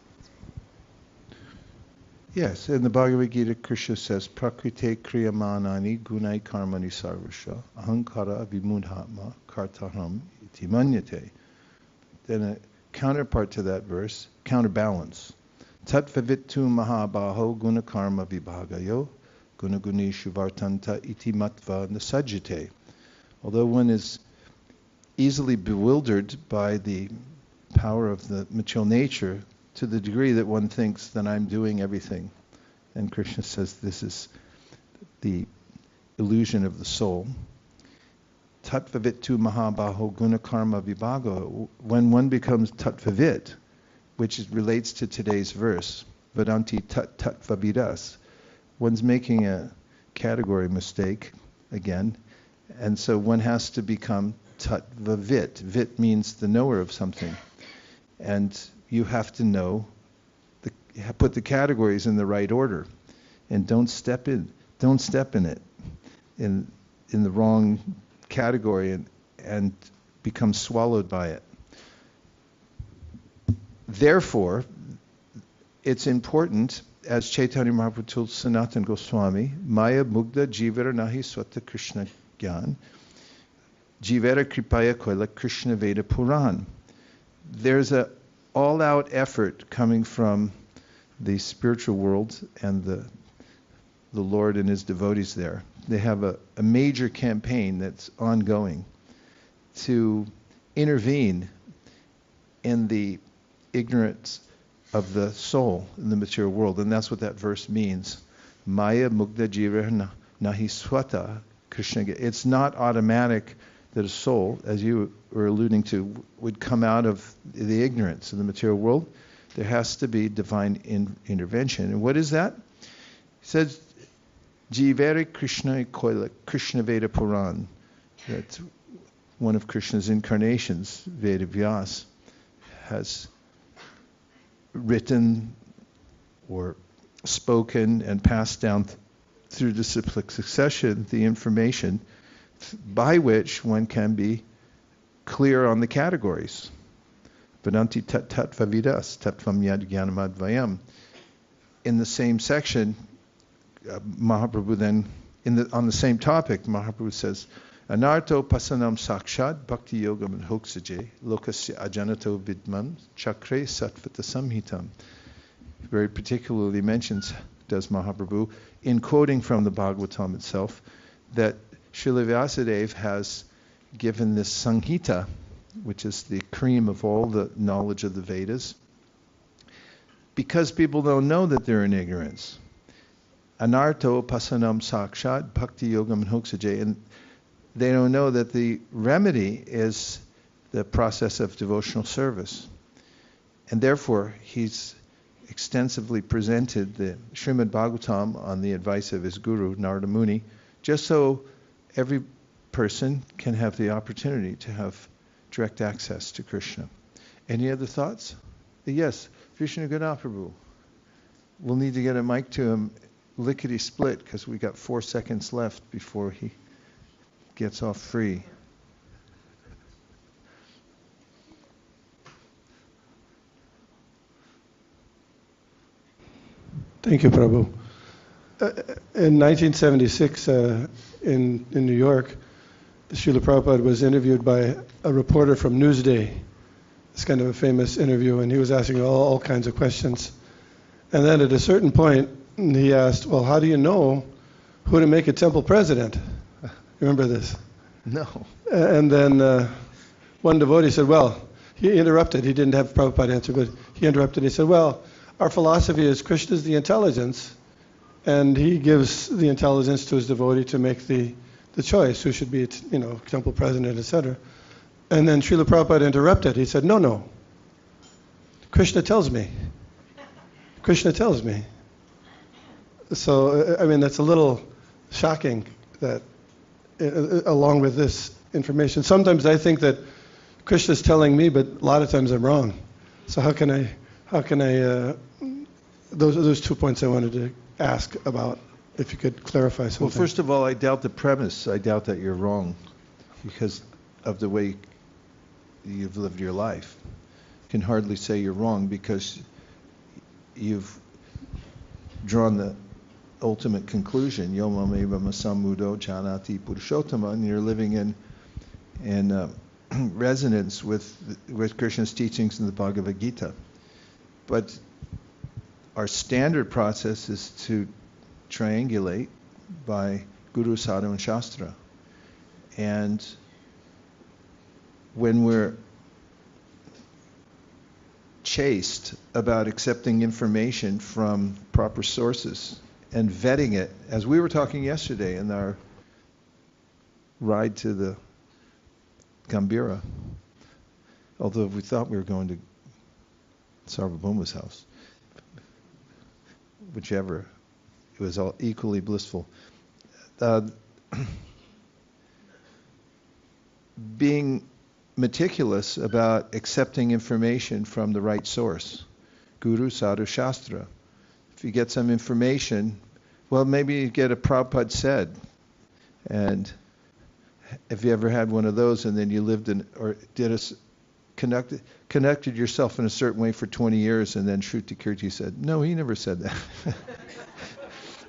Yes, in the Bhagavad Gita, Krishna says, Prakrite kriyamanani gunai karmani sarvasya ahankara vimudhatma kartaham iti manyate. Then a counterpart to that verse, counterbalance. Tatvavittu mahabaho gunakarma vibhagayo gunagunishu vartanta iti matva nasajjate. Although one is easily bewildered by the power of the material nature to the degree that one thinks that I'm doing everything. And Krishna says this is the illusion of the soul. Tattvavittu mahabaho gunakarma vibhaga. When one becomes tattvavit, which relates to today's verse, Vedanti tattvavidas, one's making a category mistake again, and so one has to become tattvavit. Vit means the knower of something, and you have to know, put the categories in the right order, and don't step in it, in the wrong category and become swallowed by it. Therefore, it's important, as Chaitanya Mahaprabhu told Sanatana Goswami, Maya Mugda Jivara Nahi Swata Krishna Gyan, Jivara Kripaya Koila Krishna Veda Puran. There's a all-out effort coming from the spiritual world and the Lord and his devotees there. They have a major campaign that's ongoing to intervene in the ignorance of the soul in the material world. And that's what that verse means. Maya Mugda Jiva Nahi Swata Krishna. It's not automatic that a soul, as you were alluding to, would come out of the ignorance of the material world. There has to be divine intervention. And what is that? It says, Jivere Krishna Koila, Krishna Veda Puran. That's one of Krishna's incarnations, Veda Vyas, has written or spoken and passed down through disciplic succession the information by which one can be clear on the categories. Vedanti tattvavidas tattvam yad jnanamadvayam. in the same section, Mahaprabhu then, on the same topic, Mahaprabhu says, Anarto pasanam sakshat bhakti yogam hoksaje lokasya ajanato vidman chakre satvata samhitam. Very particularly mentions, does Mahaprabhu, in quoting from the Bhagavatam itself, that Srila Vyasadeva has given this Samhita, which is the cream of all the knowledge of the Vedas, because people don't know that they're in ignorance. Anarto pasanam sakshat bhakti yogam hoksaje, and they don't know that the remedy is the process of devotional service. And therefore, he's extensively presented the Srimad Bhagavatam on the advice of his guru, Narada Muni, just so every person can have the opportunity to have direct access to Krishna. Any other thoughts? Yes, Vishnu Ganaprabhu. We'll need to get a mic to him lickety split because we got 4 seconds left before he gets off free. Thank you, Prabhu. In 1976, in New York, Srila Prabhupada was interviewed by a reporter from Newsday. It's kind of a famous interview, and he was asking all kinds of questions. And then at a certain point, he asked, well, how do you know who to make a temple president? Remember this? No. And then one devotee said, well, he interrupted. He didn't have Prabhupada answer, but he interrupted. He said, well, our philosophy is Krishna is the intelligence, and he gives the intelligence to his devotee to make the choice who should be, temple president, etc. And then Srila Prabhupada interrupted. He said, no. Krishna tells me. Krishna tells me. So, that's a little shocking that, along with this information. Sometimes I think that Krishna's telling me, but a lot of times I'm wrong. So how can I, those 2 points I wanted to ask about, if you could clarify something. Well, first of all, I doubt the premise. I doubt that you're wrong because of the way you've lived your life. You can hardly say you're wrong because you've drawn the ultimate conclusion, Yomameva Masamudo Janati Purushottama, and you're living in resonance with Krishna's teachings in the Bhagavad Gita. But our standard process is to triangulate by Guru, Sadhu, and Shastra. And when we're chaste about accepting information from proper sources and vetting it, as we were talking yesterday in our ride to the Gambhira, although we thought we were going to Sarvabhauma's house, whichever, it was all equally blissful. Being meticulous about accepting information from the right source, Guru, Sadhu, Shastra. If you get some information, well, maybe you get a Prabhupada said, and have you ever had one of those and then you lived in, or connected yourself in a certain way for 20 years and then Shruti Kirti said, no, he never said that.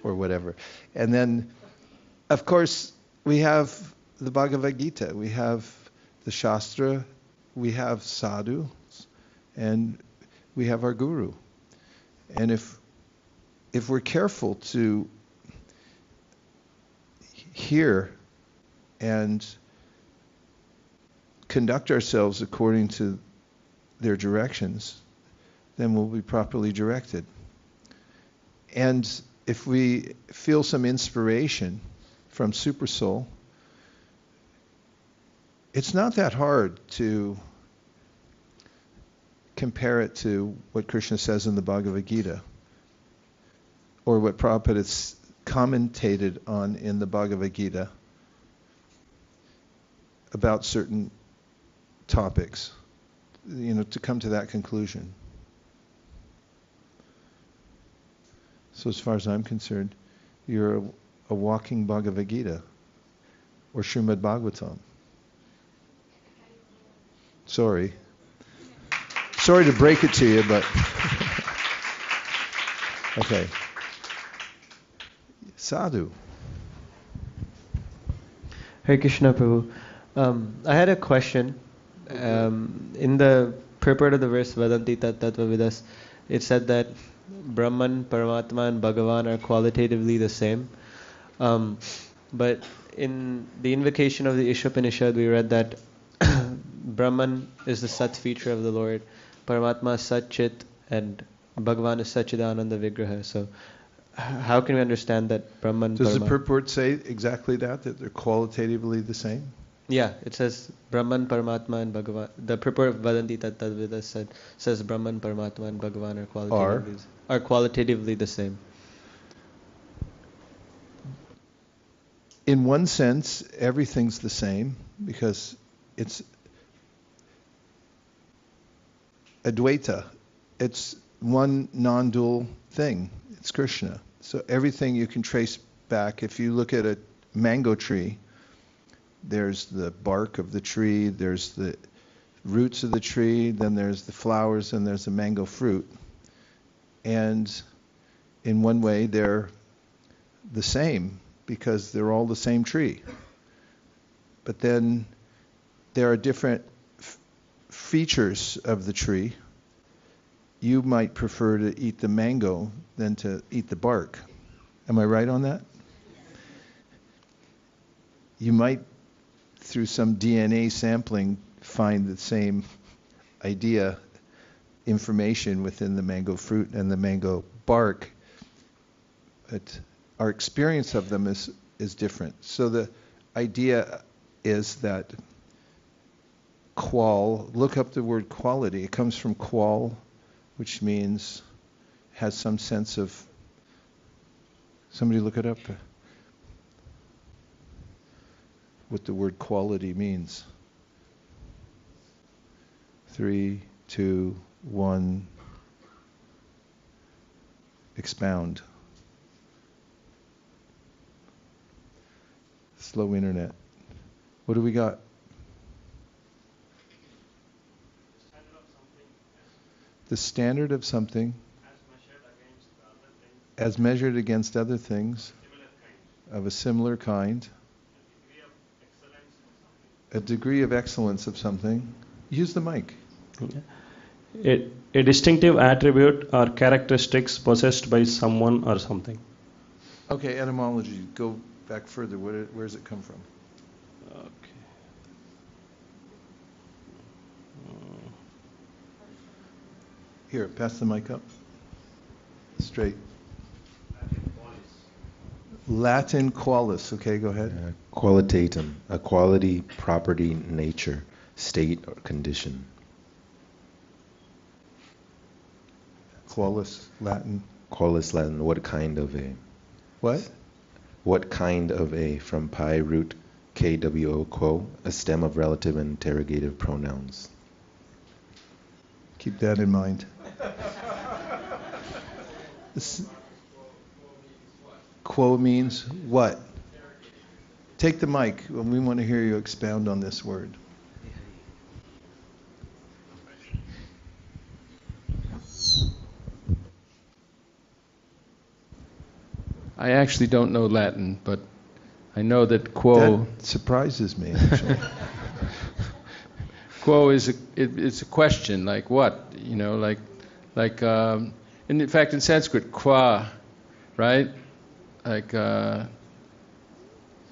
Or whatever. And then, of course, we have the Bhagavad Gita, we have the Shastra, we have Sadhu, and we have our Guru. And if we're careful to hear and conduct ourselves according to their directions, then we'll be properly directed. And if we feel some inspiration from Supersoul, it's not that hard to compare it to what Krishna says in the Bhagavad Gita, or what Prabhupada has commentated on in the Bhagavad Gita about certain topics, to come to that conclusion. So as far as I'm concerned, you're a walking Bhagavad Gita, or Srimad Bhagavatam. Sorry to break it to you, but Okay. Sadhu. Hare Krishna Prabhu. I had a question. In the purport of the verse Vadanti Tat Tattva Vidas, it said that Brahman, Paramātmā and Bhagavān are qualitatively the same. But in the invocation of the Ishopanishad, we read that Brahman is the Sat feature of the Lord, Paramātmā is Sat Chit, and Bhagavān is Satchidananda Vigraha. So how can we understand that Brahman, Does the purport say exactly that they're qualitatively the same? Yeah, it says Brahman, Paramātmā and Bhagavān. The purport of Vadanti Tat Tattva says Brahman, Paramātmā and Bhagavān are qualitatively the same. In one sense, everything's the same because it's Advaita. It's one non-dual thing. It's Krishna. So everything you can trace back. If you look at a mango tree, there's the bark of the tree, there's the roots of the tree, then there's the flowers, and there's the mango fruit. And in one way, they're the same because they're all the same tree. But then there are different features of the tree. You might prefer to eat the mango than to eat the bark. Am I right on that? You might, through some DNA sampling, find the same idea, information within the mango fruit and the mango bark. But our experience of them is different. So the idea is that look up the word quality. It comes from qual, which means has some sense of, somebody look it up, what the word quality means. 3, 2, 1, expound. Slow internet. What do we got? The standard of something as measured against other things of a similar kind, a degree of excellence of something. Use the mic. A distinctive attribute or characteristics possessed by someone or something. Okay, etymology. Go back further. Where does it come from? Okay. Here, pass the mic up. Straight. Latin qualis. Okay, go ahead. Qualitatum, a quality, property, nature, state, or condition. Qualis, Latin. Qualis, Latin, what kind of a? What? What kind of a, from pi root KWO, quo, a stem of relative and interrogative pronouns. Keep that in mind. Quo means what? Take the mic. We want to hear you expound on this word. I actually don't know Latin, but I know that quo... That surprises me, actually. Quo is it's a question, like what? You know, like and in fact in Sanskrit, qua, right? Like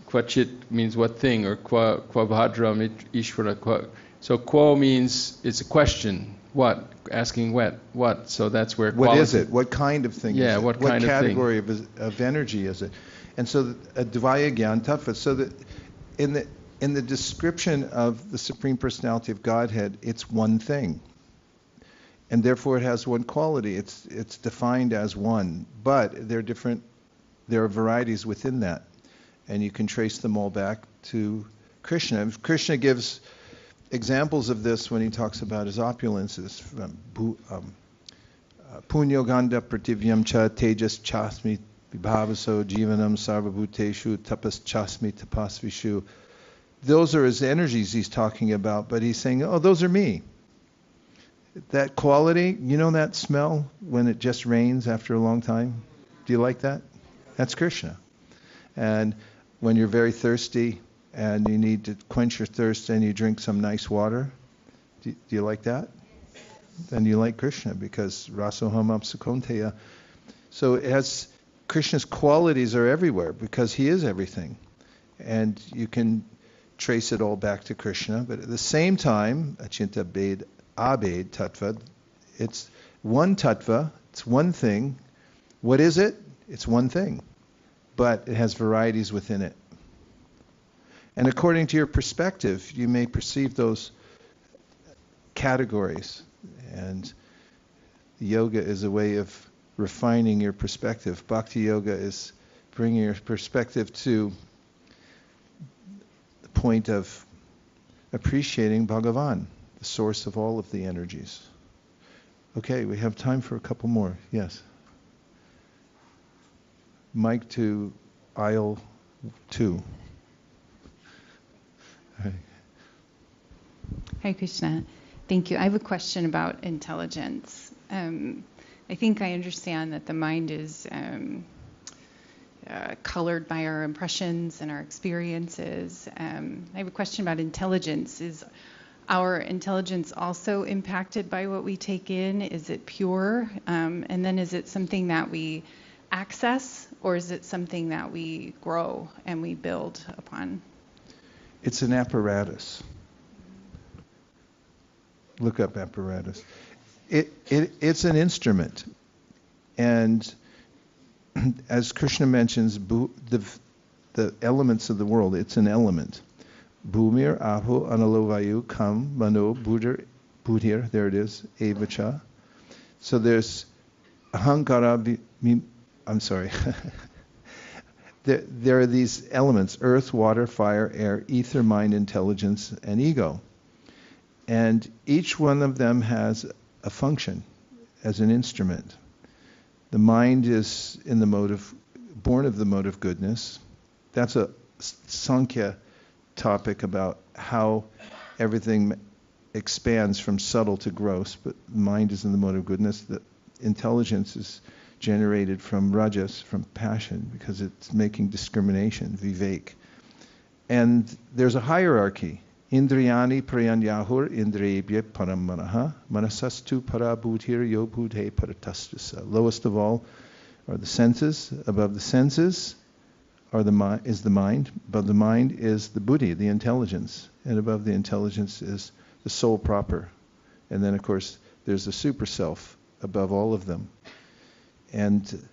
quachit means what thing, or qua bhadram ishvara qua. So quo means it's a question. What? Asking what? So that's where. What is it? What kind of thing? Yeah, is it? what kind of thing? What category of energy is it? And so Dvaya Gyan Tattva. So that in the description of the Supreme Personality of Godhead, it's one thing, and therefore it has one quality. It's defined as one, but they're different. There are varieties within that, and you can trace them all back to Krishna. Krishna gives examples of this when he talks about his opulences. Punyo ganda prativyam cha tejas chasmi vibhavaso jivanam sarvabhuteshu tapas chasmi tapasvishu. Those are his energies he's talking about, but he's saying, oh, those are me. That quality, you know that smell? when it just rains after a long time? Do you like that? That's Krishna. And when you're very thirsty and you need to quench your thirst and you drink some nice water, do you like that? Then you like Krishna, because rasoham apsakonteya. So it has, Krishna's qualities are everywhere because he is everything. And you can trace it all back to Krishna, but at the same time, achinta bhed abhed tattva, it's one tattva, it's one thing. What is it? It's one thing, but it has varieties within it. And according to your perspective, you may perceive those categories. And yoga is a way of refining your perspective. Bhakti yoga is bringing your perspective to the point of appreciating Bhagavān, the source of all of the energies. Okay, we have time for a couple more. Yes. Mic to aisle 2. Hi. Hare Krishna. Thank you. I have a question about intelligence. I think I understand that the mind is colored by our impressions and our experiences. I have a question about intelligence. Is our intelligence also impacted by what we take in? Is it pure? And then is it something that we access, or is it something that we grow and we build upon? It's an apparatus. Look up apparatus. It's an instrument. And as Krishna mentions, the elements of the world, it's an element. Bhumir, Ahu, Analovayu, Kam, Mano, Buddhir, there it is, Evacha. So there's Ahankara, I'm sorry. There are these elements, earth, water, fire, air, ether, mind, intelligence, and ego. And each one of them has a function as an instrument. The mind is in the mode of, born of the mode of goodness. That's a Sankhya topic about how everything expands from subtle to gross, but the mind is in the mode of goodness. The intelligence is generated from rajas, from passion, because it's making discrimination, vivek. And there's a hierarchy. Indriyani prayanyahur indriyebhya paramanaha manasastu parabhutir yobhudhe paratastasa. Lowest of all are the senses. Above the senses is the mind. Above the mind is the buddhi, the intelligence. And above the intelligence is the soul proper. And then, of course, there's the super self above all of them. And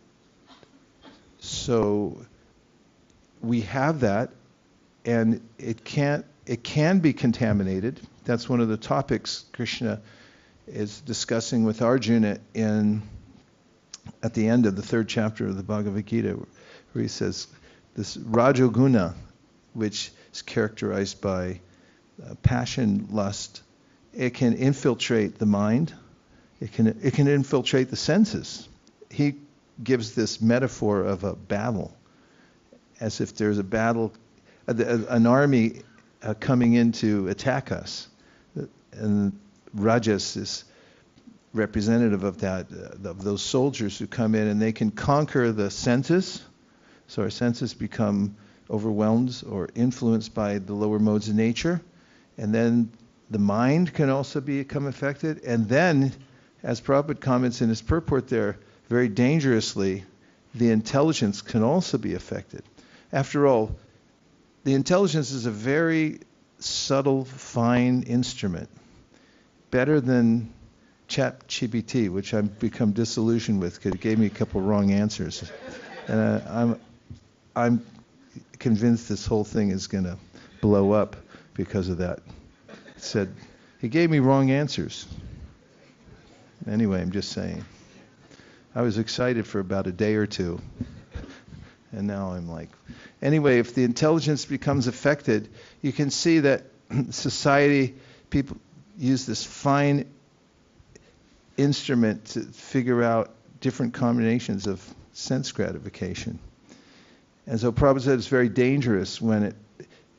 so we have that, and it can be contaminated. That's one of the topics Krishna is discussing with Arjuna at the end of the 3rd chapter of the Bhagavad Gita, where he says this Rajoguna, which is characterized by passion, lust, it can infiltrate the mind. It can infiltrate the senses. He gives this metaphor of a battle, as if there's a battle, an army coming in to attack us. And Rajas is representative of that, of those soldiers who come in and they can conquer the senses. So our senses become overwhelmed or influenced by the lower modes of nature. And then the mind can also become affected. And then, as Prabhupada comments in his purport there, very dangerously, the intelligence can also be affected. After all, the intelligence is a very subtle, fine instrument, better than ChatGPT, which I've become disillusioned with because it gave me a couple wrong answers. And I'm convinced this whole thing is going to blow up because of that. It said, he gave me wrong answers. Anyway, I'm just saying. I was excited for about a day or two. And now I'm like, anyway, if the intelligence becomes affected, you can see that society, people use this fine instrument to figure out different combinations of sense gratification. And so Prabhupada said it's very dangerous when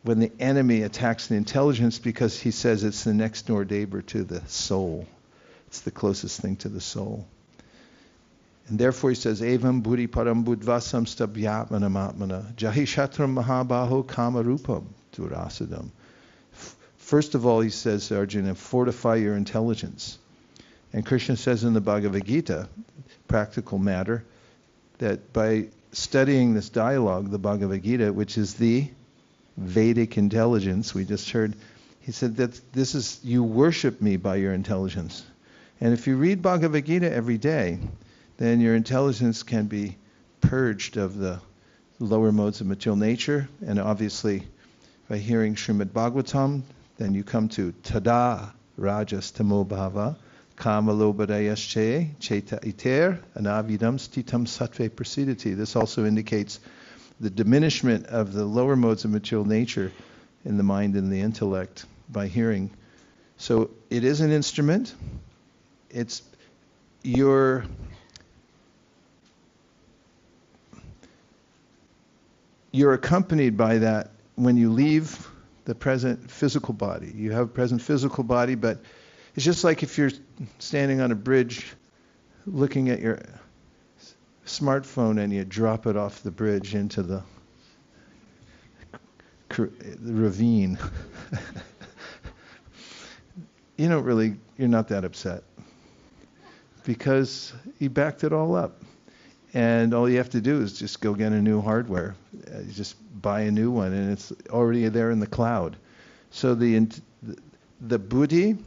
the enemy attacks the intelligence, because he says it's the next door neighbor to the soul. It's the closest thing to the soul. And therefore he says, Evam Buddhi Param Buddhvasam Stabhyatmanam Jahishatram Mahabaho Kamarupam Durasadam. First of all, he says to Arjuna, fortify your intelligence. And Krishna says in the Bhagavad Gita, practical matter, that by studying this dialogue, the Bhagavad Gita, which is the Vedic intelligence, we just heard, he said that this is, you worship me by your intelligence. And if you read Bhagavad Gita every day, then your intelligence can be purged of the lower modes of material nature. And obviously, by hearing Srimad Bhagavatam, then you come to Tada Rajas Tamo Bhava Kamalobadayasche Cheta Iter Anavidam Stitam Sattve Prasidati. This also indicates the diminishment of the lower modes of material nature in the mind and the intellect by hearing. So it is an instrument. You're accompanied by that when you leave the present physical body. You have a present physical body, but it's just like if you're standing on a bridge looking at your smartphone and you drop it off the bridge into the ravine. You're not that upset because you backed it all up. And all you have to do is just go get a new hardware. You just buy a new one, and it's already there in the cloud. So the buddhi,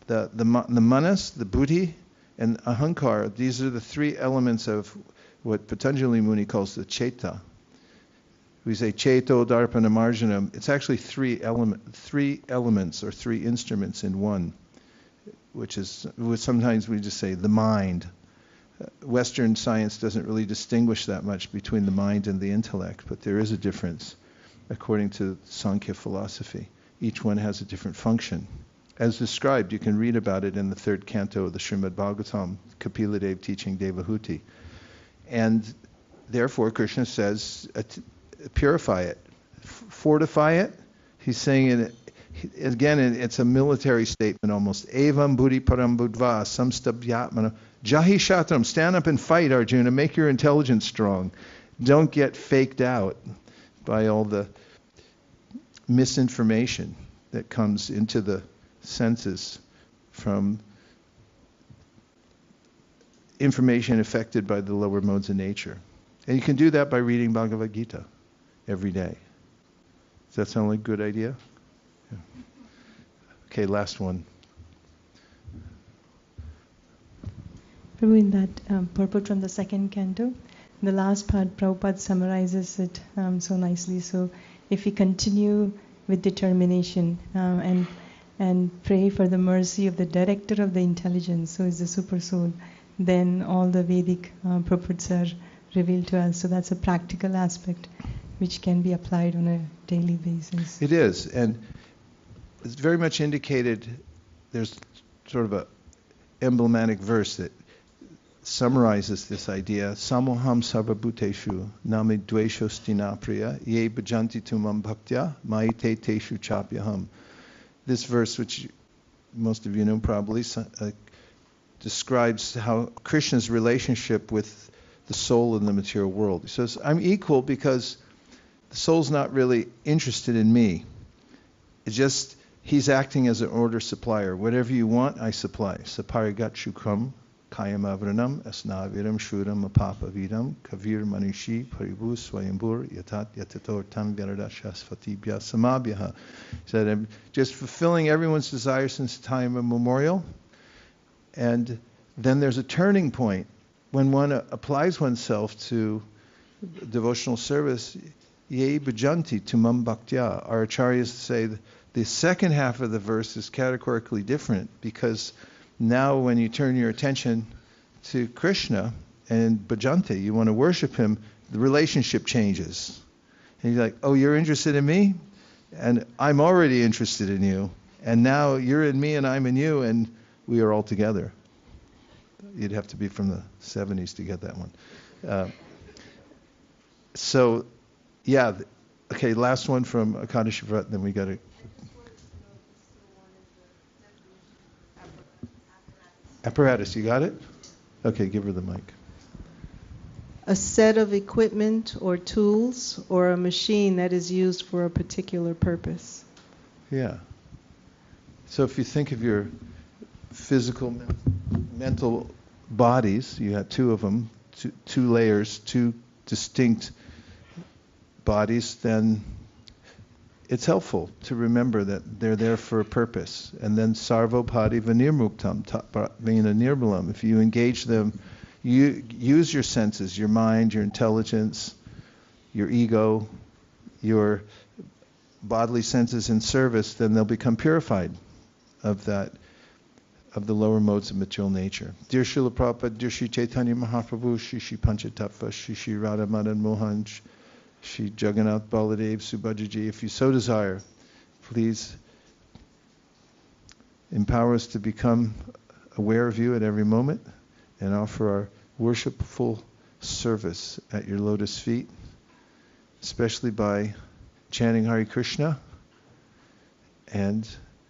the manas, the buddhi, and ahankara, these are the three elements of what Patanjali Muni calls the cheta. We say cheto, darpana, marjanam. It's actually three elements or three instruments in one, which is, sometimes we just say the mind. Western science doesn't really distinguish that much between the mind and the intellect, but there is a difference according to Sankhya philosophy. Each one has a different function. As described, you can read about it in the third canto of the Srimad Bhagavatam, Kapila Dev teaching Devahuti. And therefore, Krishna says, purify it, fortify it. He's saying it, again, it's a military statement almost. Evam buddhi param buddhva samstabhyatmana jahi shatram. Stand up and fight, Arjuna. Make your intelligence strong. Don't get faked out by all the misinformation that comes into the senses from information affected by the lower modes of nature. And you can do that by reading Bhagavad Gita every day. Does that sound like a good idea? Yeah. Okay, last one. Prabhu, in that purport from the second canto, the last part, Prabhupada summarizes it so nicely. So if we continue with determination and pray for the mercy of the director of the intelligence, who is the super soul, then all the Vedic purports are revealed to us. So that's a practical aspect which can be applied on a daily basis. It is, and it's very much indicated. There's sort of a emblematic verse that summarizes this idea. Samoham sarvabhuteshu nami dvesho stinapriya ye bhajanti tumam bhaktya maite teshu chapyaham. This verse, which most of you know probably, describes how Krishna's relationship with the soul in the material world. He says, I'm equal because the soul's not really interested in me. It's just he's acting as an order supplier. Whatever you want, I supply. Saparigat shukram kayam avranam asnaviram shuram apapavidam kavir manishi paribu swayambur yatat yatator tam vyaradashasvatibhya samabhyaha. He said, I'm just fulfilling everyone's desire since time immemorial. And then there's a turning point when one applies oneself to devotional service. Ye bhajanti tumam bhaktya. Our acharyas say the second half of the verse is categorically different, because now when you turn your attention to Krishna and bhajanti, you want to worship him, the relationship changes. And you're like, oh, you're interested in me? And I'm already interested in you. And now you're in me and I'm in you, and we are all together. You'd have to be from the 70s to get that one. So, yeah. Okay, last one from Akadashi Vrat, then we got to... Apparatus, you got it? Okay, give her the mic. A set of equipment or tools or a machine that is used for a particular purpose. Yeah. So if you think of your physical, mental bodies, you have two of them, two layers, two distinct bodies, then it's helpful to remember that they're there for a purpose. And then sarvopati vinirmuktam tapena nirmalam. If you engage them, you use your senses, your mind, your intelligence, your ego, your bodily senses in service, then they'll become purified of that, of the lower modes of material nature. Dear Srila Prabhupada, dear Sri Chaitanya Mahaprabhu, Shri Panchatattva, Shri Radha Madan Mohan, Shri Jagannātha Baladev Subhadraji, if you so desire, please empower us to become aware of you at every moment and offer our worshipful service at your lotus feet, especially by chanting Hare Krishna and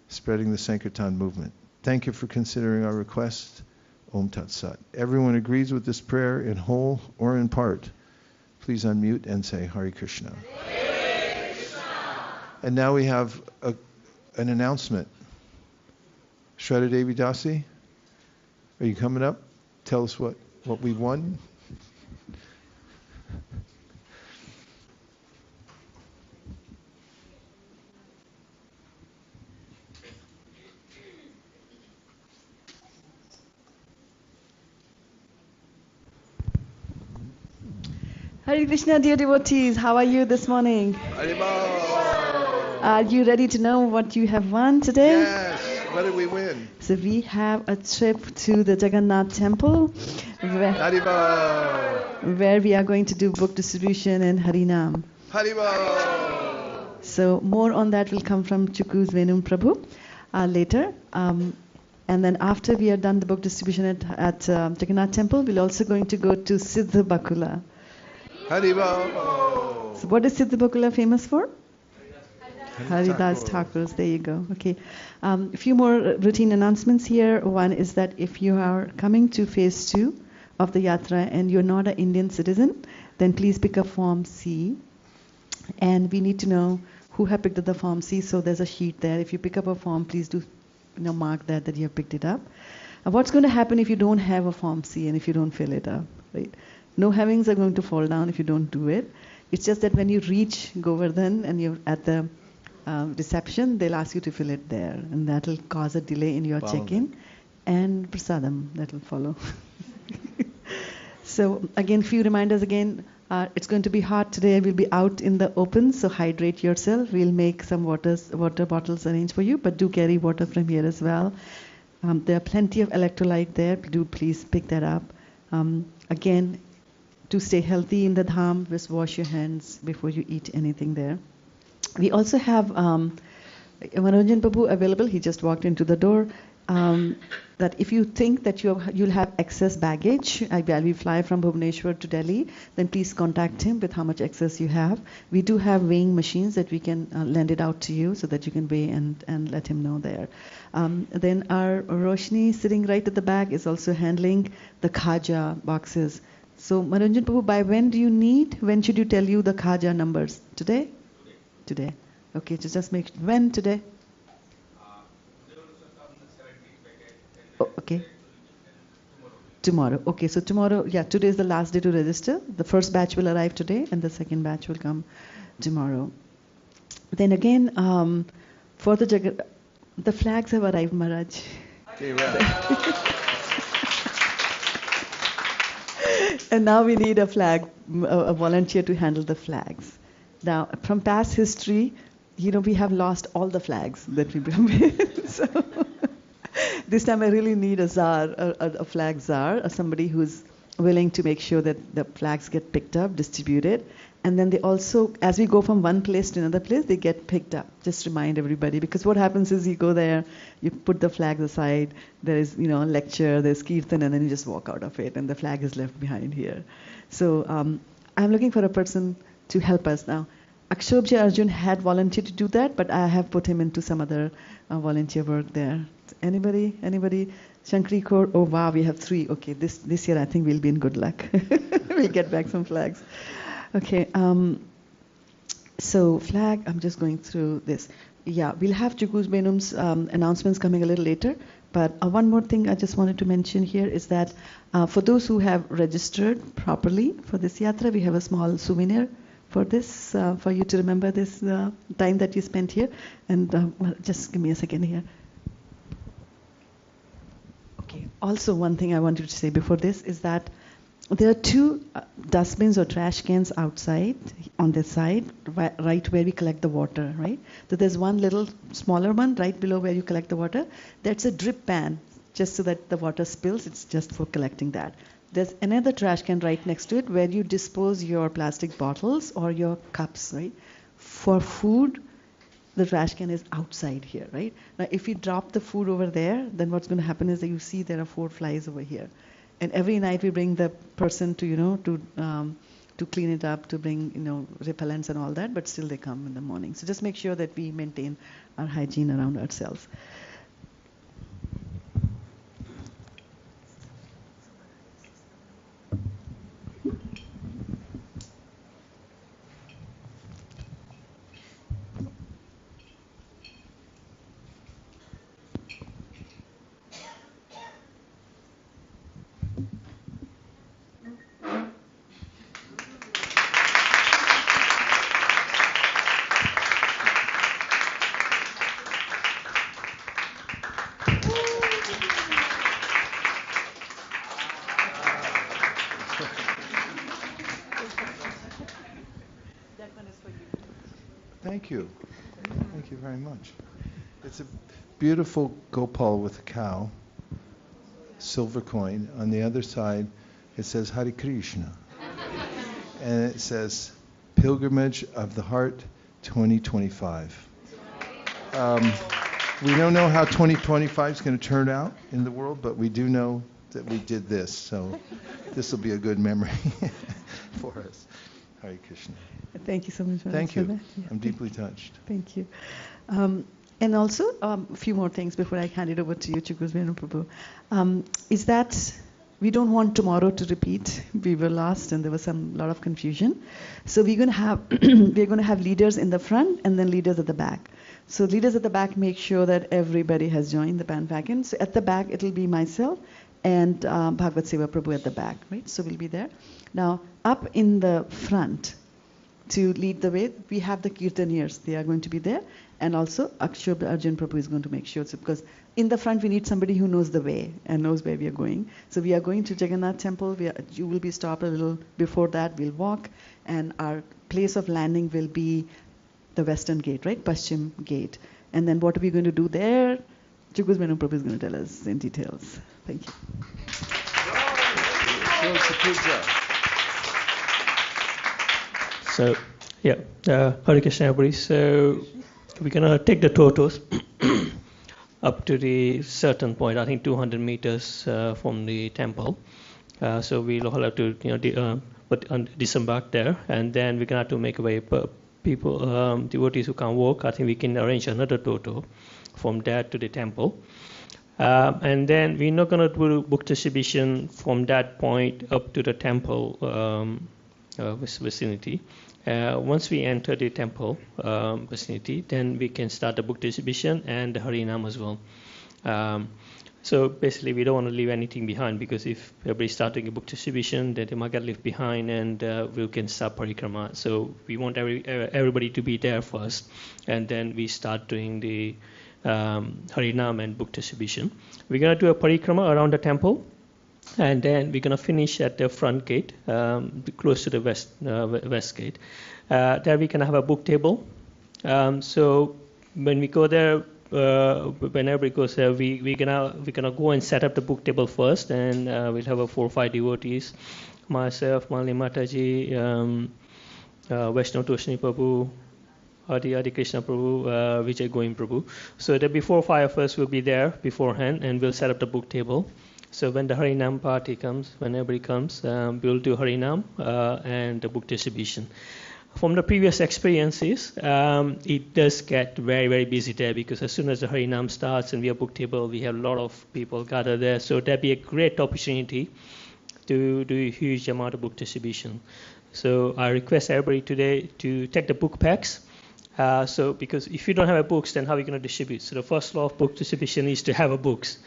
spreading the Sankirtan movement. Thank you for considering our request. Om Tat Sat. Everyone agrees with this prayer in whole or in part. Please unmute and say Hare Krishna. Hare Krishna. And now we have an announcement. Shraddha Devi Dasi, are you coming up? Tell us what we won. Hare Krishna, dear devotees, how are you this morning? Are you ready to know what you have won today? Yes. What did we win? So we have a trip to the Jagannātha temple where we are going to do book distribution and Harinam. So more on that will come from Chuku's Venum Prabhu later. And then after we are done the book distribution at Jagannātha temple, we're also going to go to Siddha Bakula. So what is Siddha Bakula famous for? Haridas Thakurs, there you go. Okay. A few more routine announcements here. One is that if you are coming to phase 2 of the yatra and you're not an Indian citizen, then please pick up Form C. And we need to know who have picked up the Form C. So there's a sheet there. If you pick up a form, please do mark that you have picked it up. What's going to happen if you don't have a Form C and if you don't fill it up, right? No havings are going to fall down if you don't do it. It's just that when you reach Govardhan and you're at the reception, they'll ask you to fill it there, and that will cause a delay in your check-in, and prasadam that will follow. So again, few reminders again. It's going to be hot today. We'll be out in the open, so hydrate yourself. We'll make some water bottles arranged for you, but do carry water from here as well. There are plenty of electrolyte there. Do please pick that up. Again, to stay healthy in the dham, just wash your hands before you eat anything there. We also have Manojan Prabhu available. He just walked into the door. That if you think that you'll have excess baggage, while we fly from Bhubaneswar to Delhi, then please contact him with how much excess you have. We do have weighing machines that we can lend it out to you so that you can weigh and let him know there. Then our Roshni sitting right at the back is also handling the khaja boxes. So Manojan Prabhu, by when do you need? When should you tell you the khaja numbers? Today? Today. Okay, so just make when today? Oh, okay. Tomorrow. Okay, so tomorrow, today is the last day to register. The first batch will arrive today and the second batch will come tomorrow. Then again, for the flags have arrived, Maharaj. Okay, right. And now we need a volunteer to handle the flags. Now, from past history, we have lost all the flags that we bring with. So this time I really need a czar, a flag czar, somebody who's willing to make sure that the flags get picked up, distributed. And then they also, as we go from one place to another place, they get picked up. Just remind everybody, because what happens is you go there, you put the flags aside, there is, a lecture, there's kirtan, and then you just walk out of it, and the flag is left behind here. So I'm looking for a person to help us now. Akshobhya Arjun had volunteered to do that, but I have put him into some other volunteer work there. Anybody? Shankari Kaur? Oh wow, we have 3. Okay, this year I think we'll be in good luck. We'll get back some flags. Okay, so flag, I'm just going through this. Yeah, we'll have Jugus Benum's announcements coming a little later. But one more thing I just wanted to mention here is that for those who have registered properly for this yatra, we have a small souvenir for this, for you to remember this time that you spent here. And well, just give me a second here. Okay. Also, one thing I wanted to say before this is that there are 2 dustbins or trash cans outside on this side, right where we collect the water, right? So there's one little smaller one right below where you collect the water. That's a drip pan, just so that the water spills. It's just for collecting that. There's another trash can right next to it where you dispose your plastic bottles or your cups, right? For food, the trash can is outside here, right? Now, if you drop the food over there, then what's going to happen is that you see there are 4 flies over here. And every night we bring the person to clean it up, to bring, repellents and all that, but still they come in the morning. So just make sure that we maintain our hygiene around ourselves. Thank you. Thank you very much. It's a beautiful gopal with a cow, silver coin. On the other side, it says Hare Krishna. And it says Pilgrimage of the Heart 2025. We don't know how 2025 is going to turn out in the world, but we do know that we did this. So this will be a good memory for us. Hare Krishna. Thank you so much. Thank you. Yeah, I'm deeply touched. Thank you. And also, a few more things before I hand it over to you, Chukuzvenu Prabhu, is that we don't want tomorrow to repeat. We were lost and there was lot of confusion. So we're going to have leaders in the front and then leaders at the back. So leaders at the back make sure that everybody has joined the bandwagon. So at the back, it'll be myself and Bhagavad Seva Prabhu at the back, right? So we'll be there. Now, up in the front, to lead the way, we have the Kirtaniers. They are going to be there. And also, Akshobhya Arjun Prabhu is going to make sure. So, because in the front, we need somebody who knows the way and knows where we are going. So we are going to Jagannātha temple. You will be stopped a little before that. We'll walk. And our place of landing will be the western gate, right? Paschim gate. And then what are we going to do there? Chukuzvenu Prabhu is going to tell us in details. Thank you. So, yeah, Hare Krishna everybody. So, we're going to take the tortoise up to the certain point, I think 200 meters from the temple. So, we'll all have to, disembark there. And then we're going to have to make a way. People, devotees who can't walk, I think we can arrange another toto from there to the temple. And then we're not going to do book distribution from that point up to the temple vicinity. Once we enter the temple vicinity, then we can start the book distribution and the Harinam as well. So basically, we don't want to leave anything behind, because if everybody's starting a book distribution, then they might get left behind, and we can start parikrama. So we want everybody to be there first, and then we start doing the Harinam and book distribution. We're going to do a parikrama around the temple, and then we're going to finish at the front gate, close to the west gate. There we can have a book table. So when we go there, when everybody goes there, we're gonna go and set up the book table first, and we'll have 4 or 5 devotees, myself, Malini Mataji, Vaishnav Toshni Prabhu, Adi Krishna Prabhu, Vijay Goim Prabhu. So the 4 or 5 of us will be there beforehand, and we'll set up the book table. So when the Harinam party comes, when everybody comes, we'll do Harinam and the book distribution. from the previous experiences, it does get very, very busy there, because as soon as the Harinam starts and we have book table, we have a lot of people gather there. So that'd be a great opportunity to do a huge amount of book distribution. So I request everybody today to take the book packs. Because if you don't have books, then how are you going to distribute? So the first law of book distribution is to have a books.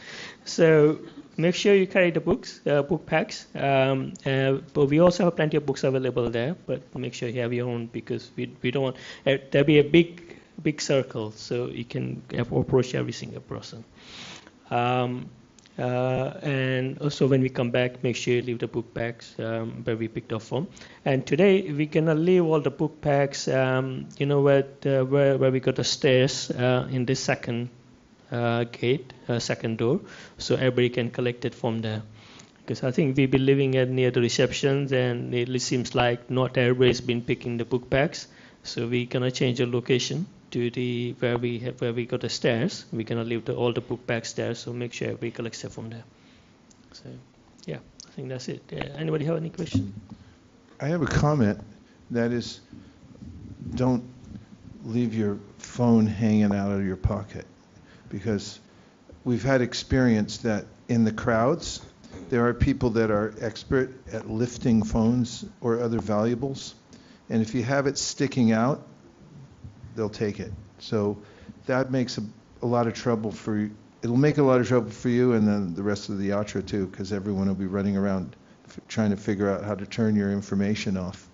So make sure you carry the books, book packs. But we also have plenty of books available there. But make sure you have your own, because we don't want there'll be a big circle, so you can approach every single person. And also when we come back, make sure you leave the book packs where we picked up from. And today we're gonna leave all the book packs, where we got the stairs in the second gate, second door, so everybody can collect it from there. Because I think we've been living near the receptions, and it seems like not everybody's been picking the book packs. So we're gonna change the location to the where we got the stairs. We're gonna leave all the book packs there, so make sure everybody collects it from there. So yeah, I think that's it. Anybody have any questions? I have a comment, that is, don't leave your phone hanging out of your pocket, because we've had experience that in the crowds there are people that are expert at lifting phones or other valuables, and if you have it sticking out, they'll take it. So that makes a lot of trouble for you. It'll make a lot of trouble for you, and then the rest of the yatra too, because everyone will be running around trying to figure out how to turn your information off,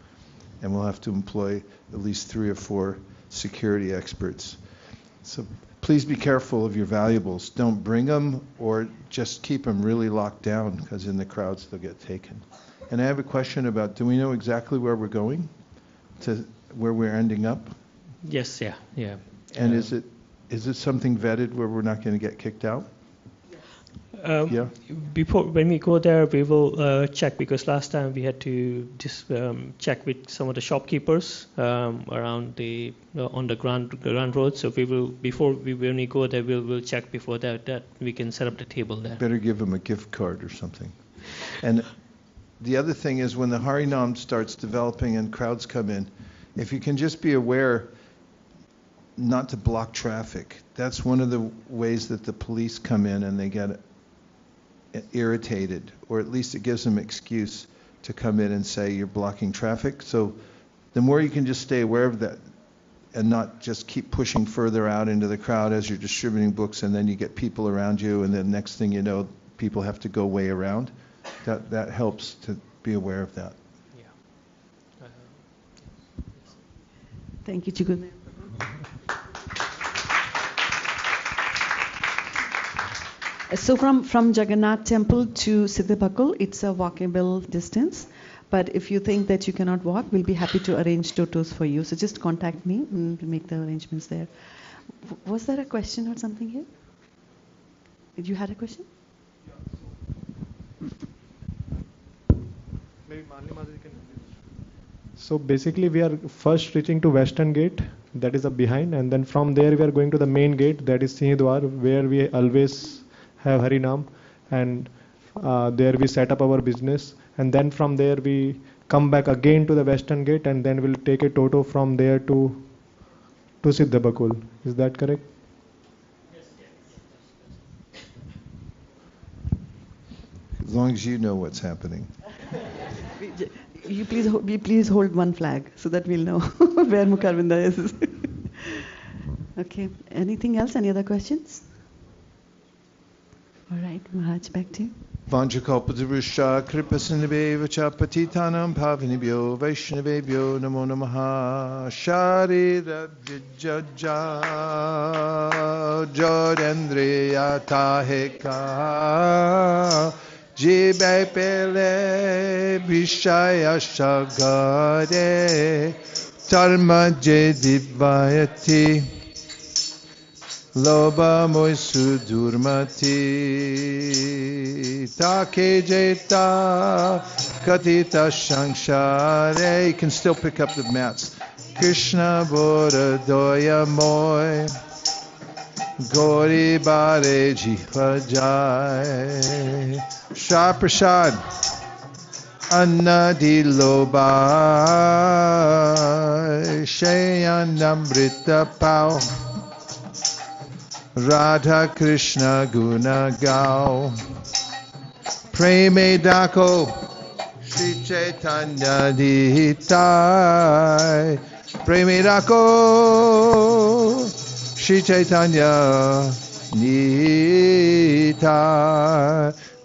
and we'll have to employ at least 3 or 4 security experts. So please be careful of your valuables. Don't bring them, or just keep them really locked down, because in the crowds they'll get taken. And I have a question about, do we know exactly where we're going, to where we're ending up? Yes, yeah. And is it something vetted where we're not going to get kicked out? Yeah. Before, when we go there, we will check, because last time we had to just check with some of the shopkeepers around on the Grand Road. So we will, when we go there, we'll check before that we can set up the table there. Better give them a gift card or something. And the other thing is, when the Harinam starts developing and crowds come in, if you can just be aware not to block traffic. That's one of the ways that the police come in and they get irritated, or at least it gives them excuse to come in and say you're blocking traffic. So the more you can just stay aware of that and not just keep pushing further out into the crowd as you're distributing books, and then you get people around you, and then next thing you know, people have to go way around. That helps to be aware of that. Thank you, Jagannātha. So from Jagannath Temple to Siddhabakul, it's a walkable distance. But if you think that you cannot walk, we'll be happy to arrange totos for you. So just contact me and we'll make the arrangements there. Was there a question or something here? Did you had a question? Maybe Manli Mataji can. So basically we are first reaching to Western Gate, that is up behind, and then from there we are going to the main gate, that is Sinhdwar, where we always have Harinam, and there we set up our business, and then from there we come back again to the Western Gate, and then we'll take a toto from there to Siddhabakul. Is that correct? As long as you know what's happening. You please hold one flag so that we'll know where Mukharvinda is. Okay. Anything else? Any other questions? All right, Maharaj, back to you. Vanchakalpatarusha kripasinabheva patitanam pavinibhyo vaishnavebhyo namo namaha sharira vijajja jodendriya taheka jibe pele vishaya shagade dharma jedivayati Loba moisu durmati take jeta katita shangshare. You can still pick up the mats. Krishna Bora Doya Moy Gori Bare Jihva Jai Shah Prasad. Annadilobai Shayanamrita Pau Radha Krishna Guna Gao Preme Dako Shri Chaitanya Ditai Preme Dako Shri Chaitanya Nitai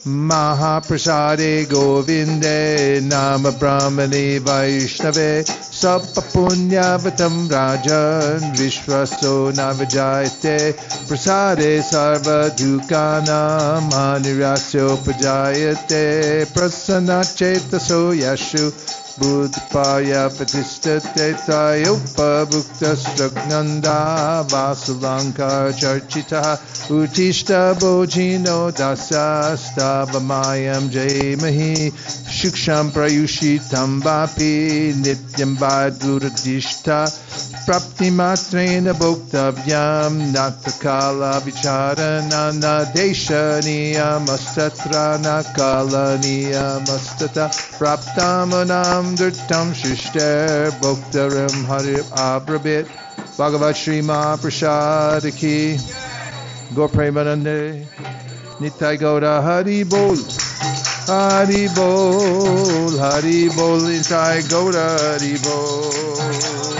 Mahaprasade Govinde Nama Brahmane Vaishnave Sappa Punyavatam Rajan Vishwaso Navajayate Prasade Sarva Dukanam Anirasyo Pajayate Prasana Chetaso Yashu Buddhapaya Patistate Tayopa Bhukta Stragnanda Vasulankar Charchita Utishta Bojino Dāsa Stavamayam Jayamahi Shuksham Prayushitam Vapi Nityam Vaduradishta Prapti Matrena Bhoktavyam Natakala Vicharanana Desha Niyamastatra Nakala Niyamastata Praptamanam Dirtam Shishter Bhoktaram Harib Abrabit Bhagavat Shri Mahaprasad Gaur Premanande Nitai Gaura Hari Bol Hari Bol Hari Bol Nitai Gaura Hari Bol